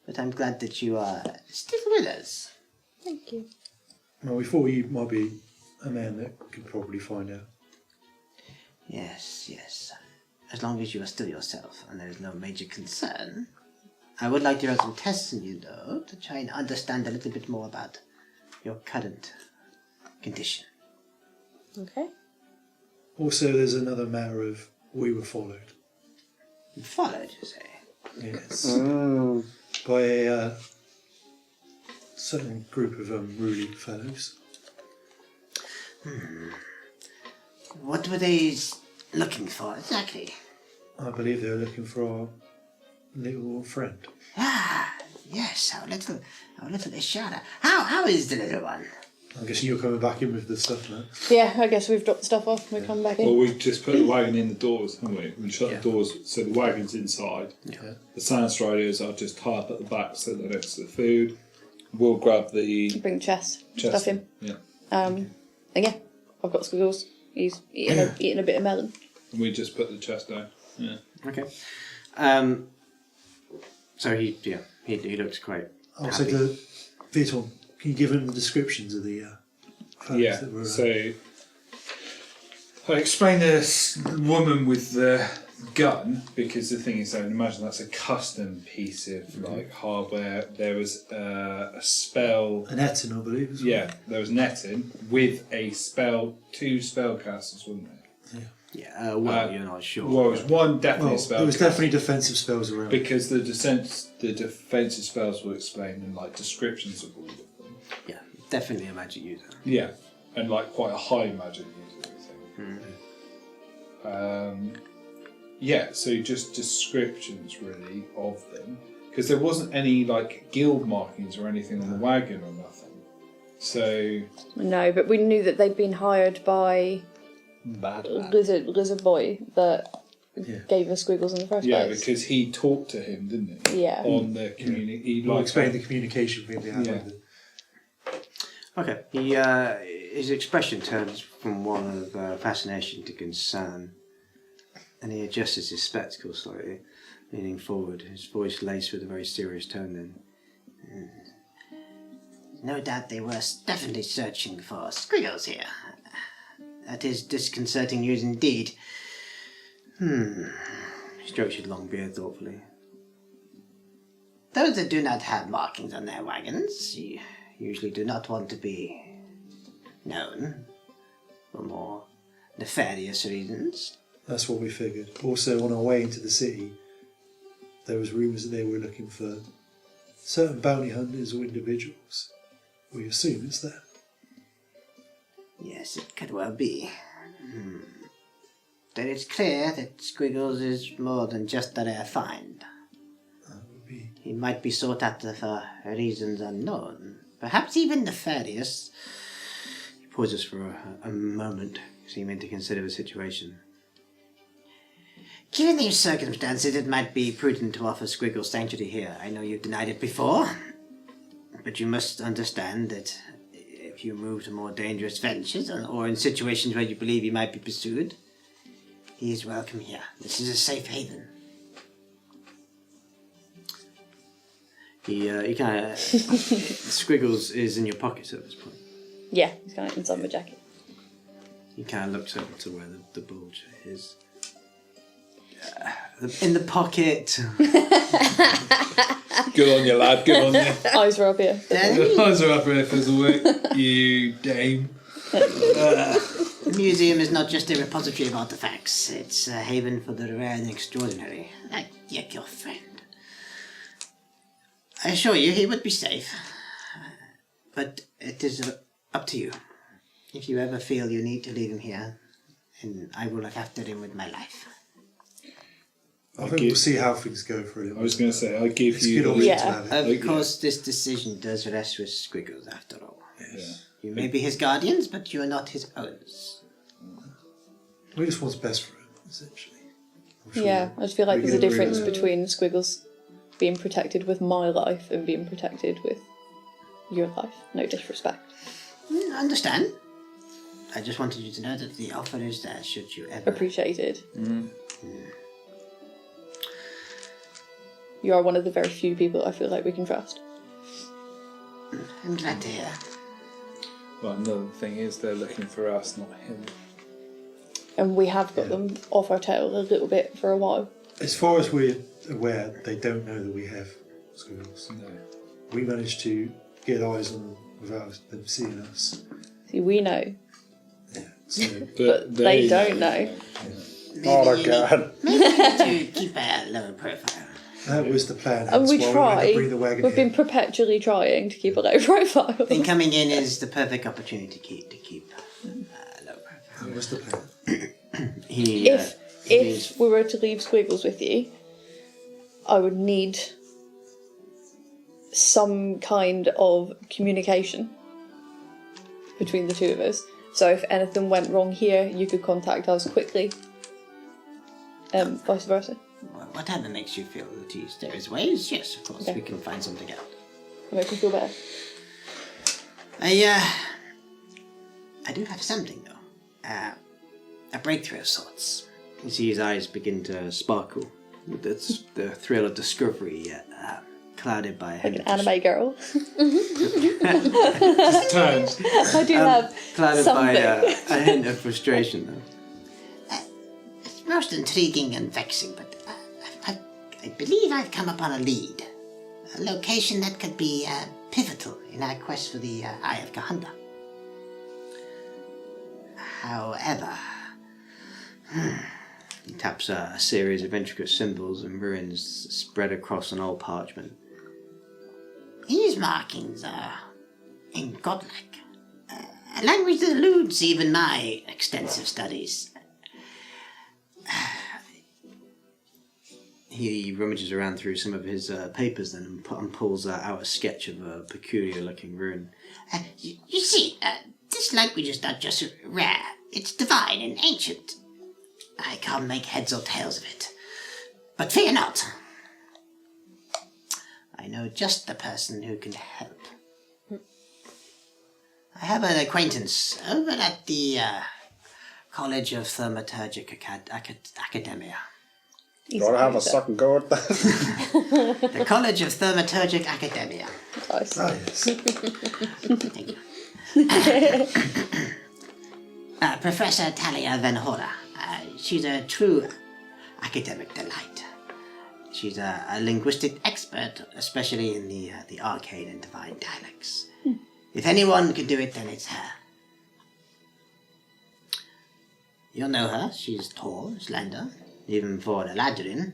But I'm glad that you are still with us. Thank you. well, we thought you might be a man that could probably find out. Yes. As long as you are still yourself and there is no major concern. I would like to run some tests on you, though, to try and understand a little bit more about your current condition. Okay. Also, there's another matter of we were followed. You followed, you say? Yes. By a certain group of ruling fellows. What were they looking for exactly? I believe they were looking for our little friend. Ah, yes, our little Ishara. How is the little one? I'm guessing you're coming back in with the stuff now. Yeah, I guess we've dropped the stuff off and we come back in. Well, we just put the wagon in the doors, haven't we? We shut the doors so the wagon's inside. Yeah. The sand striders are just tied up at the back so they're next to the food. We'll grab the Bring chest, chest. stuff in. Yeah. And yeah, I've got Squiggles. He's eating a bit of melon. And we just put the chest down. Yeah. Okay. So he looks quite Also, happy. the Viton, can you give him the descriptions of the clothes Yeah, that were... so I explained this woman with the gun because the thing is, I imagine that's a custom piece of like hardware. There was a spell. An Eton, I believe. as well. Yeah, there was netting with a spell, 2 spellcasters, wasn't there? Yeah. You're not sure. Well, it was one definite Well, spell. there was definitely defensive spells around. because the defensive spells were explained in like descriptions of all of them. Yeah, definitely a magic user. Yeah, and like quite a high magic user, I think. Yeah, so just descriptions really of them, because there wasn't any like guild markings or anything on the wagon or nothing. So No, but we knew that they'd been hired by Lizard Boy that gave us Squiggles in the first yeah, place. because he talked to him, didn't he? Yeah. On the community, he We'll like explain the communication thing they had Yeah. with it. Okay. His expression turns from one of fascination to concern, and he adjusts his spectacles slightly, leaning forward, his voice laced with a very serious tone. Then, no doubt they were definitely searching for Squiggles here. That is disconcerting news indeed. He strokes his long beard thoughtfully. Those that do not have markings on their wagons usually do not want to be known for more nefarious reasons. That's what we figured. Also, on our way into the city, there was rumours that they were looking for certain bounty hunters or individuals. We assume it's them. Yes, it could well be. But it's clear that Squiggles is more than just a rare find. That would be... He might be sought after for reasons unknown, perhaps even nefarious. He pauses for a moment, seeming to consider the situation. Given these circumstances, it might be prudent to offer Squiggles sanctuary here. I know you've denied it before, but you must understand that if you move to more dangerous ventures or in situations where you believe you might be pursued, he is welcome here. This is a safe haven. He kind of Squiggles is in your pocket at this point. Yeah, he's kind of inside my jacket. He kind of looks over to where the bulge is. In the pocket. Good on you, lad. Good on you. Eyes are up here. Eyes are up here, Fizzlewick. You dame. The museum is not just a repository of artifacts. It's a haven for the rare and extraordinary, like your friend. I assure you he would be safe. But it is up to you. If you ever feel you need to leave him here, and I will look after him with my life. I think we'll see how things go for it. I was going to say, I give It's you good the... option Yeah. to have it. Of course, this decision does rest with Squiggles, after all. Yes. You may be his guardians, but you are not his owners. We just want what's best for him, essentially. I'm sure Yeah, I just feel like we there's a can agree difference with that. between Squiggles being protected with my life and being protected with your life. No disrespect. Understand? I just wanted you to know that the offer is there should you ever... Appreciated. You are one of the very few people I feel like we can trust. I'm glad to hear. Well, another thing is they're looking for us, not him. And we have got them off our tail a little bit for a while. As far as we're aware, they don't know that we have Squiggles. No. We managed to get eyes on them without them seeing us. See, we know, Yeah. So but they don't know. Not Maybe again. Maybe you need to keep a lower profile. that was the plan. And hence we why had try. to bring the wagon We've here. been perpetually trying to keep a low profile. I think coming in is the perfect opportunity to keep What's the plan? If we were to leave Squiggles with you, I would need some kind of communication between the two of us. So if anything went wrong here, you could contact us quickly. Vice versa. Whatever makes you feel at ease. There is ways, yes, of course. Okay. We can find something out. Make me feel better. I do have something, though. A breakthrough of sorts. You see his eyes begin to sparkle. That's the thrill of discovery, yet clouded by a Like an anime girl. Just turns. I do have clouded something. by a hint of frustration, though. It's most intriguing and vexing, but I believe I've come upon a lead. A location that could be pivotal in our quest for the Eye of Kahunda. However, he taps a series of intricate symbols and ruins spread across an old parchment. These markings are godlike. A language that eludes even my extensive studies. He rummages around through some of his papers then and pulls out a sketch of a peculiar-looking rune. You see, this language is not just rare, it's divine and ancient. I can't make heads or tails of it. But fear not. I know just the person who can help. I have an acquaintance over at the College of Thaumaturgic Academia. You want to have a second go at that? The College of Thaumaturgic Academia. Nice. Ah, yes. Thank you. Professor Talia Van Hora. She's a true academic delight. She's a linguistic expert, especially in the arcane and divine dialects. If anyone can do it, then it's her. You'll know her. She's tall, slender, even for an Eladrin,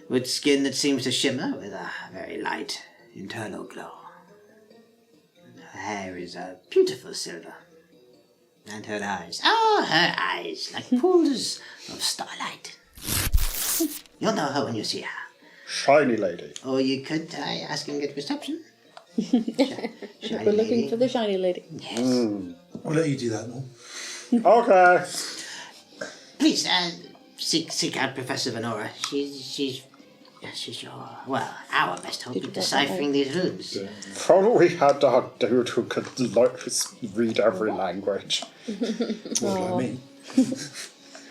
with skin that seems to shimmer with a very light internal glow. Her hair is a beautiful silver. And her eyes, Her eyes, like pools of starlight. you'll know her when you see her. Shiny lady. Or you could try asking at reception. We're looking for the shiny lady. I'll let you do that, Norm. Okay. Please, seek out Professor Venora. She's our best hope in deciphering these runes. If only we had a dude who could read every language. More like me.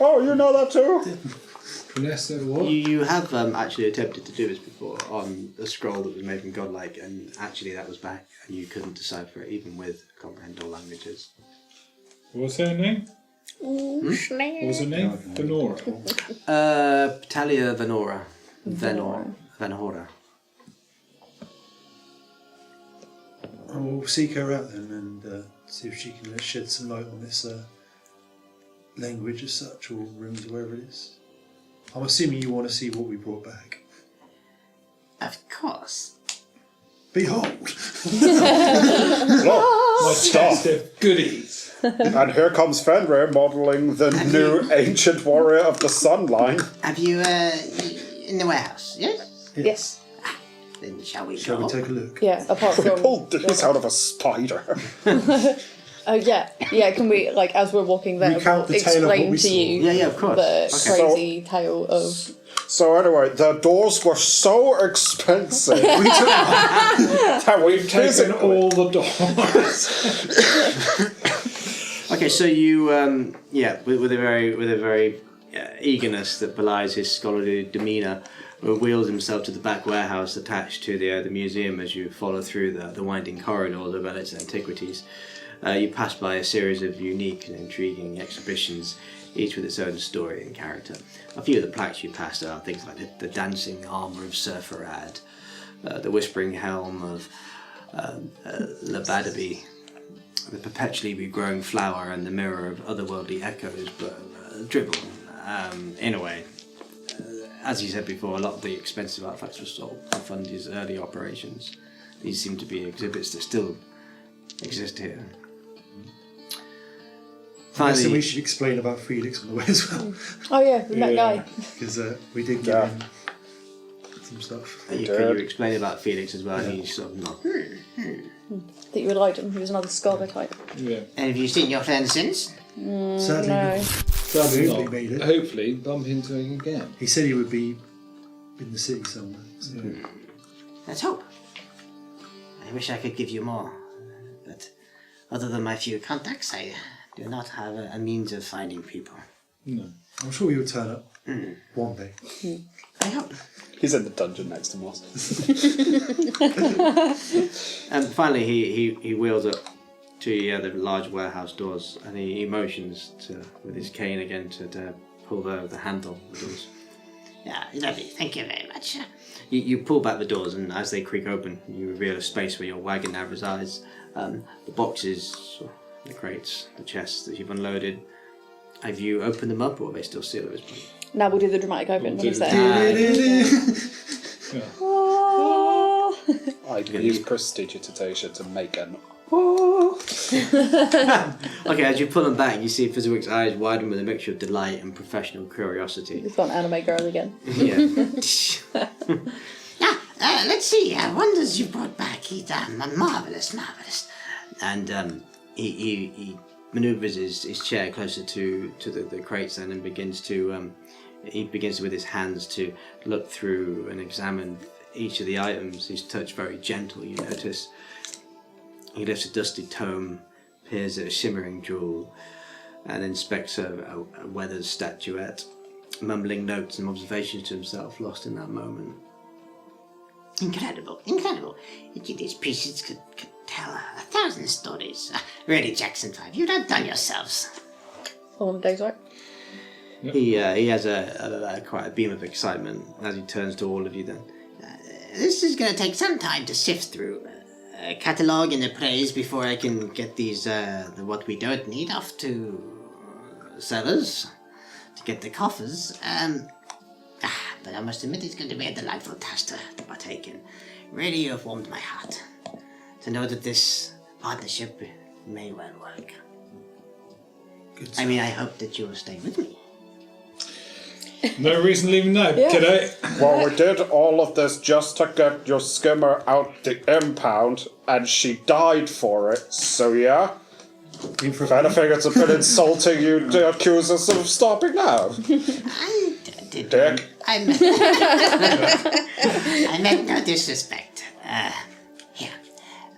Oh, you know that too? Vanessa, what? You have actually attempted to do this before on a scroll that was made from Godlike, and actually that was back, and you couldn't decipher it even with comprehend all languages. What's her name? Ooh, What was her name? Venora. Talia Venora. Venora. We'll seek her out then and see if she can shed some light on this language as such, or runes, or wherever it is. I'm assuming you want to see what we brought back. Of course. Behold! Look, My stop. chest of goodies. And here comes Fenrir modelling the new ancient warrior of the sun line. Have you, in the warehouse, yes? Yes. Then shall we Shall go? we take a look? Yeah, apart We from... pulled this out of a spider. Oh, yeah. Yeah, can we, like, as we're walking there, Recount the tale of what explain we to saw. you Yeah, of course. the Okay. crazy tale of... So anyway, the doors were so expensive that we Taken basically... all the doors. Okay, so you, with a very eagerness that belies his scholarly demeanour, wheels himself to the back warehouse attached to the museum as you follow through the winding corridors of its antiquities. You pass by a series of unique and intriguing exhibitions, each with its own story and character. A few of the plaques you pass are things like the dancing armour of Surferad, the whispering helm of Labadabi, the perpetually regrowing flower, and the mirror of otherworldly echoes, but dribble, in a way. As you said before, a lot of the expensive artifacts were sold to fund his early operations. These seem to be exhibits that still exist here. So we should explain about Felix on the way as well, Oh yeah, that guy. because we did give him some stuff. Could you explain about Felix as well? He's sort of not. That you would like him. He was another scholar type. Yeah. And have you seen your friend since? Sadly, No. sadly, Not. he made it. Hopefully, bump into him again. He said he would be in the city somewhere. So. Let's hope. I wish I could give you more, but other than my few contacts, I do not have a means of finding people. No. I'm sure he will turn up one day. I hope. He's in the dungeon next to Moss. And finally, he wheels up to the large warehouse doors, and he motions with his cane again to pull the handle of the doors. Yeah, lovely. Thank you very much. You pull back the doors, and as they creak open, you reveal a space where your wagon now resides. The boxes, the crates, the chests that you've unloaded. Have you opened them up, or are they still sealed at this point? Now we'll do the dramatic open when he's there. Oh. I use prestidigitation to make an. Okay, as you pull them back, you see Fezziwig's eyes widen with a mixture of delight and professional curiosity. We've got an anime girl again. Yeah. Let's see. Wonders you brought back. He's marvelous, marvelous. And he maneuvers his chair closer to the crates then, and begins to with his hands to look through and examine each of the items. His touch very gentle, you notice. He lifts a dusty tome, peers at a shimmering jewel, and inspects a weathered statuette, mumbling notes and observations to himself, lost in that moment. Incredible, incredible. These pieces could tell 1,000 stories. Really, Jackson 5, you've outdone yourselves. All on a day's work. Yep. He has quite a beam of excitement as he turns to all of you then. This is going to take some time to sift through. Catalogue and appraise before I can get these, what we don't need, off to sellers to get the coffers. But I must admit it's going to be a delightful task to partake in. Really, you have warmed my heart to know that this partnership may well work. Good I mean, I hope that you will stay with me. No reason leaving now, kiddo. Well, we did all of this just to get your skimmer out the impound, and she died for it, so yeah. I think it's a bit insulting you to accuse us of stopping now. I did. Dick. I meant no disrespect. Here.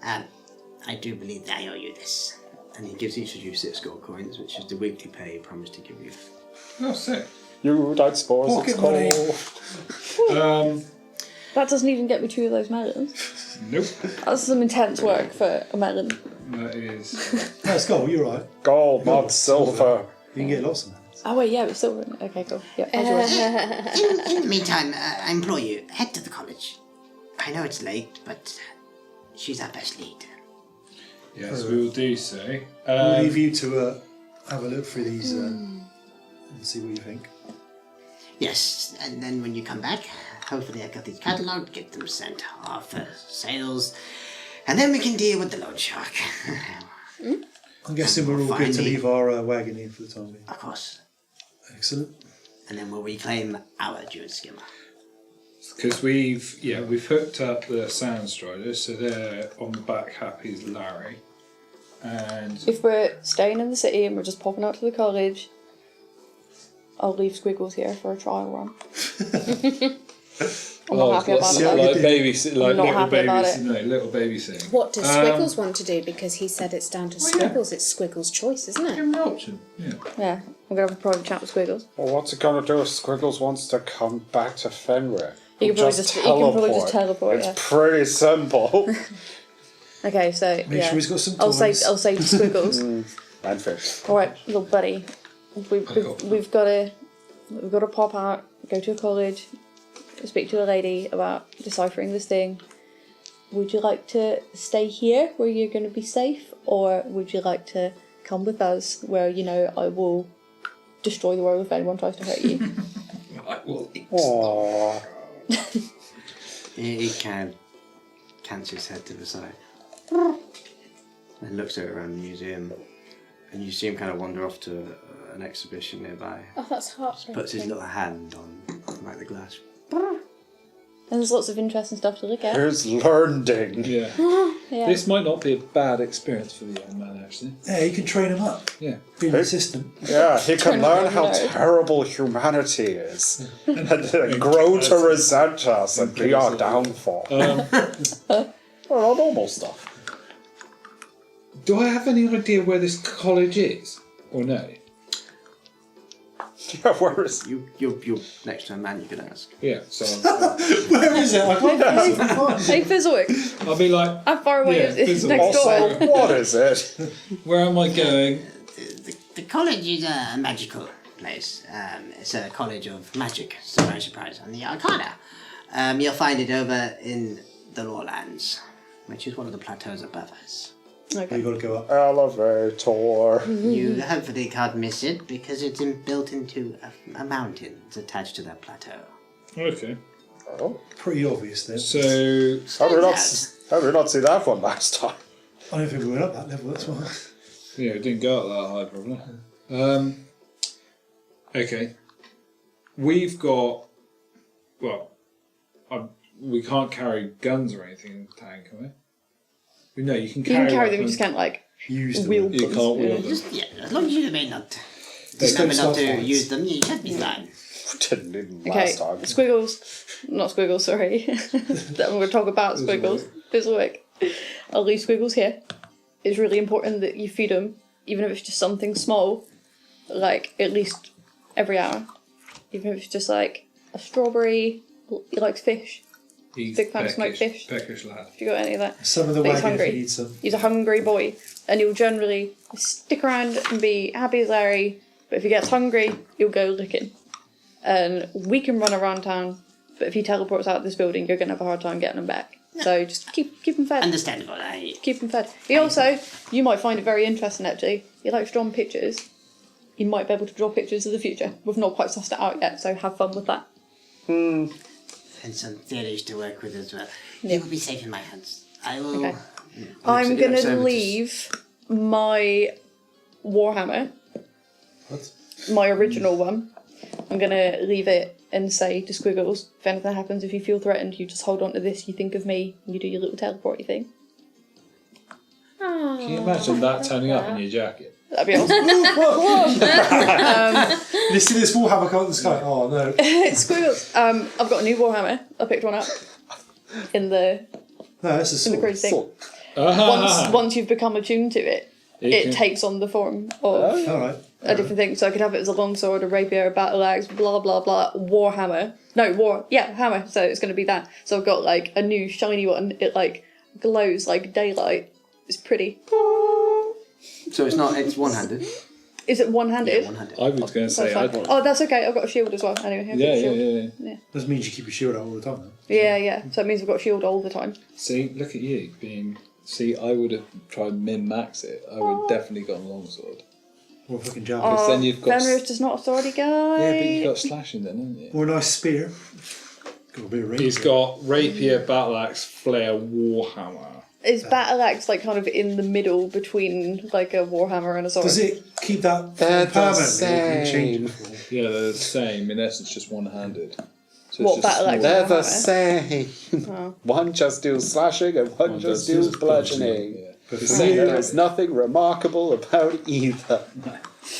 I do believe that I owe you this. And he gives each of you 6 gold coins, which is the weekly pay he promised to give you. Oh, sick. You don't suppose Pocket it's money. cool. That doesn't even get me 2 of those melons. Nope. That's some intense work for a melon. That is. That's gold, you're right. Gold, not silver. You can get lots of that. Oh wait, yeah, it's silver. Okay, cool. Yeah, that's yours. In the meantime, I implore you, head to the college. I know it's late, but she's our best lead. Yes, we will do so. We'll leave you to have a look through these and see what you think. Yes, and then when you come back, hopefully I got these catalogued, get them sent off for sales, and then we can deal with the loan shark. I'm guessing we're all good to Finally. leave our wagon here for the time being. Of course. Excellent. And then we'll reclaim our Jewel skimmer. Because we've hooked up the Sand Striders, so they're on the back happy as Larry. And If we're staying in the city and we're just popping out to the college, I'll leave Squiggles here for a trial run. I'm not happy about it. yeah, though. like babysit, like Not little happy about babies, it. no, little babysitting. What does Squiggles want to do? Because he said it's down to Squiggles. It's Squiggles' choice, isn't Give it? him an option. Yeah. Yeah, I'm gonna have a private chat with Squiggles. Well, what's it gonna do if Squiggles wants to come back to Fenrir? He can probably just teleport. It's Yeah. pretty simple. Okay, so Make yeah. sure he's got some I'll say toys. to Squiggles. And fish. All right, little buddy, we've got to pop out, go to a college, speak to a lady about deciphering this thing. Would you like to stay here where you're going to be safe, or would you like to come with us where I will destroy the world if anyone tries to hurt you? I will eat. Aww. He cants his head to the side and looks around the museum. And you see him kind of wander off to an exhibition nearby. Oh, that's heartbreaking. Puts his little hand on like the glass. And there's lots of interesting stuff to look at. Here's learning. Yeah. Yeah. This might not be a bad experience for the young man, actually. Yeah, you can train him up. Yeah. Be an assistant. Yeah, he can Turn learn him how nerd. terrible humanity is and grow to resent us and be our downfall. Well, normal stuff. Do I have any idea where this college is? Or no? Yeah, where is You're next to a man you can ask. Yeah, so Where is it? I can't find it. Hey, Fizzlewick, I'll be like, how far away Yeah, is Fizzlewick. next door? also, what is it? where am I going? The college is a magical place. It's a college of magic, surprise, surprise, and the Arcana. You'll find it over in the Lowlands, which is one of the plateaus above us. Okay. You got to go up. Elevator. You hopefully can't miss it because it's built into a mountain. It's attached to that plateau. Okay. Oh, Pretty obvious then. So, how did we not see that one last time? I don't think we went up that level, that's why. yeah, it didn't go up that high, probably. Okay. We've got, well, we can't carry guns or anything in the tank, can we? No, you can You carry can carry them, you weapons. just can't like Use them. wield You them. can't wield them. Just, yeah, as long as you may not Just don't remember not start to fights. use them, you should be fine. Didn't even Okay, last time. squiggles. Not squiggles, sorry. That we're going to talk about squiggles. Fizzlewick. I'll leave squiggles here. It's really important that you feed them, even if it's just something small, like at least every hour. Even if it's just like a strawberry. He likes fish. He's Big fan of smoked fish. Peckish lad. If you got any of that. Some of the But he's wagon if hungry. you need some. He's a hungry boy, and he'll generally stick around and be happy as Larry. But if he gets hungry, he'll go licking. And we can run around town, but if he teleports out of this building, you're gonna have a hard time getting him back. So just keep him fed. Understandable. Keep him fed. He also, you might find it very interesting actually. He likes drawing pictures. He might be able to draw pictures of the future. We've not quite sussed it out yet, so have fun with that. And some theories to work with as well. He will be safe in my hands. I will. Okay. I'm Looks gonna over to- leave my Warhammer, What? my original one. I'm gonna leave it and say to Squiggles, if anything happens, if you feel threatened, you just hold on to this, you think of me, and you do your little teleporty thing. Can you imagine that turning up in your jacket? That'd be awesome. You see this Warhammer come up in the sky? Oh no. Squiggles. I've got a new Warhammer. I picked one up in the No, that's a in the sword. crazy thing. Sword. Once you've become attuned to it, it can- takes on the form of Alright. a different thing. So I could have it as a longsword, a rapier, a battle axe, blah blah blah, Warhammer. No, hammer. So it's going to be that. So I've got like a new shiny one. It like glows like daylight. It's pretty. So it's one-handed. Is it one-handed? One-handed. I was going to say, That's I'd fine. want. Oh, that's okay. I've got a shield as well. Anyway, I've got Yeah, a yeah, shield. yeah. Doesn't mean you keep your shield out all the time though. Yeah. So it means I've got a shield all the time. See, look at you being. See, I would have tried min-max it. I would have definitely gone longsword. Or a fucking jab. Oh, then you've got Fenrir's just not a swordy guy. Yeah, but you've got slashing then, haven't you? Or a nice spear. Got a bit of range. He's got rapier, battle axe, flare, warhammer. Is battle axe like kind of in the middle between like a warhammer and a sword? Does it keep that They're the permanently? Or can you change same. it before? Yeah, they're the same. In essence, just one-handed. So What, it's just battle axe? small- They're the Warhammer. same. One just deals slashing and one just deals bludgeoning. Yeah. But The for same you- There is nothing remarkable about either.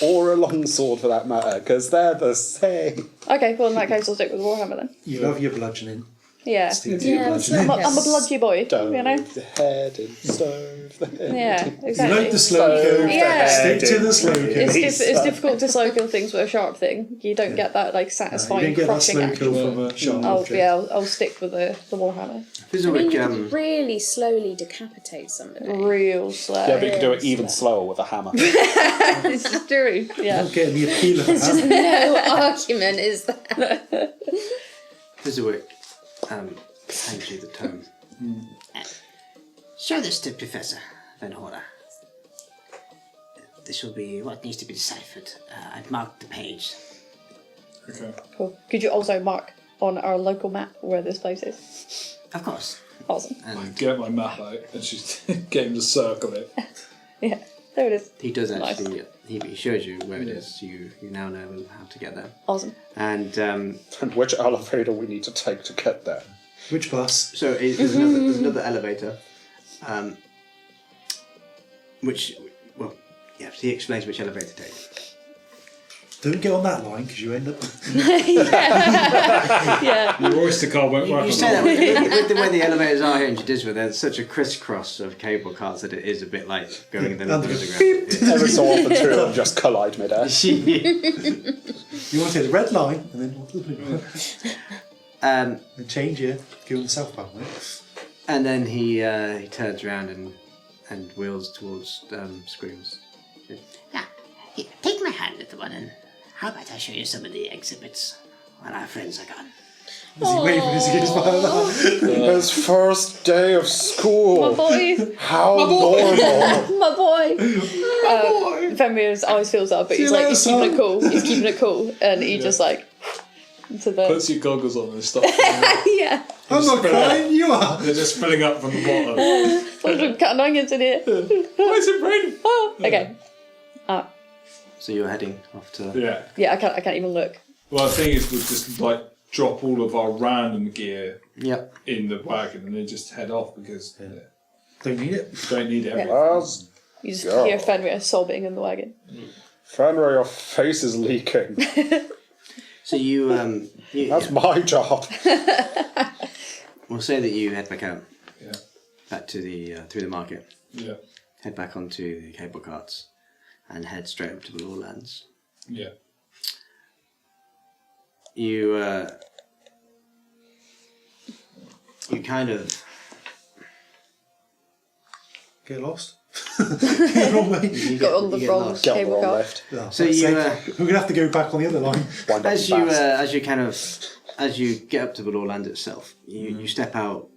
Or a longsword for that matter, because they're the same. Okay, well in that case I'll stick with warhammer then. You love your bludgeoning. Yeah. Stick to your Yeah, bludgeoning. I'm a bludgy boy, Stove you know? the head and stove the head. Yeah, You exactly. like the slow kill. Yeah. Stick to the slow kill. It's difficult to slow kill things with a sharp thing. You don't get that like You satisfying don't get that crushing slow kill action. from a sharp Oh object. yeah, I'll stick with the warhammer. I mean, Fizzlewick, you could really slowly decapitate somebody. Real slow. Yeah, but you can do it even slower with a hammer. This is true. Yeah. Not getting the appeal of There's that. just no argument, is there? Fizzlewick hands you the tome. Show this to Professor Van Horder. This will be what needs to be deciphered. I've marked the page. Okay. Cool. Could you also mark on our local map where this place is? Of course. Awesome. I get my map out and she's getting to circle it. Yeah. There it is. He does Nice. actually. He shows you where it is. So you now know how to get there. Awesome. And And which elevator we need to take to get there? Which bus? so there's another elevator, which he explains which elevator to take. Don't get on that line because you end up. Yeah. Your Oyster card won't work You on say that that. with the way the elevators are here in Jadizzra, there's such a crisscross of cable cars that it is a bit like going in the underground. Every so often, two of them just collide midair. You want to take the red line and then the blue. And And change it. Go on the southbound way. then he turns around and wheels towards Screams. Now, here, take my hand, little one, and how about I show you some of the exhibits while our friends are gone? Is he waiting for this to get his fire? His first day of My school. boy. How normal. My boy. Fenrir's eyes fills up, but he's like, he's keeping it cool. He's keeping it cool, and he just like to the Puts your goggles on and stops. yeah. I'm not crying, you are. They're just filling up from the bottom. Look, cutting onions in here. Why is it raining? Oh, okay. So you're heading off to. Yeah. Yeah, I can't even look. Well, the thing is, we'll just like drop all of our random gear Yep. in the wagon and then just head off because Don't need it. don't need everything. Let's You just go. hear Fenrir sobbing in the wagon. Fenrir, your face is leaking. So you That's my job. we'll say that you head back out. Yeah. Back to the through the market. Yeah. Head back onto the cable carts, and head straight up to the lowlands. Yeah. You kind of Get lost. Get wrong way. you Got on the you get wrong lost. Get on the cable wrong car. lift. Oh, So fuck's you, sake. We're gonna have to go back on the other line. Wind up As you kind of as you get up to the lowland itself, you step out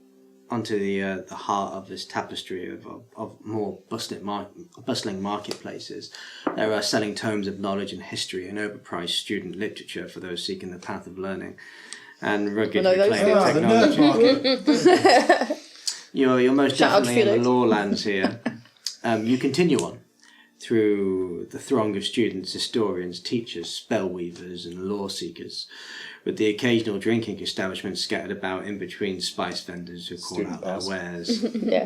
onto the heart of this tapestry of more bustling marketplaces. There are selling tomes of knowledge and history and overpriced student literature for those seeking the path of learning, and rugged I know those reclaimed the nerd technology. market. You're most Shout out to definitely in the Felix. lowlands here. You continue on through the throng of students, historians, teachers, spellweavers, and law seekers, with the occasional drinking establishment scattered about in between spice vendors who call Student out their bars. wares. Yeah.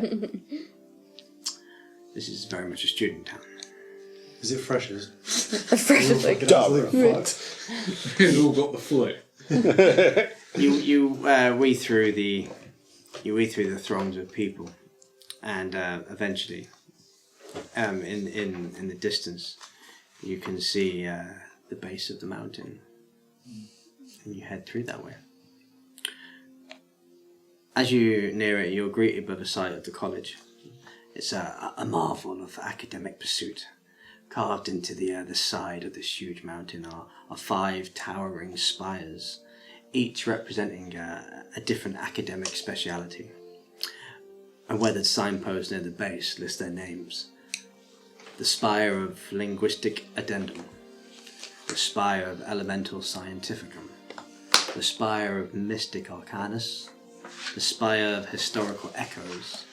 This is very much a student town. Is it freshers? Fresh as like Absolutely fucked. We've all got the flu. You weave through the throngs of people, and eventually, in the distance, you can see the base of the mountain, and you head through that way. As you near it, you're greeted by the sight of the college. It's a marvel of academic pursuit. Carved into the side of this huge mountain are 5 towering spires, each representing a different academic speciality. A weathered signpost near the base lists their names. The Spire of Linguistic Addendum, the Spire of Elemental Scientificum, the Spire of Mystic Arcanus, the Spire of Historical Echoes,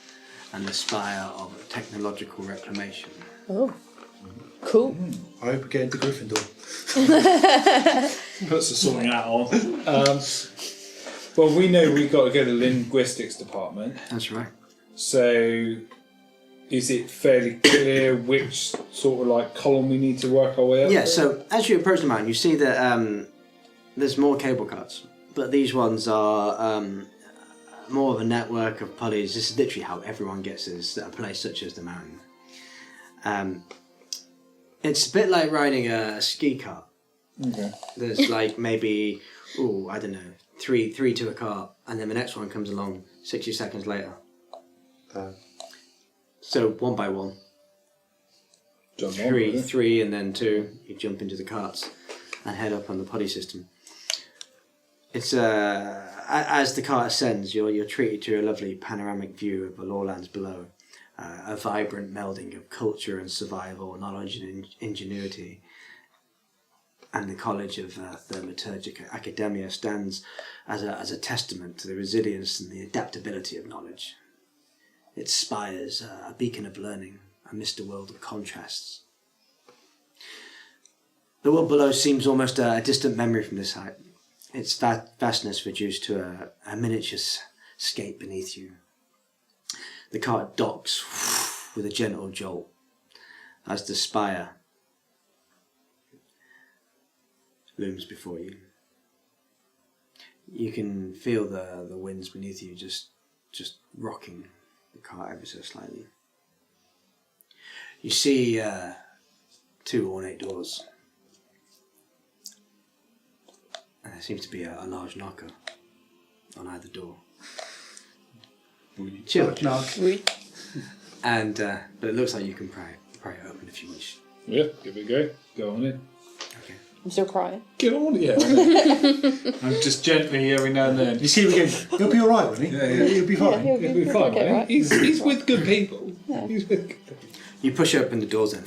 and the Spire of Technological Reclamation. oh, cool. I hope we get into Gryffindor. Puts the sorting hat on. Well, we know we've got to go to the linguistics department. That's right. So, is it fairly clear which sort of like column we need to work our way up? Yeah, so as you approach the mountain, you see that there's more cable carts, but these ones are more of a network of pulleys. This is literally how everyone gets to a place such as the mountain. It's a bit like riding a ski cart. Okay. There's like maybe, I don't know, three to a cart, and then the next one comes along 60 seconds later. So one by one. Jump on, Three, and then 2. You jump into the carts and head up on the pulley system. It's as the cart ascends, you're treated to a lovely panoramic view of the lowlands below, a vibrant melding of culture and survival, knowledge and ingenuity. And the College of Thaumaturgic Academia stands as a testament to the resilience and the adaptability of knowledge. It spires a beacon of learning, amidst a world of contrasts. The world below seems almost a distant memory from this height, its vastness reduced to a miniature scape beneath you. The cart docks with a gentle jolt as the spire looms before you. You can feel the winds beneath you just rocking the cart ever so slightly. You see 2 ornate doors. And there seems to be a large knocker on either door. Chill. Knock. And but it looks like you can pry it open if you wish. Yeah, give it a go. Go on in. Okay. I'm still crying. Get on, yeah. I'm just gently every now and then. You see him again. He'll be alright, won't he? Yeah. He'll be fine. Yeah, He'll be fine, okay, mate. right. He's with good people. Yeah. He's with good people. You push open the doors and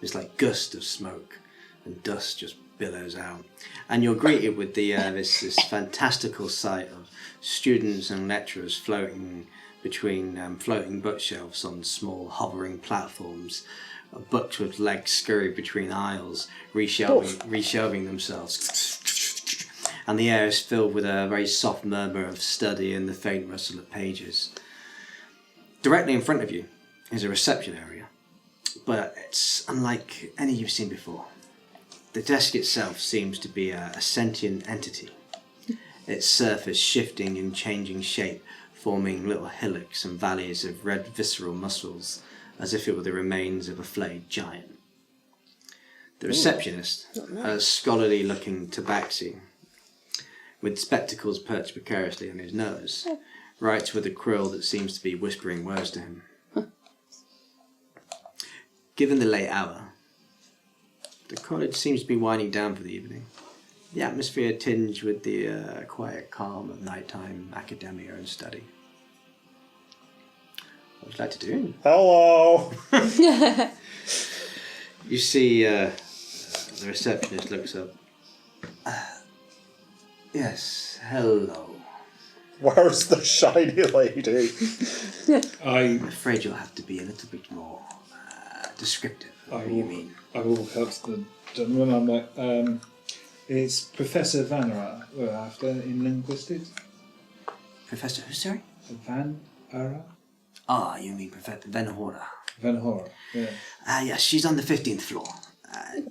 there's like gust of smoke and dust just billows out. And you're greeted with the this fantastical sight of students and lecturers floating between floating bookshelves on small hovering platforms. Books with legs scurry between aisles, reshelving themselves. And the air is filled with a very soft murmur of study and the faint rustle of pages. Directly in front of you is a reception area, but it's unlike any you've seen before. The desk itself seems to be a sentient entity, its surface shifting and changing shape, forming little hillocks and valleys of red visceral muscles, as if it were the remains of a flayed giant. The receptionist, a scholarly-looking tabaxi, with spectacles perched precariously on his nose, writes with a quill that seems to be whispering words to him. Given the late hour, the college seems to be winding down for the evening. The atmosphere tinged with the quiet calm of nighttime academia and study. What would you like to do? Hello! You see the receptionist looks up. Yes, hello. Where's the shiny lady? I'm afraid you'll have to be a little bit more descriptive of what you mean. I walk up to the gentleman. I'm like, it's Professor Vanara we're after in linguistics. Professor who, sorry? Vanara? Ah, you mean Professor Venhora. Vanhora, yeah. Yes, she's on the 15th floor.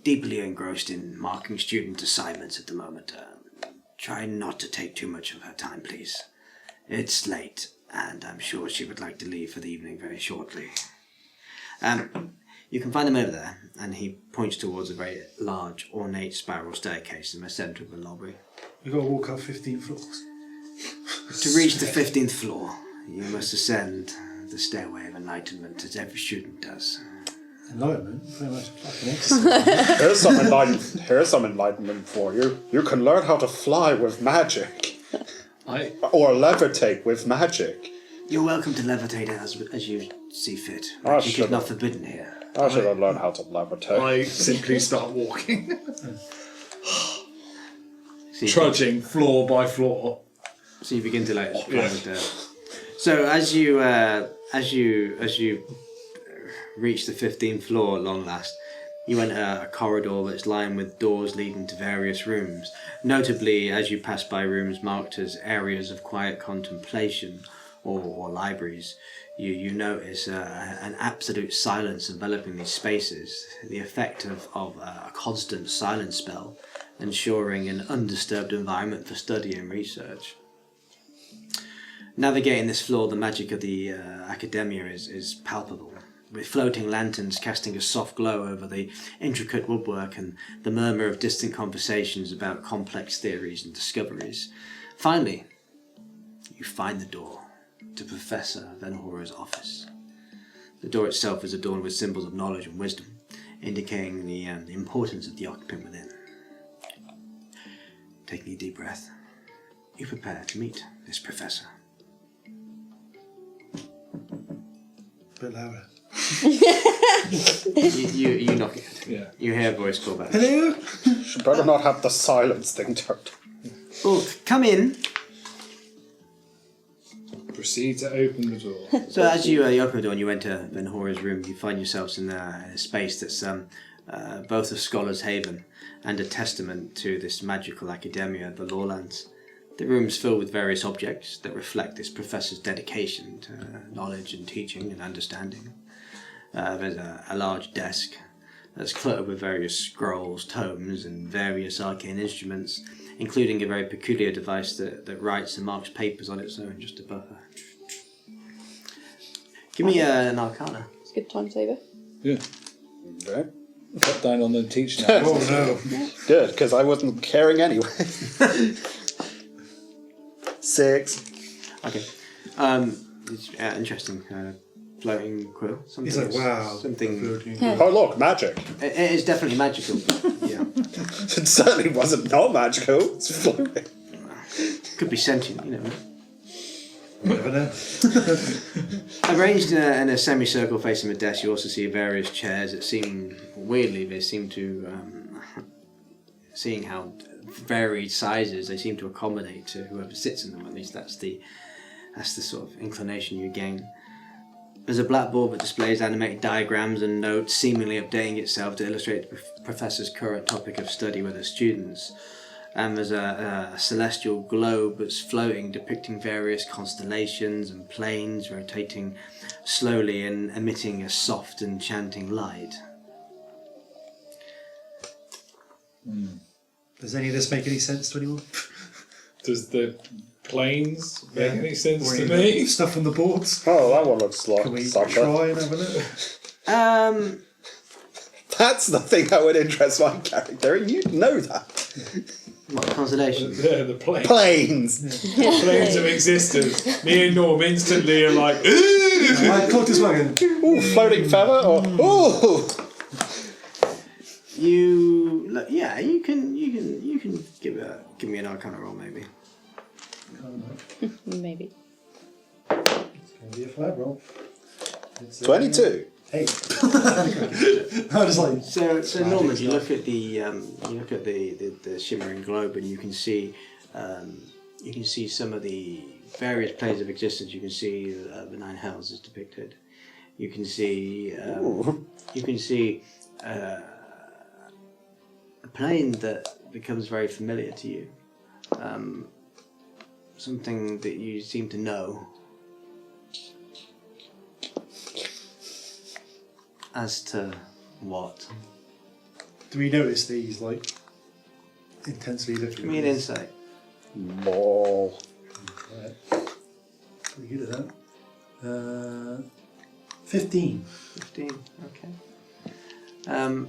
Deeply engrossed in marking student assignments at the moment. Try not to take too much of her time, please. It's late, and I'm sure she would like to leave for the evening very shortly. You can find them over there, and he points towards a very large, ornate spiral staircase in the centre of the lobby. We've got to walk up 15 floors. To reach the 15th floor, you must ascend the stairway of enlightenment, as every student does. Enlightenment? Very much fucking exercise. Here's some enlightenment for you. You can learn how to fly with magic. Or levitate with magic. You're welcome to levitate as you see fit. I Magic is should've- not forbidden here. I should have learned how to levitate. I simply start walking, So you trudging floor by floor. So you begin to like climb the dirt. So as you reach the 15th floor at long last, you enter a corridor that's lined with doors leading to various rooms. Notably, as you pass by rooms marked as areas of quiet contemplation or libraries, you notice an absolute silence enveloping these spaces, the effect of a constant silence spell, ensuring an undisturbed environment for study and research. Navigating this floor, the magic of the academia is palpable, with floating lanterns casting a soft glow over the intricate woodwork and the murmur of distant conversations about complex theories and discoveries. Finally, you find the door to Professor Venhora's office. The door itself is adorned with symbols of knowledge and wisdom, indicating the importance of the occupant within. Taking a deep breath, you prepare to meet this professor. A bit louder. You knock it. Yeah. You hear a voice call back. Hello? You better not have the silence thing turned. Oh, come in. Proceed to open the door. So as you open the door and you enter Benhora's room, you find yourselves in a space that's both a scholar's haven and a testament to this magical academia of the Lowlands. The room's filled with various objects that reflect this professor's dedication to knowledge and teaching and understanding. There's a large desk that's cluttered with various scrolls, tomes, and various arcane instruments, including a very peculiar device that writes and marks papers on its own just above her. Give me an arcana. It's a good time saver. Yeah. Okay. Cut down on the teaching hours. Oh no. Good, because I wasn't caring anyway. 6. Okay. It's interesting. Floating quill. He's like, wow. Something. Oh, look, magic. It is definitely magical. Yeah. It certainly wasn't not magical. It's floating. Could be sentient, you know. Never know. Arranged in a semicircle facing the desk, you also see various chairs that seem, weirdly, they seem to, seeing how varied sizes, they seem to accommodate to whoever sits in them. At least that's the sort of inclination you gain. There's a blackboard that displays animated diagrams and notes, seemingly updating itself to illustrate the professor's current topic of study with her students. And there's a celestial globe that's floating, depicting various constellations and planes, rotating slowly and emitting a soft and chanting light. Does any of this make any sense to anyone? Does the planes make any sense Or to any me? stuff on the boards? Oh, that one looks like Can we something. try and have a look? That's the thing that would interest my character, and you'd know that. What constellation? Yeah, the planes. Planes! Planes of existence. Me and Norm instantly are like, I caught this wagon. Ooh, floating feather, or ooh! Yeah, you can give me an arcana roll maybe. Maybe. It's going to be a flat roll. It's 22. 8. I was like, So Norman, you look at the shimmering globe, and you can see some of the various planes of existence. You can see the 9 hells is depicted. You can see a plane that becomes very familiar to you. Something that you seem to know. As to what? do we notice these like intensely looking? Give me an insight. Ball. Right. Pretty good at that. 15. 15, okay.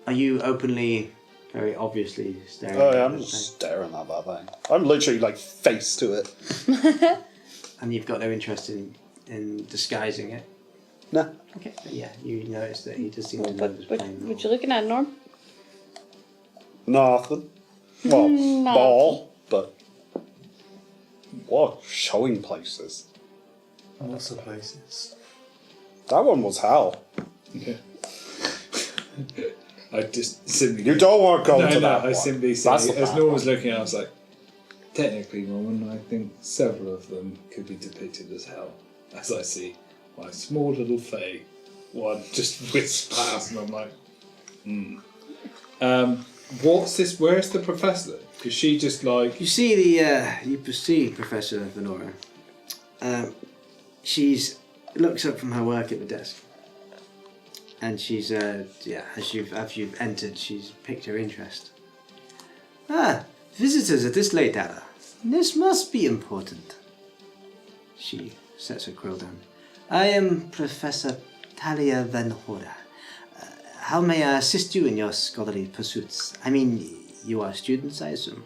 Are you openly, very obviously staring Oh, at yeah, I'm this just staring at that thing. I'm literally like face to it. thing? And you've got no interest in disguising it? Nah. Okay, but yeah, you notice that he does seem to know this plane. What you looking at, Norm? Nothing. Well, Nothing. ball, but what showing places? Lots of places. That one was hell. yeah. I just simply. You don't want to go to No, that I one. simply say, That's the as bad Norm one. was looking at it, I was like, technically, Norman, I think several of them could be depicted as hell. As I see my small little fae, one just whizzed past, and I'm like, what's this? Where's the professor? Is she just like? You see you perceive Professor Venora. She's looks up from her work at the desk, and she's as you've entered, she's picked her interest. Ah, visitors at this late hour. This must be important. She sets her quill down. I am Professor Talia Venhora. How may I assist you in your scholarly pursuits? I mean, you are students, I assume.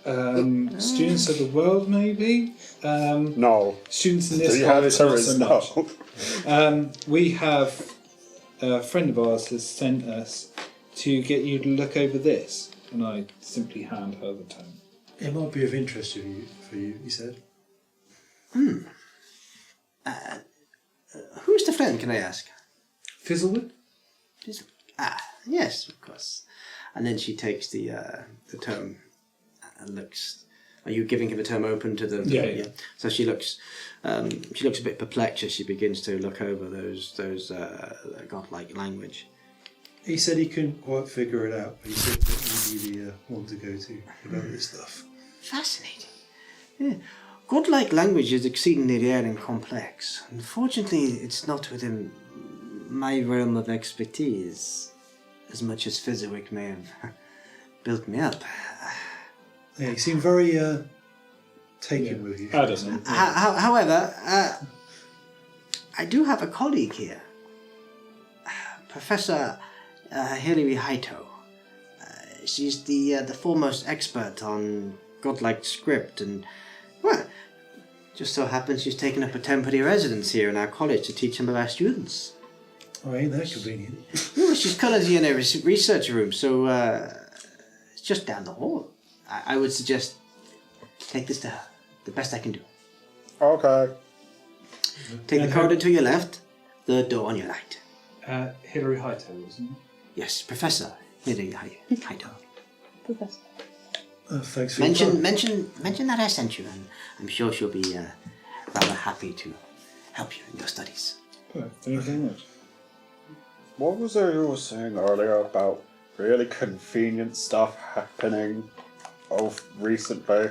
Students of the world, maybe? No. Students in this The college, answer not is so no. much. We have a friend of ours has sent us to get you to look over this, and I simply hand her the tome. It might be of interest to you, for you, he said. Who's the friend, can I ask? Fizzlewood? Yes, of course. And then she takes the tome and looks Are you giving him a term open to the? Yeah. So she looks a bit perplexed as she begins to look over those godlike language. He said he couldn't quite figure it out, but he said that you'd be the one to go to about this stuff. Fascinating. Yeah. Godlike language is exceedingly rare and complex. Unfortunately, it's not within my realm of expertise, as much as Fezziwig may have built me up. Yeah, he seemed very taken with you. Addison. However, I do have a colleague here, Professor Hilary Haito. She's the foremost expert on godlike script, and well, just so happens she's taken up a temporary residence here in our college to teach some of our students. Oh, ain't that convenient? Well, she's currently in a research room, so it's just down the hall. I would suggest take this to her. The best I can do. Okay. Take the corridor to your left, the door on your right. Hilary Hightower, wasn't it? Yes, Professor Hilary Haito. Professor. Thanks for your time. Mention that I sent you, and I'm sure she'll be rather happy to help you in your studies. Thank you very much. What was it you were saying earlier about really convenient stuff happening recently?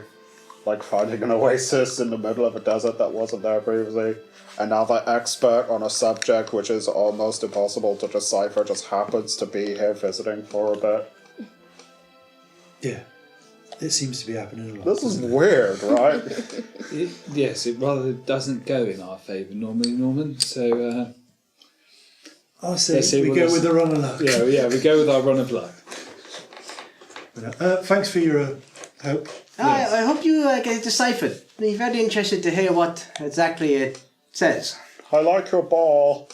Like finding an oasis in the middle of a desert that wasn't there previously. Another expert on a subject which is almost impossible to decipher just happens to be here visiting for a bit. Yeah, it seems to be happening a lot. This is weird, right? Yes, it rather doesn't go in our favour normally, Norman. So I see. Let's see We what go else- with the run of luck. yeah, we go with our run of luck. Thanks for your help. I hope you get it deciphered. I'm very interested to hear what exactly it says. I like your ball.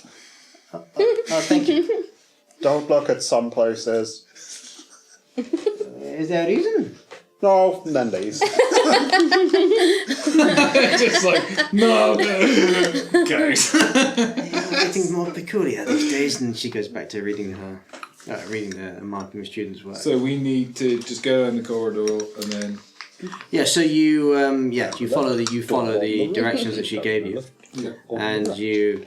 Oh, thank you. Don't look at some places. Is there a reason? No, none these. Just like, no. Goes. You're getting more peculiar these days. And she goes back to reading the marking of students' work. So we need to just go down the corridor and then. Yeah, so you follow the directions that she gave you, and you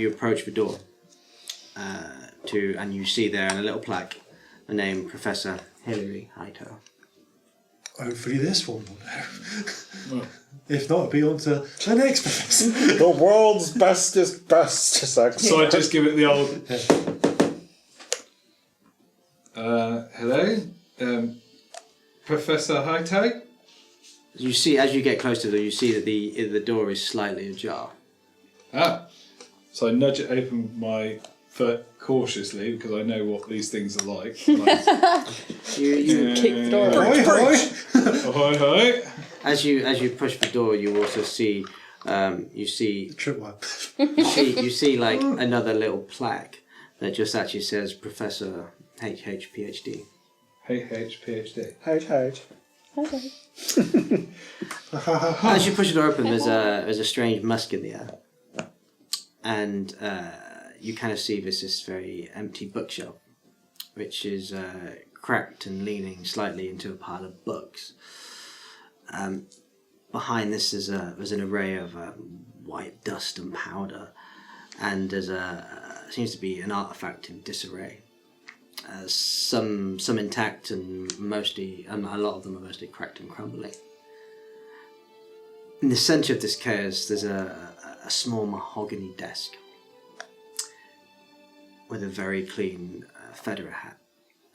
approach the door and you see there in a little plaque the name Professor Hilary Haito. Hopefully this one will know. If not, it'll be on to the next professor. The world's bestest. So I just give it the old. Hello, Professor Haito. You see, as you get close to it, you see that the door is slightly ajar. So I nudge it open with my foot cautiously because I know what these things are like. You Kick the door open. Ahoy, ahoy. As you push the door, you also see Tripwire. you see like another little plaque that just actually says Professor HH PhD. PhD. Hey. Okay. As you push the door open, there's a strange musk in the air, and you kind of see this very empty bookshelf, which is cracked and leaning slightly into a pile of books. Behind this there's an array of white dust and powder, and there's seems to be an artifact in disarray. Some intact, and mostly a lot of them are mostly cracked and crumbling. In the centre of this chaos, there's a small mahogany desk with a very clean feather hat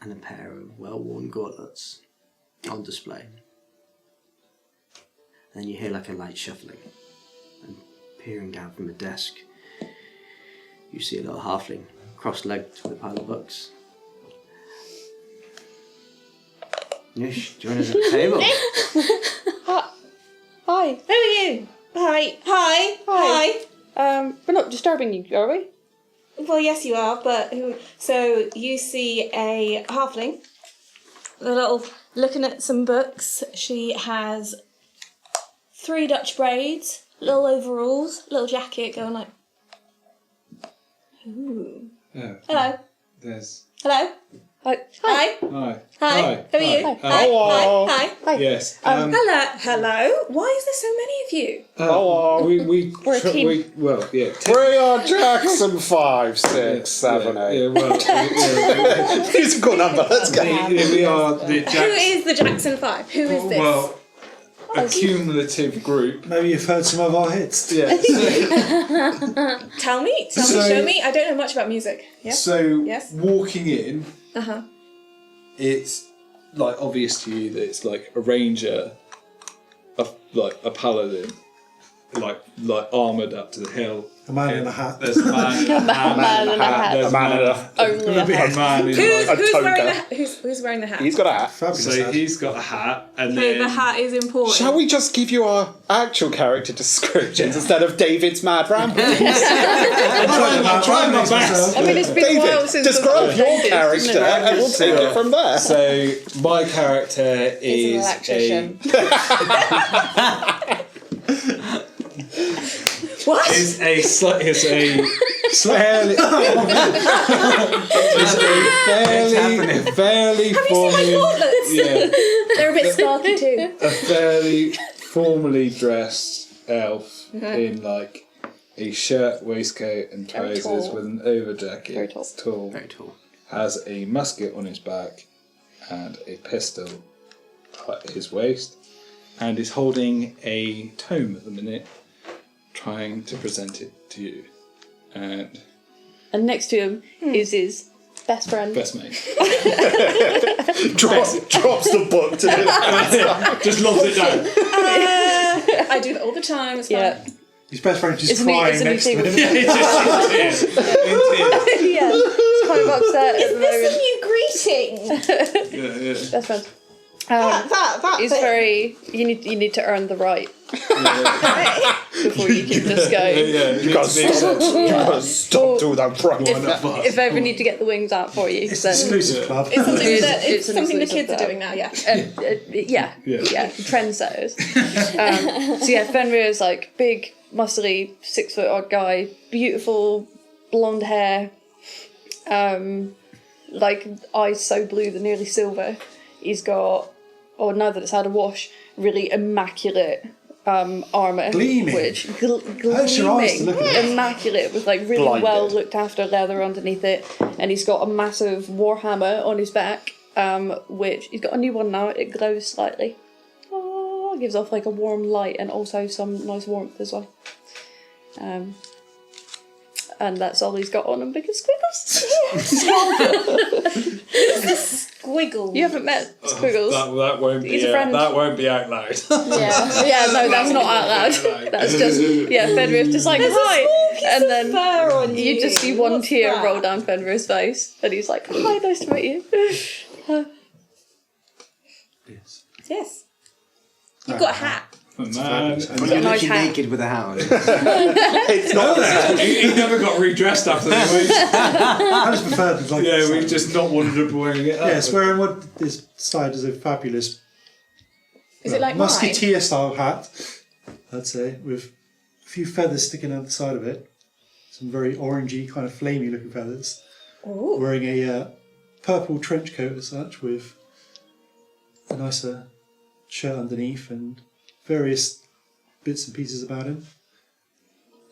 and a pair of well-worn gauntlets on display. And then you hear like a light shuffling, and peering down from the desk, you see a little halfling cross-legged with a pile of books. Yes, join us at the table. Hi. Who are you? Hi. We're not disturbing you, are we? Well, yes, you are, but who? So you see a halfling, looking at some books. She has 3 Dutch braids, little overalls, little jacket, going like, ooh. Oh, Hello. there's. Hello. Hi. Hi. Hi. Hi. Who are you? Hi. Hi. Hello. Hi. Hi. Yes. Hello. Why is there so many of you? Hello. We're a team. Well, yeah. We are Jackson 5, 6, 7, 8. Yeah, well, Musical number, let's go. we are the Who is the Jackson 5? Who is this? Well, a cumulative group. Maybe you've heard some of our hits. Yeah. Tell me, So- show me. I don't know much about music. Yeah. So Yes. walking in, Uh-huh. it's like obvious to you that it's like a ranger, like a paladin, like armoured up to the hill. A man in a hat. There's a man in a hat. Man in a hat. There's A man in a... Only a hat. a man in Who's like, wearing toga. who's wearing the hat? He's got a hat. Fabulous so hat. he's got a hat, and Okay, then the hat is important. Shall we just give you our actual character descriptions instead of David's mad ramblings? I'm trying my best. I mean, it's been a while David, since describe I've your played this, isn't character it? and we'll take it from there. So my character He's an is electrician. a What? is a fairly is a fairly formally yeah, They're a bit sparky too. a fairly formally dressed elf in like a shirt, waistcoat, and Very trousers tall. with an overjacket. Very tall. Very tall. Has a musket on his back and a pistol at his waist, and is holding a tome at the minute, trying to present it to you. And And next to him is his best friend. best mate. Drops the book to the Just lobs it down. I do that all the time. It's Yeah. fine. His best friend just Isn't he- crying isn't he next to him. thinking- It's just in tears. In tears. Yeah. He's kind of upset at the This moment. a new greeting? Yeah, yeah. Best friend. That He's bit. very. You need to earn the right before you can just go. You gotta stop. You gotta stop doing that promo. If I ever need to get the wings out for you, It's an then exclusive club. It's something, It's- that, it's it's an something the exclusive kids are club. doing now, yeah. yeah, trendsetters. So yeah, Fenrir is like big, muscly, 6 foot odd guy, beautiful blonde hair, like eyes so blue they're nearly silver. He's got, or now that it's had a wash, really immaculate armour. Gleaming. Which Hurts your eyes to gleaming, look at it. immaculate with like really Blinded. well looked after leather underneath it, and he's got a massive warhammer on his back, which he's got a new one now. It glows slightly. Oh, gives off like a warm light and also some nice warmth as well. And that's all he's got on him because Squiggles. Squiggle. You haven't met Squiggles. That won't be He's a friend. that won't be out loud. Yeah, no, that's not out loud. That's just Fenrir's just like hi, and then Fur on you just see one What's tear that? roll down Fenrir's face, and he's like, hi, nice to meet you. Yes. You've got a hat. Man, fabulous. and You're a nice literally hat. naked with a hound. It's not. he never got redressed after the week. I just prefer the like. Yeah, we've just not wanted to wearing it. Yes, wearing what is styled as a fabulous Is it like mine? musketeer style hat, I'd say, with a few feathers sticking out the side of it. Some very orangey, kind of flamey looking feathers. Ooh. Wearing a purple trench coat as such, with a nicer shirt underneath and various bits and pieces about him.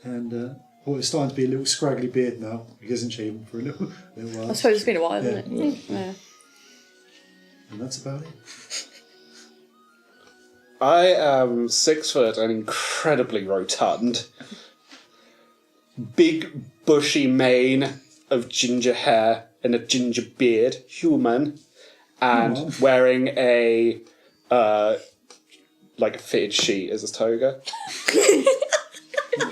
And it's starting to be a little scraggly beard now. He hasn't shaved him for a little while. I suppose it's been a while, hasn't it? Yeah. And that's about it. I am 6 foot and incredibly rotund. Big bushy mane of ginger hair and a ginger beard, human, and wearing a like a fitted sheet as a toga.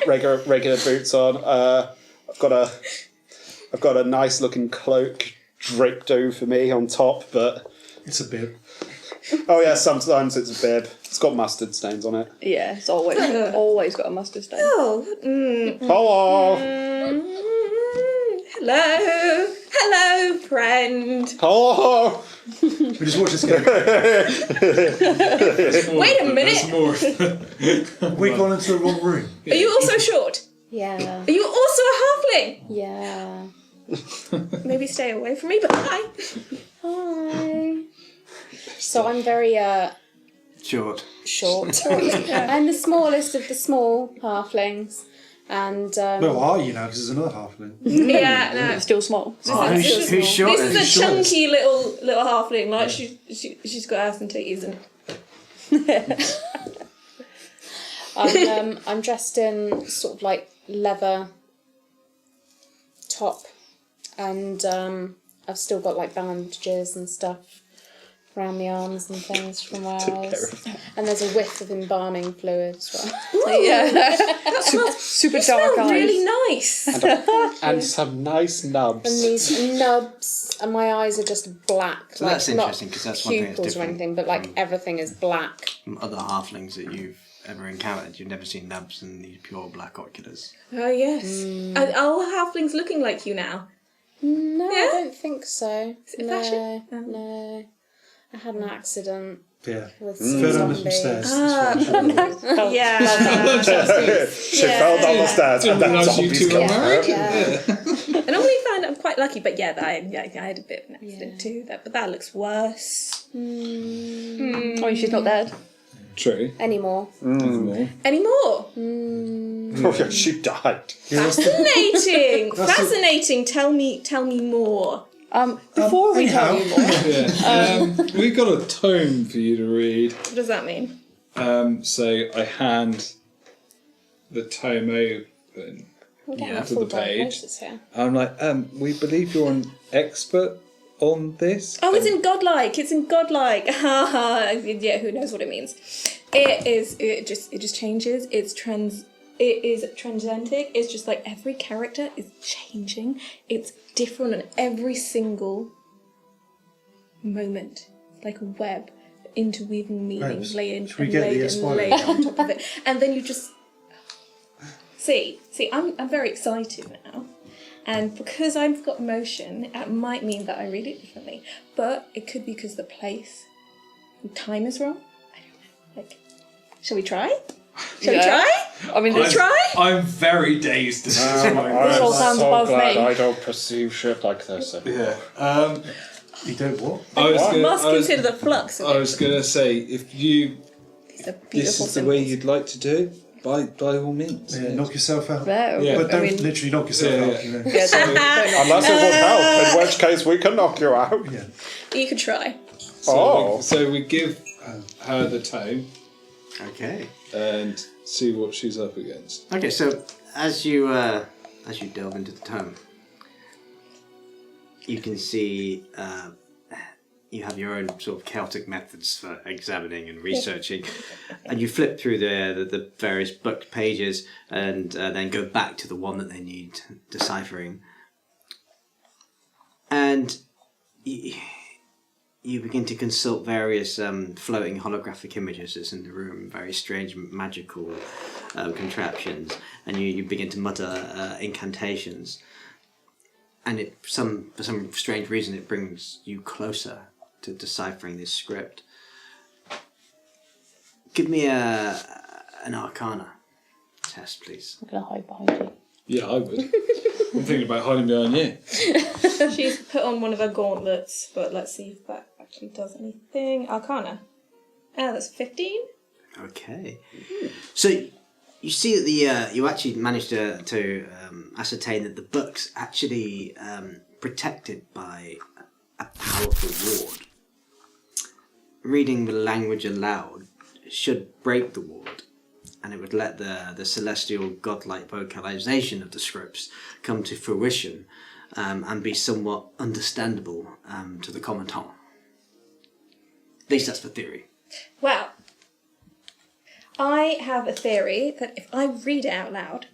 regular boots on. I've got a nice looking cloak draped over me on top, but It's a bib. oh yeah, sometimes it's a bib. It's got mustard stains on it. Yeah, it's always got a mustard stain. Oh. Hello, Hello. Hello, friend. hello. We just watch this game. Wait a minute. There's more. We've gone into the wrong room. Are you also short? Yeah. Are you also a halfling? Yeah. Maybe stay away from me, but hi. Hi. So I'm very Short. short. I'm the smallest of the small halflings. And Well, are you now? Because there's another halfling. Yeah, no. It's still small. Who's short? This is a chunky little halfling. Like she's got ass and titties and. I'm dressed in sort of like leather top, and I've still got like bandages and stuff around the arms and things from where I was. And there's a whiff of embalming fluid as well. Yeah. Super dark eyes. Really nice. And some nice nubs. And these nubs, and my eyes are just black. So like, that's not interesting, 'cause that's one thing that's pupils or different anything, but like everything is black. From other halflings that you've ever encountered, you've never seen nubs and these pure black oculars. Oh yes. Are all halflings looking like you now? No, Yeah? I don't think so. Is it fashion? Oh. No. I had an accident Yeah. with Fell down some zombies. stairs. Yeah. She fell down the stairs and then zombies got her. Yeah. I normally find I'm quite lucky, but yeah, I had a bit of an accident too. But that looks worse. Oh, she's not dead. True. Anymore. More. Anymore? Oh yeah, she died. Fascinating. Fascinating. Tell me more. Before we tell you more, Yeah. We've got a tome for you to read. What does that mean? So I hand the tome open Yeah. to the page. Here. I'm like, we believe you're an expert on this. Oh, it's in godlike. It's in godlike. Yeah, who knows what it means? It just changes. It is transcendent. It's just like every character is changing. It's different on every single moment. It's like a web, interweaving meanings, Webs. layered Should we and get layered the and spider? layered on top of it. And then you just see. I'm very excited now. And because I've got emotion, it might mean that I read it differently. But it could be because the place and time is wrong. I don't know. Like, shall we try? Shall we try? I mean, Let's try? I'm very dazed at this moment. I'm all sounds so above glad me. I don't perceive shit like this anymore. Yeah. You don't what? You must consider the flux of I it. was gonna say, if you These are this beautiful is the way symbols. you'd like to do it, by all means. Yeah, knock yourself out. no. Yeah. But don't I mean, literally knock yourself Yeah, out, you know. yeah, don't Unless it would help, in which case we can knock you out. Yeah. You could try. So we give her the tome Okay. and see what she's up against. Okay, so as you delve into the tome, you can see you have your own sort of Celtic methods for examining and researching, and you flip through the various book pages and then go back to the one that they need deciphering, and you begin to consult various floating holographic images that's in the room, very strange magical contraptions, and you begin to mutter incantations, and for some strange reason it brings you closer to deciphering this script. Give me an Arcana test, please. I'm gonna hide behind you. Yeah, I would. I'm thinking about hiding behind you. She's put on one of her gauntlets, but let's see if that actually does anything. Arcana. That's 15. Okay. So you see that you actually managed to ascertain that the book's actually protected by a powerful ward. Reading the language aloud should break the ward, and it would let the celestial godlike vocalization of the scripts come to fruition and be somewhat understandable to the common tongue. At least that's the theory. Well, I have a theory that if I read it out loud,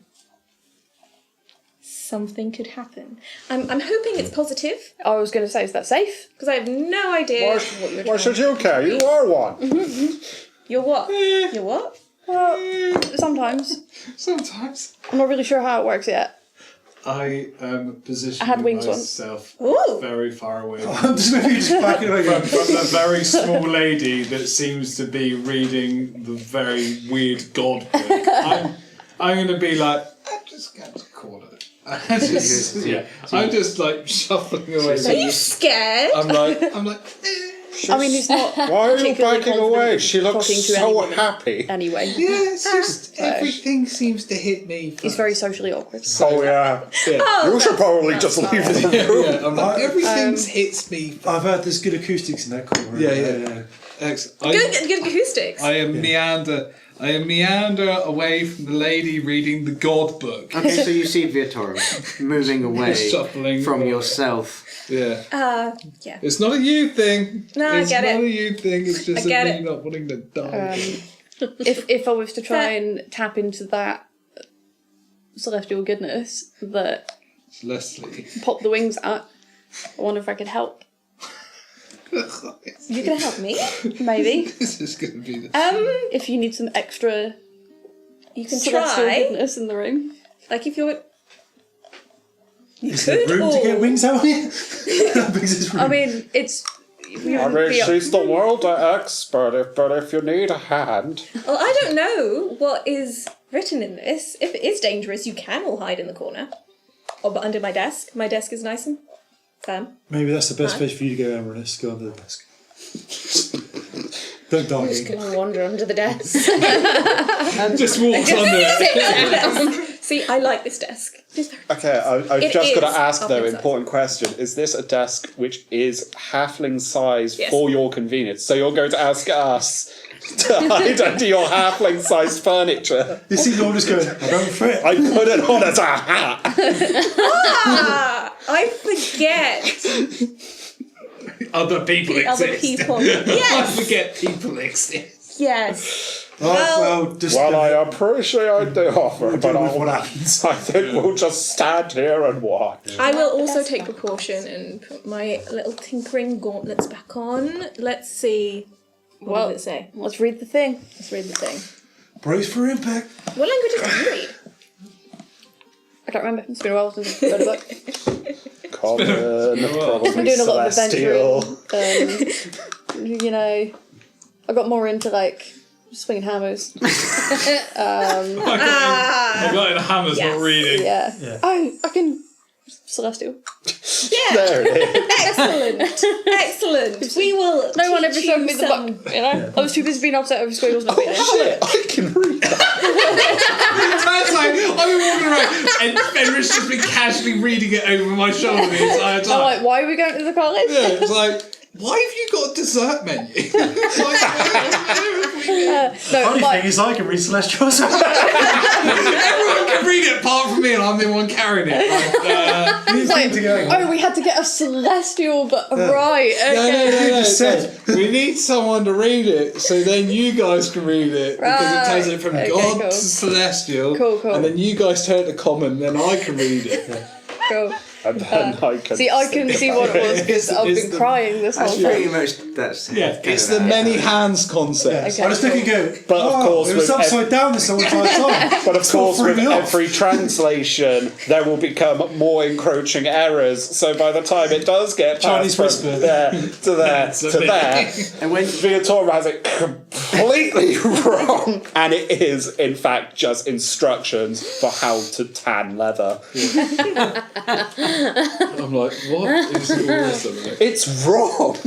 something could happen. I'm hoping it's positive, I was gonna say, is that safe? because I have no idea what you're Why trying should you care? You are one. You're what? You're what? Well, sometimes. Sometimes. I'm not really sure how it works yet. I am positioning I had wings once. myself Ooh. very far away I'm just maybe just backing away. from the very small lady that seems to be reading the very weird god book. I'm going to be like, I'm just going to call it I'm just like shuffling away. Are you scared? I'm like. I mean, he's not. Why are you particularly backing confident away? She looks talking to so anyone happy. Anyway, Yeah, it's just everything seems to hit me. he's very socially awkward. Oh yeah. Yeah. You should probably just leave the room. Yeah, I'm like, everything hits me. I've heard there's good acoustics in that corner. Yeah. Good acoustics. I am meander away from the lady reading the God book. Okay, so you see Viatoro moving away Shuffling from away. yourself. Yeah. Yeah. It's not a you thing. No, I it's get not it. a you thing. It's just I get me it. not wanting to die. If I was to try and tap into that celestial goodness that It's Leslie. pop the wings at, I wonder if I could help. You gonna help me? Maybe. This is going to be the. If you need some extra You can celestial try. goodness in the room. Like if you're. Is there room to get wings out here? How big is this room? I mean, it's. I mean, she's the world expert, but if you need a hand. Well, I don't know what is written in this. If it is dangerous, you can all hide in the corner. Or but under my desk. My desk is nice and firm. Maybe that's the best place for you to go, Amaranth. Go under the desk. Don't I'm just die. going to wander under the desk. Just walks under it. Sit down. See, I like this desk. It's very Okay, I've It just got is to ask though, halfling size. important question. Is this a desk which is halfling size Yes. for your convenience? So you're going to ask us to hide under your halfling sized furniture? You see Lord is going, I don't fit. I put it on as a hat! I forget Other people exist. other people. I Yes, forget people exist. yes. Well, just Well, I appreciate the offer, but deal with what happens. I think we'll just stand here and watch. I will also take precaution and put my little tinkering gauntlets back on. Let's see. What does it say? Let's read the thing. Let's read the thing. Brace for impact. What languages do you read? I can't remember. It's been a while since I've read a book. Common, probably I'm doing a lot of celestial. adventuring. You know, I got more into like swinging hammers. I got in hammers Yes. not reading. Yeah. Yeah. Oh, I can celestial. There it is. Excellent. We will. No one teach ever showed you me the some- book. You know, I was too busy being upset over squiggles not being there. Shit, I can read that. That's like, I've been walking around and Fenris just been casually reading it over my shoulder the entire time. I'm like, why are we going to the college? Yeah, it's like, why have you got a dessert menu? No, Funny my, thing is, I can read celestial as well. Everyone can read it apart from me, and I'm the one carrying it. it's like, oh, we had to get a celestial, but right. Okay. No. just said. We need someone to read it, so then you guys can read it because it takes it from Right. God Okay, cool. to celestial. Cool. And then you guys turn it to common, then I can read it. Cool. And then I can See, I couldn't see what it was because I've It's been the- crying this whole That's pretty time. much. That's It's the many hands concept. Okay. I just look and go, But of course it was with upside down this whole entire time. But of course, threw with me off. every translation, there will become more encroaching errors. So by the time it does get Chinese passed from whisper. there to there to there, And when Viatora has it completely wrong, and it is in fact just instructions for how to tan leather. I'm like, what is all this about? It's wrong.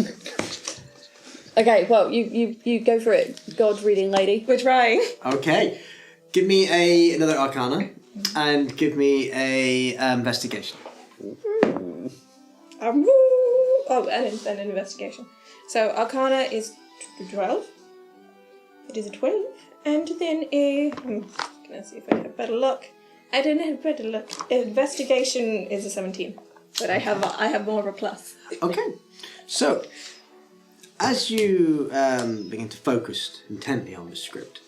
Okay, well, you go for it, God reading lady. We're trying. okay, give me another Arcana, and give me a investigation. Oh, and an investigation. So Arcana is 12. It is a 12, and then a. Let's see if I have better luck. I don't have better luck. Investigation is a 17, but I have more of a plus. Okay, so as you begin to focus intently on the script,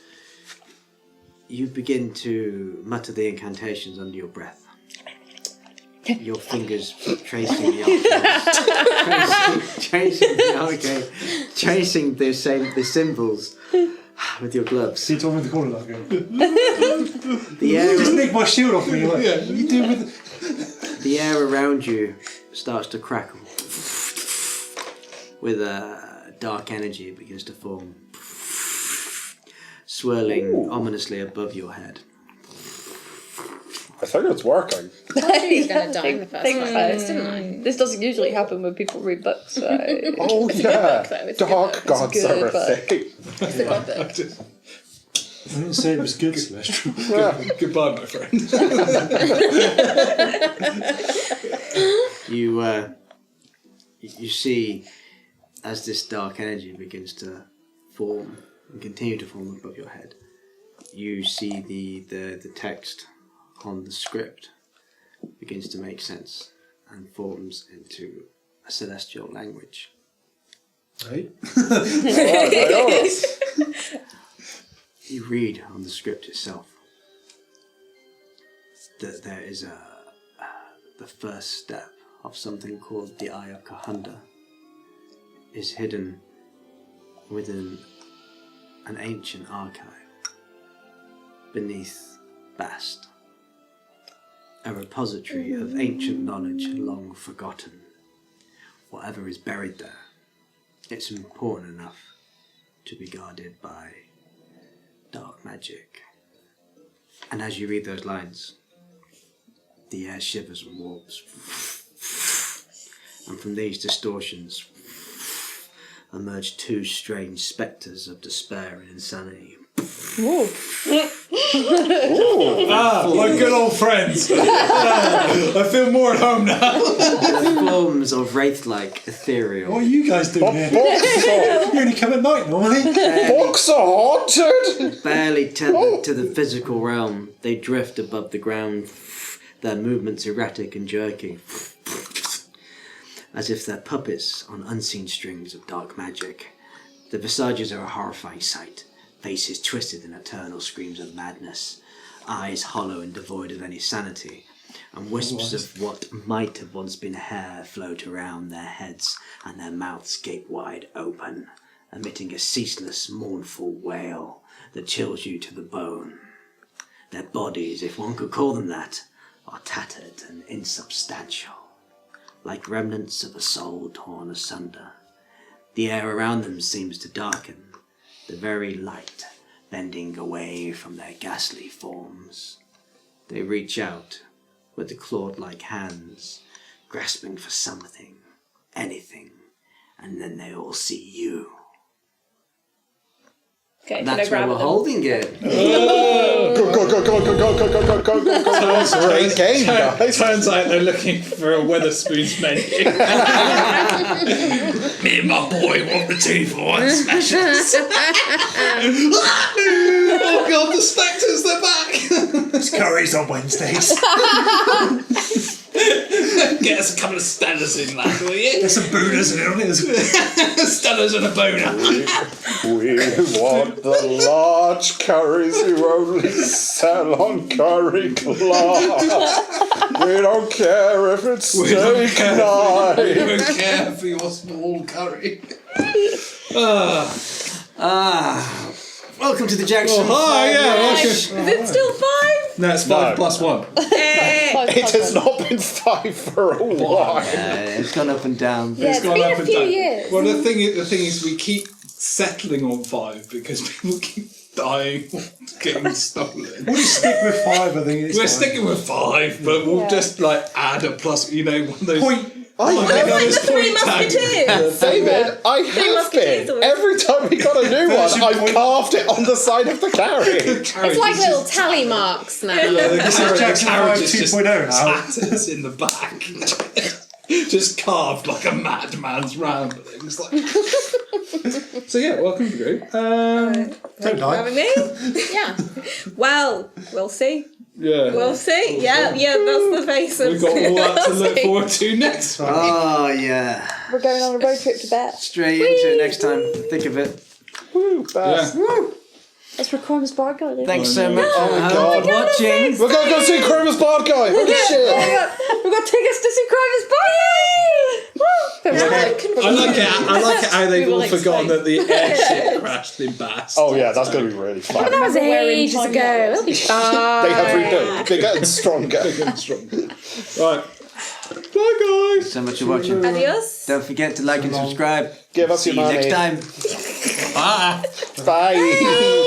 you begin to mutter the incantations under your breath. Your fingers tracing the tracing the symbols with your gloves. See, it's on with the corner like going. The air, Just nick my shield off me. Like, what are you doing with it? the air around you starts to crackle with a dark energy. It begins to form, swirling ominously above your head. I think it's working. I told you he was going to die in the first Think five so. minutes, didn't I? This doesn't usually happen when people read books, so... Oh, It's a good yeah. book, though. It's a good Dark book. gods good are a book. thing. It's a good book. I didn't say it was good, Celestial. Goodbye, my friend. You see, as this dark energy begins to form and continue to form above your head, you see the text on the script begins to make sense and forms into a celestial language. Right? You read on the script itself that there is the first step of something called the Eye of Kahunda is hidden within an ancient archive beneath Bast, a repository of ancient knowledge long forgotten. Whatever is buried there, it's important enough to be guarded by dark magic. And as you read those lines, the air shivers and warps. And from these distortions emerge two strange spectres of despair and insanity. My good old friends. I feel more at home now. The forms of wraith-like ethereal. What are you guys doing here? You only come at night normally. Books are haunted! Barely tethered to the physical realm, they drift above the ground, their movements erratic and jerky, as if they're puppets on unseen strings of dark magic. The visages are a horrifying sight, faces twisted in eternal screams of madness, eyes hollow and devoid of any sanity, and wisps of what might have once been hair float around their heads, and their mouths gape wide open, emitting a ceaseless, mournful wail that chills you to the bone. Their bodies, if one could call them that, are tattered and insubstantial, like remnants of a soul torn asunder. The air around them seems to darken, the very light bending away from their ghastly forms. They reach out with the clawed-like hands, grasping for something, anything, and then they all see you. Okay, And can I that's where grab we're them? holding it. Go. Great game, guys. Turns out they're looking for a Weatherspoons menu. Me and my boy want the 2-for-1 smashes. Oh god, the spectres, they're back. It's curries on Wednesdays. Get us a couple of Stellas in, lad, will you? There's some booners in it, aren't there? Stellas and a boner. We want the large curries you only sell on Curry Club. We don't care if it's We don't steak care. night. We don't care for your small curry. Welcome to the Jackson. Hi, yeah, welcome. Is it still 5? No, it's 5 plus 1. It has not been 5 for a while. It's gone up and down. Yeah, it's gone been up a and few down. years. Well, the thing is, we keep settling on 5 because people keep dying, getting stolen. We'll just stick with 5, I think it's We're fine. sticking with 5, but we'll just like add a plus. You know, one of those. Point. Like the Three Musketeers. David, I have been. Every time we got a new one, I've carved it on the side of the carry. It's like little tally marks now. This is Jackson 5 is just 2.0 now. tatters in the back. Just carved like a madman's ramblings. Like. So yeah, welcome to the group. Don't lie. Having me? Yeah. Well, we'll see. Yeah, We'll see. Yeah, that's the face of. we've got all that to look forward to next week. Oh, yeah. We're going on a road trip to Best. Straight into it next time. Think of it. Woo, Beth. Yeah. Let's record this bar guy. Thanks so much Oh my for God. watching. We're going to go see Christmas Bard Guy. Holy shit. We've got tickets to see Crimes Bar. I like it how they've all forgotten that the airship crashed in Bass. Oh yeah, that's going to be really fun. That was Remember wearing ages time ago. lapse. It'll be fine. They have rebuilt. They're getting stronger. Right. Bye guys. So much for watching. Adios. Don't forget to like and subscribe. Give us See your you money. next time. Bye. Bye.